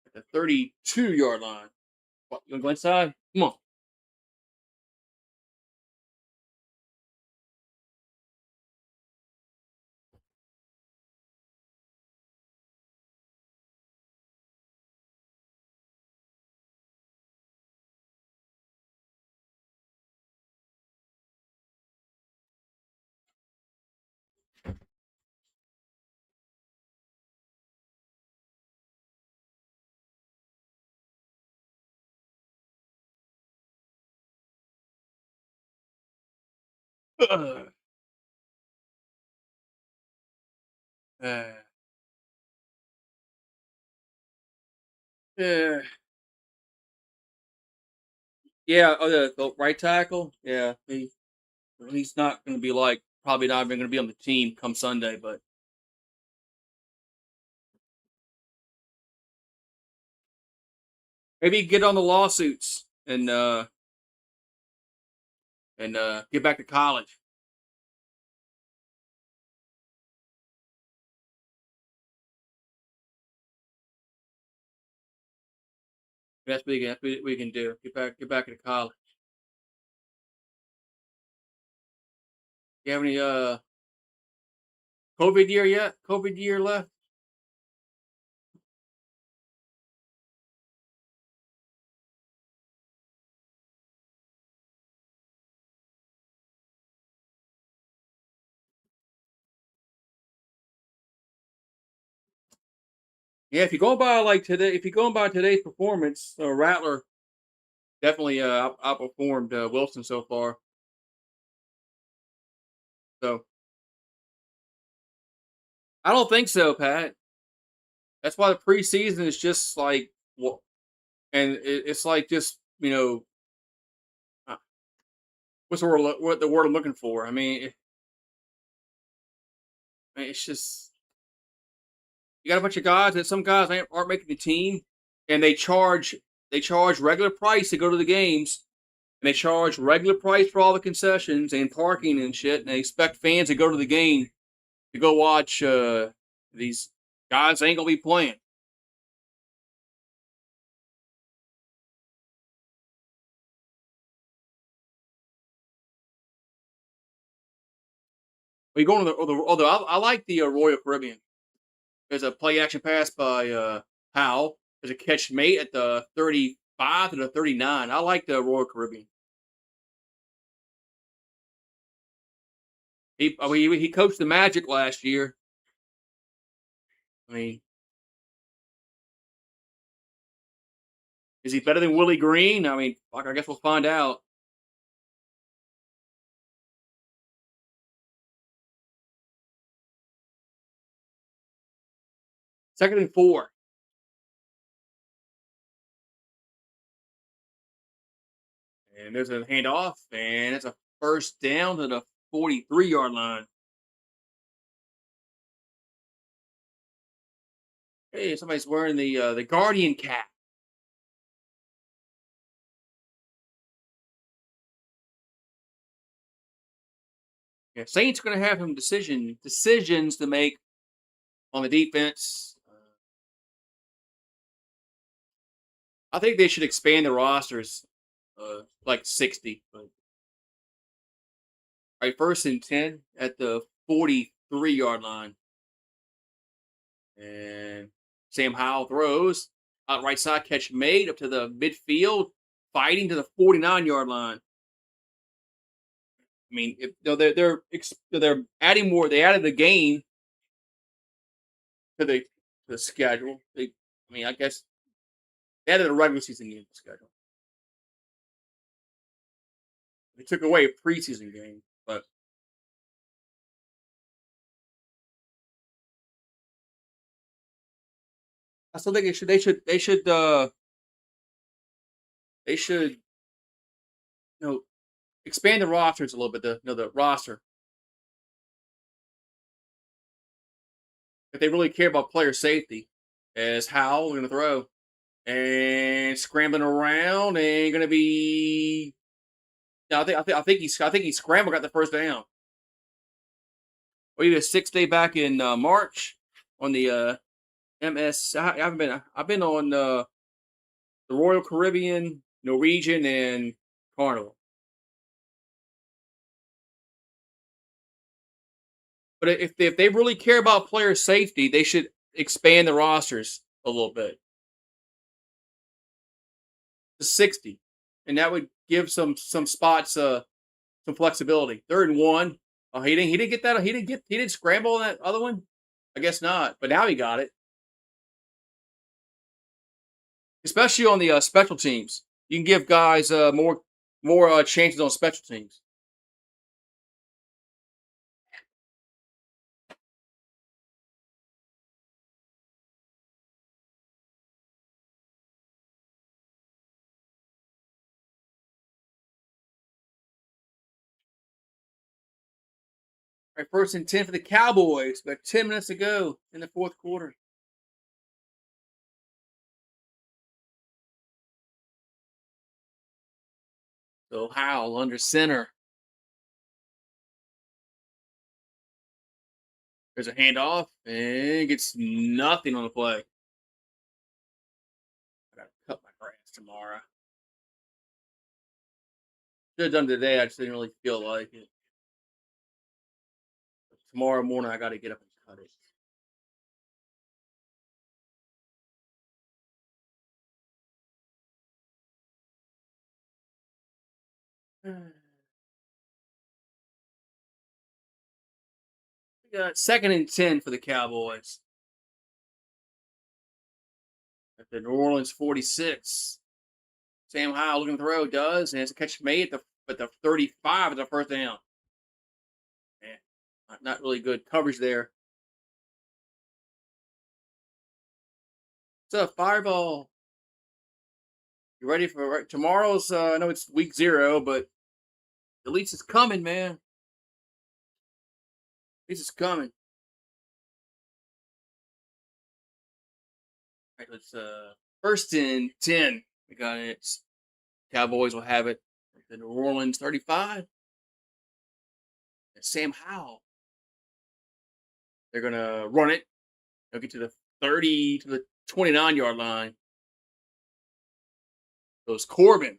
At the 32-yard line. What, you want to go inside? Come on. Uh, uh, yeah, the right tackle. Yeah, he's not going to be probably not even going to be on the team come Sunday, but maybe get on the lawsuits and get back to college. That's what we can do. Get back to college. You have any COVID year yet? COVID year left? Yeah, if you're going by today's performance, Rattler definitely outperformed Wilson so far. So I don't think so, Pat. That's why the preseason is just like what, and it's like just uh, what the word I'm looking for. I mean, it's just you got a bunch of guys that some guys aren't making the team, and they charge regular price to go to the games, and they charge regular price for all the concessions and parking and shit, and they expect fans to go to the game to go watch these guys ain't gonna be playing. We going to the I like the Royal Caribbean. There's a play action pass by Howell. There's a catch made at the 35 to the 39. I like the Royal Caribbean. He coached the Magic last year. I mean, is he better than Willie Green? I mean, fuck, I guess we'll find out. Second and 4. And there's a handoff, and it's a first down to the 43-yard line. Hey, somebody's wearing the Guardian cap. Yeah, Saints going to have some decisions to make on the defense. I think they should expand the rosters, like 60. But, all right, first and 10 at the 43-yard line, and Sam Howell throws out right side, catch made up to the midfield, fighting to the 49-yard line. I mean, if, you know, they're adding more. They added a game to the schedule. I mean, I guess they added a regular season game to the schedule. They took away a preseason game, but I still think they should expand the rosters a little bit. The roster, if they really care about player safety, as Howell going to throw and scrambling around and going to be. No, I think he scrambled, got the first down. We did a 6-day back in March on the MS. I've been on the Royal Caribbean, Norwegian, and Carnival. But if they really care about player safety, they should expand the rosters a little bit to 60, and that would give some spots some flexibility. 3rd and 1. Oh, he didn't get that. He didn't scramble on that other one. I guess not. But now he got it. Especially on the special teams, you can give guys more chances on special teams. All right, 1st and 10 for the Cowboys. About 10 minutes to go in the 4th quarter. So Howell under center. There's a handoff and gets nothing on the play. I gotta cut my grass tomorrow. Should have done it today. I just didn't really feel like it. Tomorrow morning, I got to get up and cut it. We got 2nd and 10 for the Cowboys at the New Orleans 46. Sam Howell looking to throw, does, and it's a catch made at the 35 at the first down. Yeah, not really good coverage there. It's a fireball. You ready for tomorrow's? I know it's week 0, but at least it's coming, man. At least it's coming. All right, let's 1st and 10. We got it. Cowboys will have it at the New Orleans 35. And Sam Howell. They're gonna run it. They'll get to the 30 to the 29-yard line. Goes Corbin.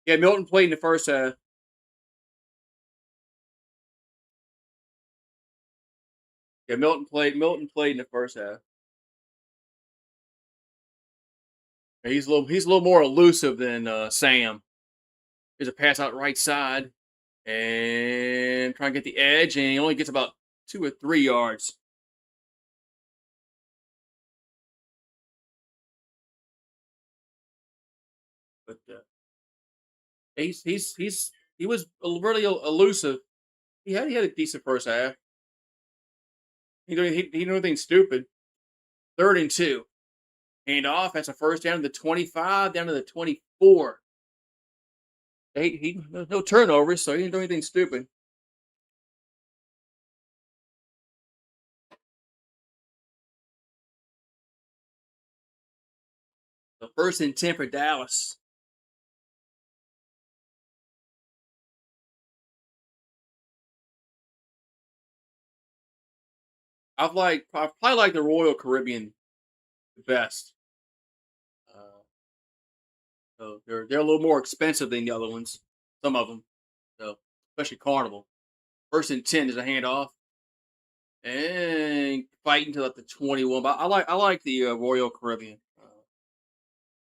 Yeah, Milton played in the first half. Yeah, Milton played in the first half. Yeah, he's a little more elusive than Sam. There's a pass out right side and trying to get the edge, and he only gets about 2 or 3 yards. But he was really elusive. He had a decent first half. He didn't do anything stupid. 3rd and 2. Hand off. That's a first down to the 25, down to the 24. No turnovers, so he didn't do anything stupid. The 1st and 10 for Dallas. I probably like the Royal Caribbean the best. Uh, so they're a little more expensive than the other ones. Some of them, so especially Carnival. 1st and 10 is a handoff and fighting to like the 21. But I like the Royal Caribbean.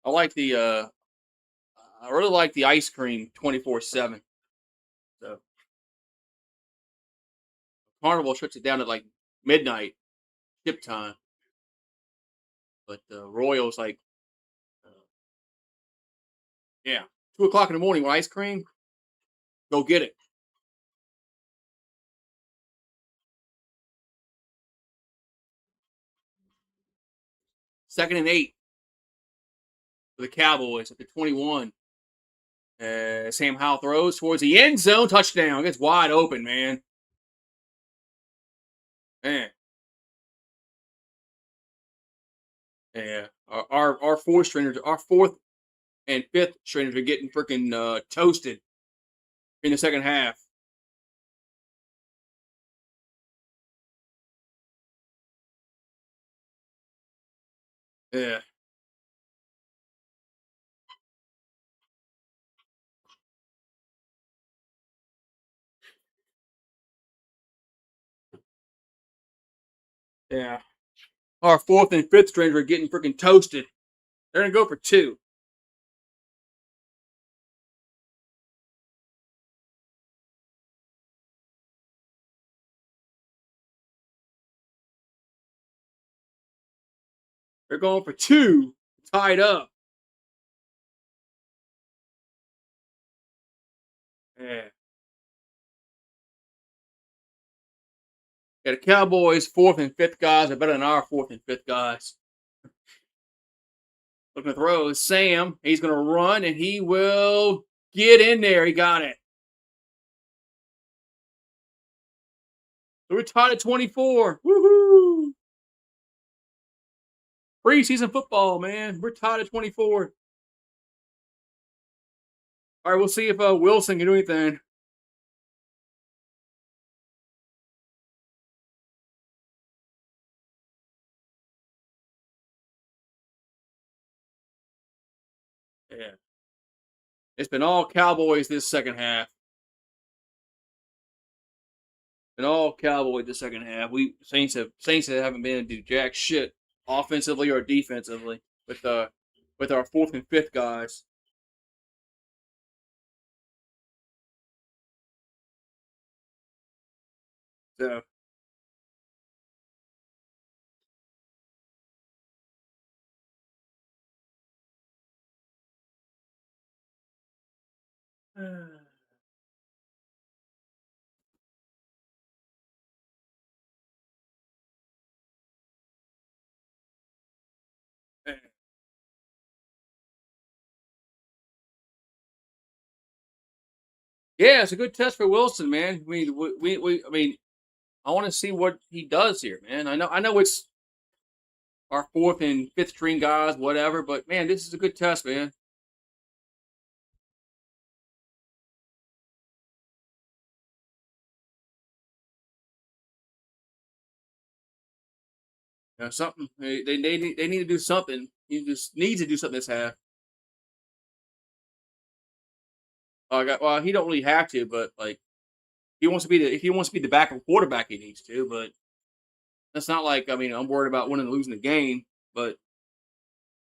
I like the I really like the ice cream 24/7. So Carnival shuts it down at like midnight ship time, but Royal's like uh, yeah, 2 o'clock in the morning with ice cream. Go get it. 2nd and 8 for the Cowboys at the 21. Sam Howell throws towards the end zone, touchdown. Gets wide open, man. Man, yeah. Our fourth and fifth stringers are getting freaking toasted in the second half. Yeah, yeah. Our fourth and fifth stringers are getting freaking toasted. They're gonna go for two. They're going for two. Tied up. Yeah. Yeah, the Cowboys' fourth and fifth guys are better than our fourth and fifth guys. Looking to throw Sam. He's going to run and he will get in there. He got it. So we're tied at 24. Woohoo! Preseason football, man. We're tied at 24. All right, we'll see if Wilson can do anything. Yeah. It's been all Cowboys this second half. Been all Cowboys this second half. We Saints haven't been able to do jack shit offensively or defensively with our fourth and fifth guys. So yeah, it's a good test for Wilson, man. I mean, I want to see what he does here, man. I know it's our fourth and fifth string guys, whatever, but man, this is a good test, man. Something they need to do something. He just needs to do something this half. Well, he don't really have to, but like he wants to be the if he wants to be the backup quarterback, he needs to. But that's not like I mean I'm worried about winning and losing the game, but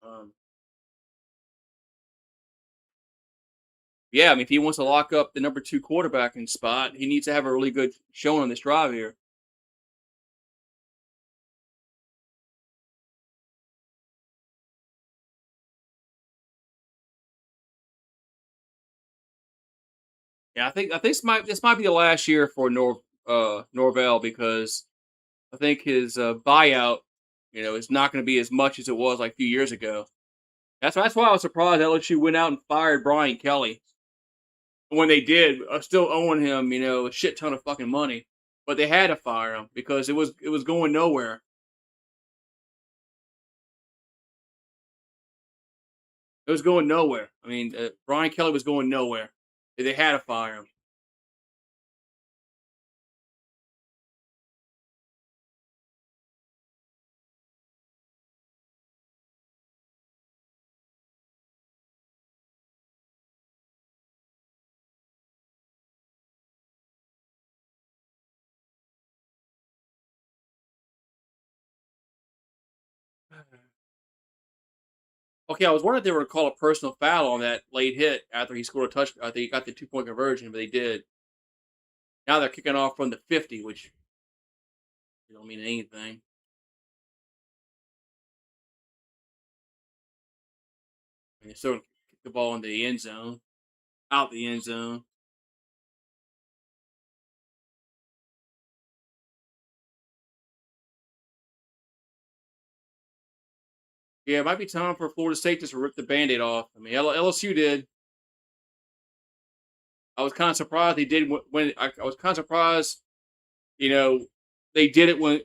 um, yeah, I mean if he wants to lock up the number two quarterbacking spot, he needs to have a really good showing on this drive here. Yeah, I think this might be the last year for Norvell because I think his buyout, is not going to be as much as it was like a few years ago. That's why I was surprised LSU went out and fired Brian Kelly when they did. Still owing him, a shit ton of fucking money, but they had to fire him because it was going nowhere. It was going nowhere. I mean, Brian Kelly was going nowhere. They had to fire him. Okay, I was wondering if they were going to call a personal foul on that late hit after he scored a touch. I think he got the 2-point conversion, but they did. Now they're kicking off from the 50, which don't mean anything. And they still kick the ball into the end zone, out the end zone. Yeah, it might be time for Florida State just to rip the Band-Aid off. I mean, LSU did. I was kind of surprised they did when I was kind of surprised, you know, they did it when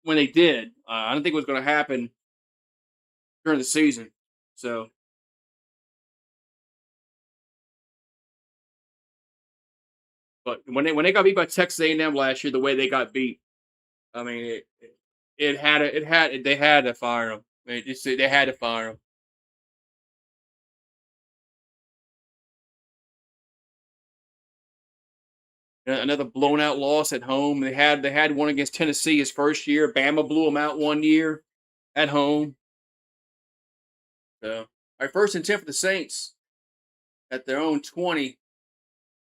they did. I didn't think it was going to happen during the season. So, but when they got beat by Texas A&M last year, the way they got beat, I mean, they had to fire them. They had to fire them. Another blown out loss at home. They had one against Tennessee his first year. Bama blew them out one year at home. So, all right, 1st and 10 for the Saints at their own 20.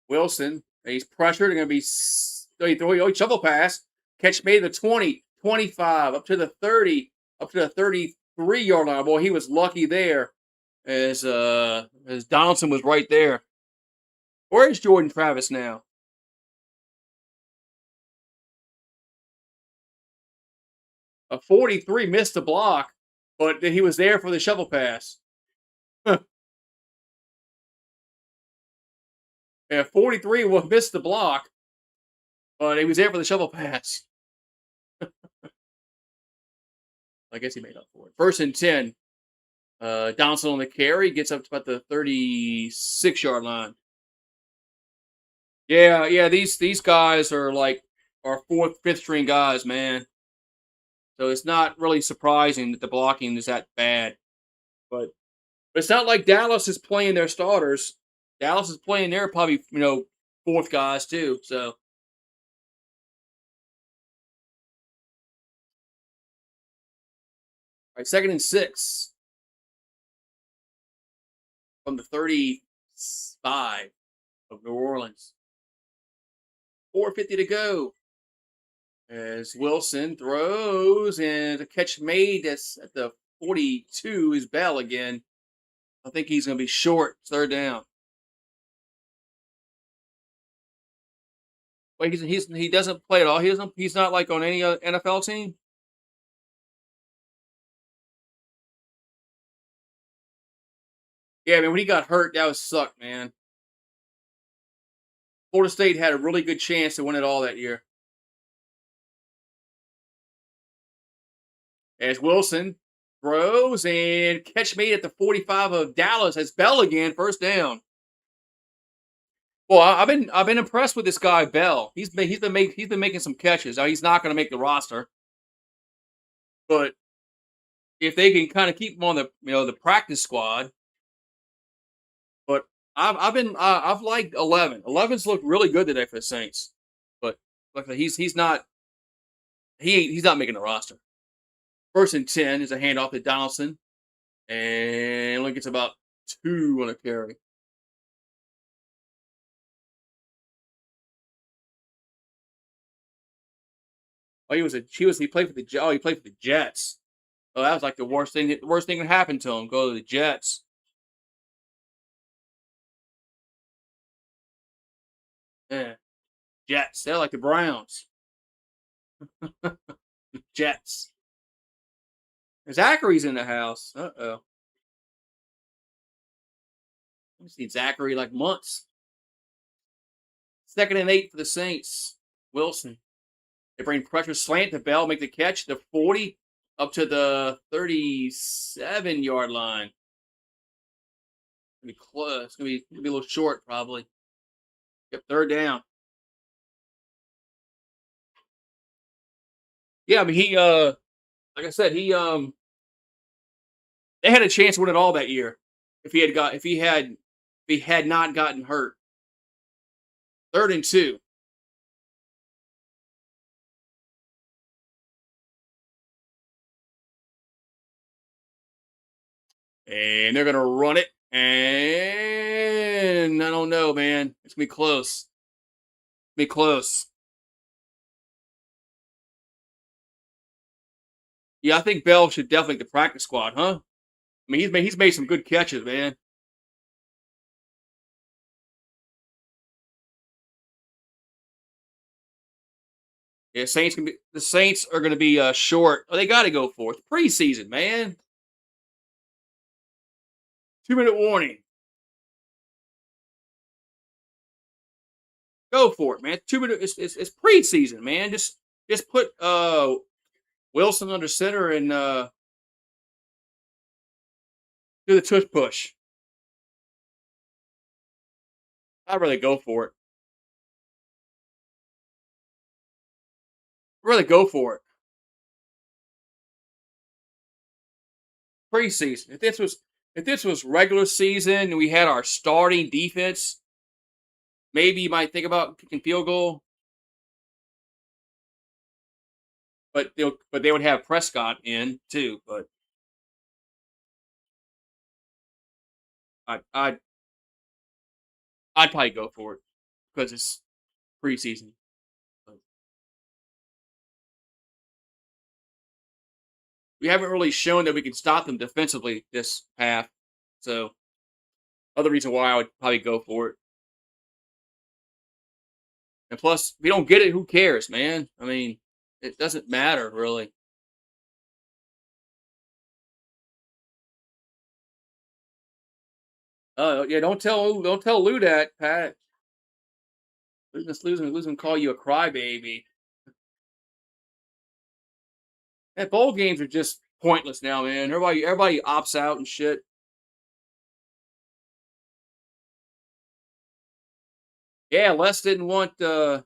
Wilson, he's pressured. They're going to be shovel pass. Catch made the 20, 25, up to the 30, up to the 33-yard line. Boy, he was lucky there as Donaldson was right there. Where is Jordan Travis now? A 43 missed the block, but he was there for the shovel pass. Yeah, 43 missed the block, but he was there for the shovel pass. I guess he made up for it. 1st and 10. Donaldson on the carry gets up to about the 36-yard line. Yeah. These guys are like our fourth, fifth string guys, man. So it's not really surprising that the blocking is that bad. But it's not like Dallas is playing their starters. Dallas is playing their probably fourth guys too. So all right, 2nd and 6 from the 35 of New Orleans. 4:50 to go. As Wilson throws and the catch made that's at the 42 is Bell again. I think he's going to be short. 3rd down. Wait, he doesn't play at all. He's not like on any other NFL team. Yeah, I mean when he got hurt, that was sucked, man. Florida State had a really good chance to win it all that year. As Wilson throws and catch made at the 45 of Dallas as Bell again, 1st down. Well, I've been impressed with this guy Bell. He's been making some catches. Now he's not going to make the roster, but if they can kind of keep him on the practice squad, but I've liked 11. 11's looked really good today for the Saints, but luckily he's not he's not making the roster. First and 10 is a handoff to Donaldson, and only gets about 2 on a carry. Oh, he played for he played for the Jets. Oh, that was like the worst thing that happened to him. Go to the Jets. Yeah, Jets. They're like the Browns. Jets. Zachary's in the house. Uh-oh. I've seen Zachary like months. 2nd and 8 for the Saints. Wilson. They bring pressure slant to Bell, make the catch to 40 up to the 37-yard line. It's gonna be close. It's gonna be a little short probably. Yep, 3rd down. Yeah, I mean like I said, they had a chance to win it all that year if he had not gotten hurt. 3rd and 2. And they're gonna run it. And I don't know, man. It's gonna be close. Be close. Yeah, I think Bell should definitely get the practice squad, huh? I mean, he's made some good catches, man. Yeah, the Saints are gonna be short. Oh, they got to go for it. Preseason, man. 2-minute warning. Go for it, man. 2 minute. It's preseason, man. Just put Wilson under center and do the tush push. I'd rather go for it. I'd rather go for it. Preseason. If this was regular season and we had our starting defense, maybe you might think about kicking field goal. But they would have Prescott in too. But I I'd probably go for it because it's preseason. We haven't really shown that we can stop them defensively this half. So, other reason why I would probably go for it. And plus, if we don't get it, who cares, man? I mean, it doesn't matter really. Yeah, don't tell Lou that, Pat. Losing, call you a crybaby. Yeah, bowl games are just pointless now, man. Everybody opts out and shit. Yeah, Les didn't want yeah,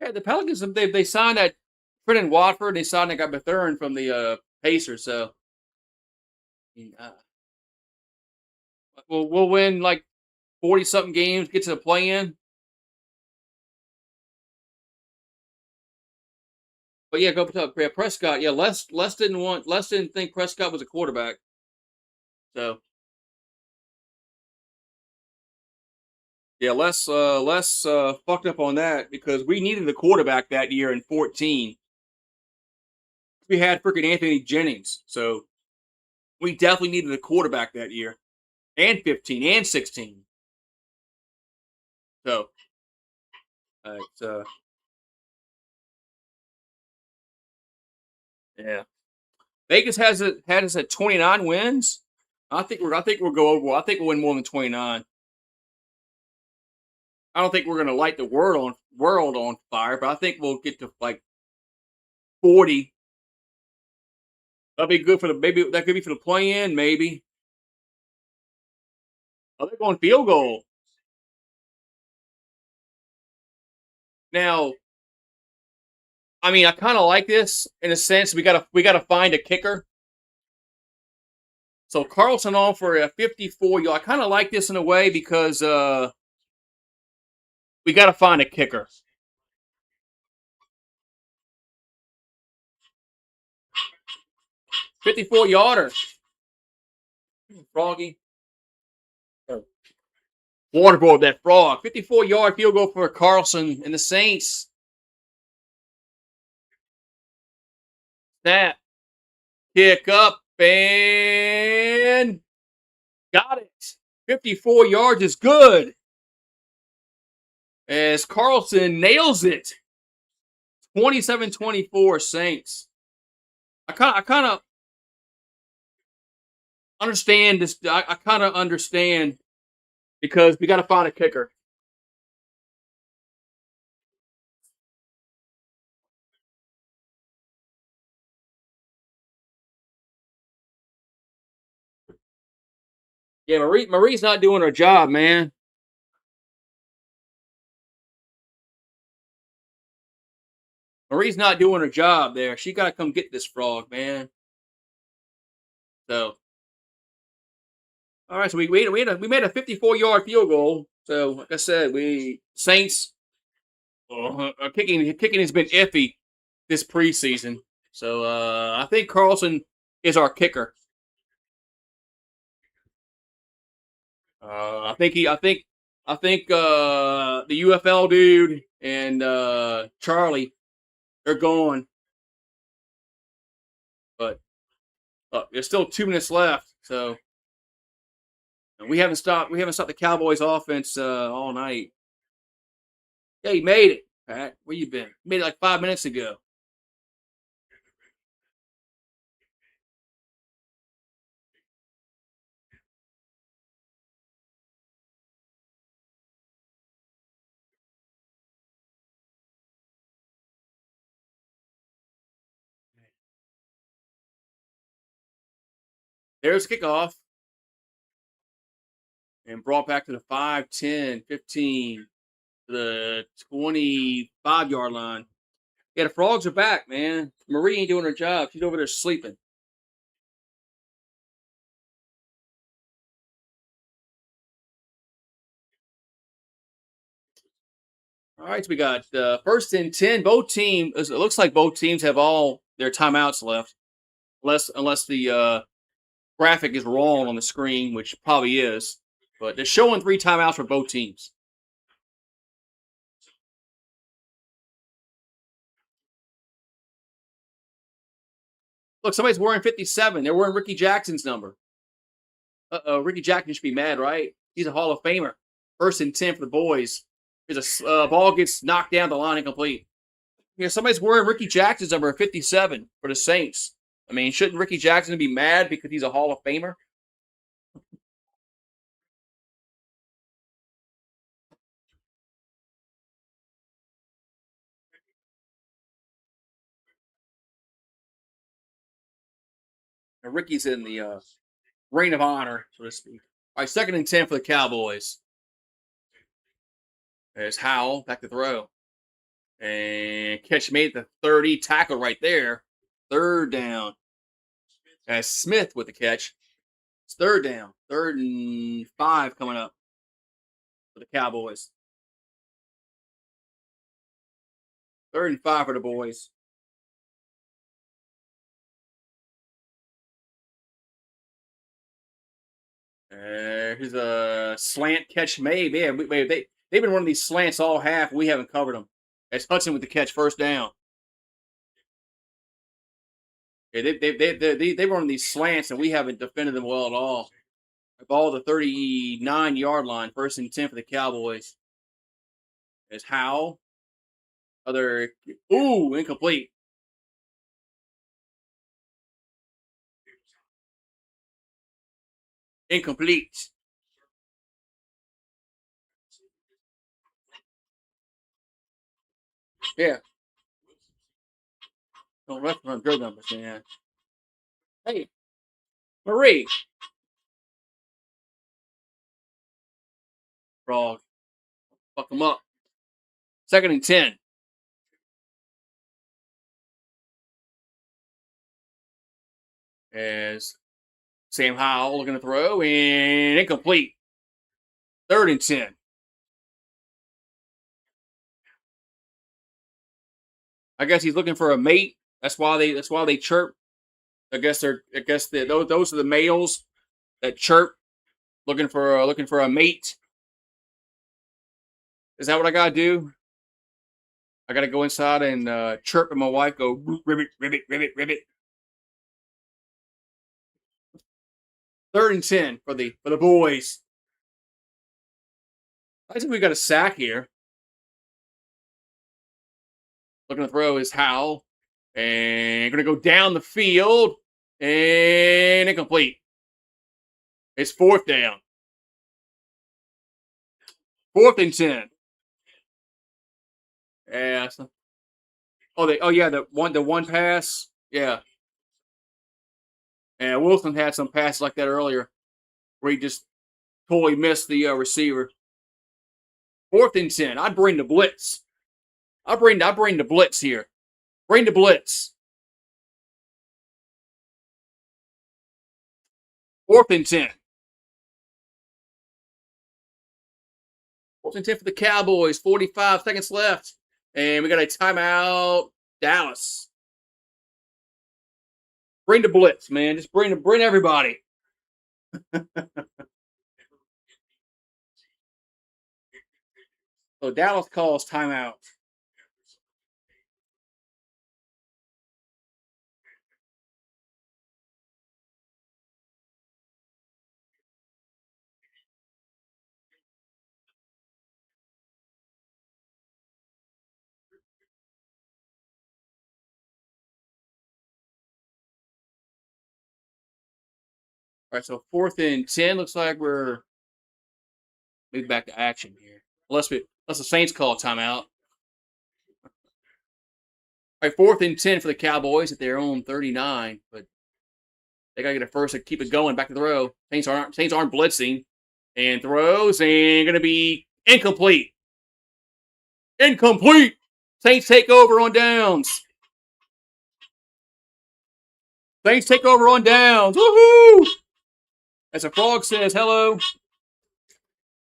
the Pelicans. They signed that Brendan Watford. They signed that guy Bethune from the Pacers. So uh, we'll win like 40 something games, get to the play in. But yeah, go to Prescott. Yeah, Les didn't think Prescott was a quarterback. So yeah, Les fucked up on that because we needed a quarterback that year in 14. We had freaking Anthony Jennings, so we definitely needed a quarterback that year, and 15 and 16. So it's yeah. Vegas has it had us at 29 wins. I think we'll go over. I think we'll win more than 29. I don't think we're gonna light the world on fire, but I think we'll get to like 40. That'll be good for the maybe that could be for the play in, maybe. Oh, they're going field goal. Now, I mean, I kind of like this in a sense. We gotta find a kicker. So Carlson on for a 54 yard. I kind of like this in a way because we got to find a kicker. 54 yarder. Froggy. Waterboard that frog. 54-yard field goal for Carlson and the Saints. Snap. Kick up and got it. 54 yards is good. As Carlson nails it. 27-24 Saints. I kind of understand this. I kind of understand because we got to find a kicker. Yeah, Marie's not doing her job, man. Marie's not doing her job there. She got to come get this frog, man. So, all right. So we made a 54-yard field goal. So, like I said, we Saints kicking has been iffy this preseason. So I think Carlson is our kicker. I think the UFL dude and Charlie, they're gone. But there's still 2 minutes left, so we haven't stopped the Cowboys offense all night. Yeah, he made it, Pat. Where you been? You made it like 5 minutes ago. There's kickoff. And brought back to the 5, 10, 15, to the 25-yard line. Yeah, the Frogs are back, man. Marie ain't doing her job. She's over there sleeping. All right, so we got first and 10. It looks like both teams have all their timeouts left, unless the graphic is wrong on the screen, which probably is. But they're showing 3 timeouts for both teams. Look, somebody's wearing 57. They're wearing Ricky Jackson's number. Ricky Jackson should be mad, right? He's a Hall of Famer. First and 10 for the boys. There's a ball gets knocked down the line incomplete. Yeah, somebody's wearing Ricky Jackson's number 57 for the Saints. I mean, shouldn't Ricky Jackson be mad because he's a Hall of Famer? And Ricky's in the reign of honor, so to speak. All right, second and 10 for the Cowboys. There's Howell back to throw. And catch made at the 30, tackle right there. Third down. As Smith with the catch. It's third down. 3rd and 5 coming up for the Cowboys. 3rd and 5 for the boys. Here's a slant catch made. Yeah, they've been running these slants all half. We haven't covered them. It's Hudson with the catch, first down. Yeah, they run these slants, and we haven't defended them well at all. Ball the 39-yard line, first and 10 for the Cowboys. There's Howell. Incomplete. Incomplete. Yeah. Don't rush on drill numbers, man. Hey, Marie. Frog. Fuck them up. 2nd and 10. As Sam Howell looking to throw and incomplete. 3rd and 10. I guess he's looking for a mate. That's why they chirp. Those are the males that chirp looking for a mate. Is that what I gotta do? I gotta go inside and chirp, and my wife go ribbit, ribbit, ribbit, ribbit. 3rd and 10 for the boys. I think we got a sack here. Looking to throw is Howell, and going to go down the field and incomplete. It's 4th down. 4th and 10. Yeah. The one pass. Yeah. And Wilson had some passes like that earlier, where he just totally missed the receiver. 4th and 10. I'd bring the blitz. I bring the blitz here. Bring the blitz. 4th and 10. 4th and 10 for the Cowboys. 45 seconds left. And we got a timeout. Dallas. Bring the blitz, man. Just bring everybody. So Dallas calls timeout. All right, so 4th and 10. Looks like we're maybe back to action here. Unless the Saints call timeout. All right, 4th and 10 for the Cowboys at their own 39, but they gotta get it first to keep it going. Back to the throw. Saints aren't blitzing, and throws and gonna be incomplete. Incomplete. Saints take over on downs. Saints take over on downs. Woohoo! As a frog says hello.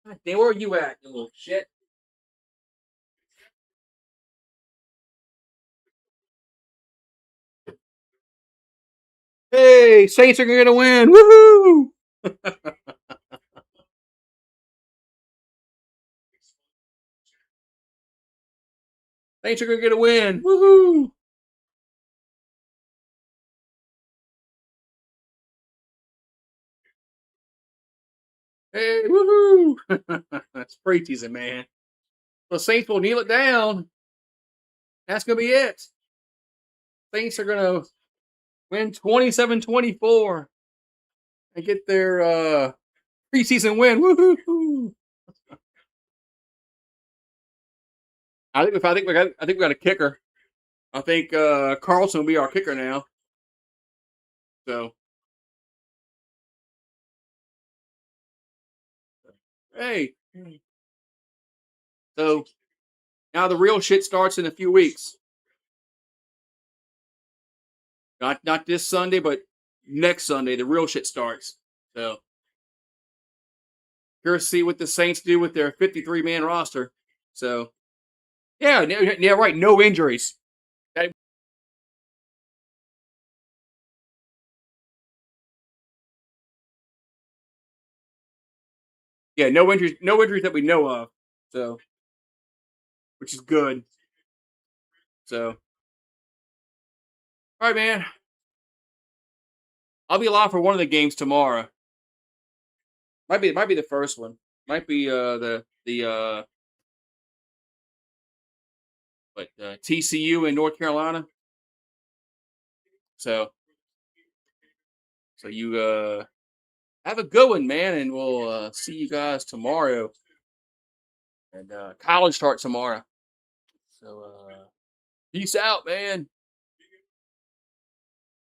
God damn, where are you at, you little shit? Hey, Saints are going to win. Woohoo! Saints are going to get a win. Woohoo! Hey, woohoo! That's preseason, man. The Saints will kneel it down. That's going to be it. Saints are going to win 27-24 and get their preseason win. Woohoo! I think we got a kicker. I think Carlson will be our kicker now. So, hey. So now the real shit starts in a few weeks. Not this Sunday, but next Sunday the real shit starts. So, curious to see what the Saints do with their 53-man roster. So, yeah, right. No injuries. Yeah, no injuries that we know of. So, which is good. So, all right, man. I'll be live for one of the games tomorrow. Might be the first one. Might be TCU in North Carolina. So you have a good one, man, and we'll see you guys tomorrow. And college starts tomorrow. So peace out, man.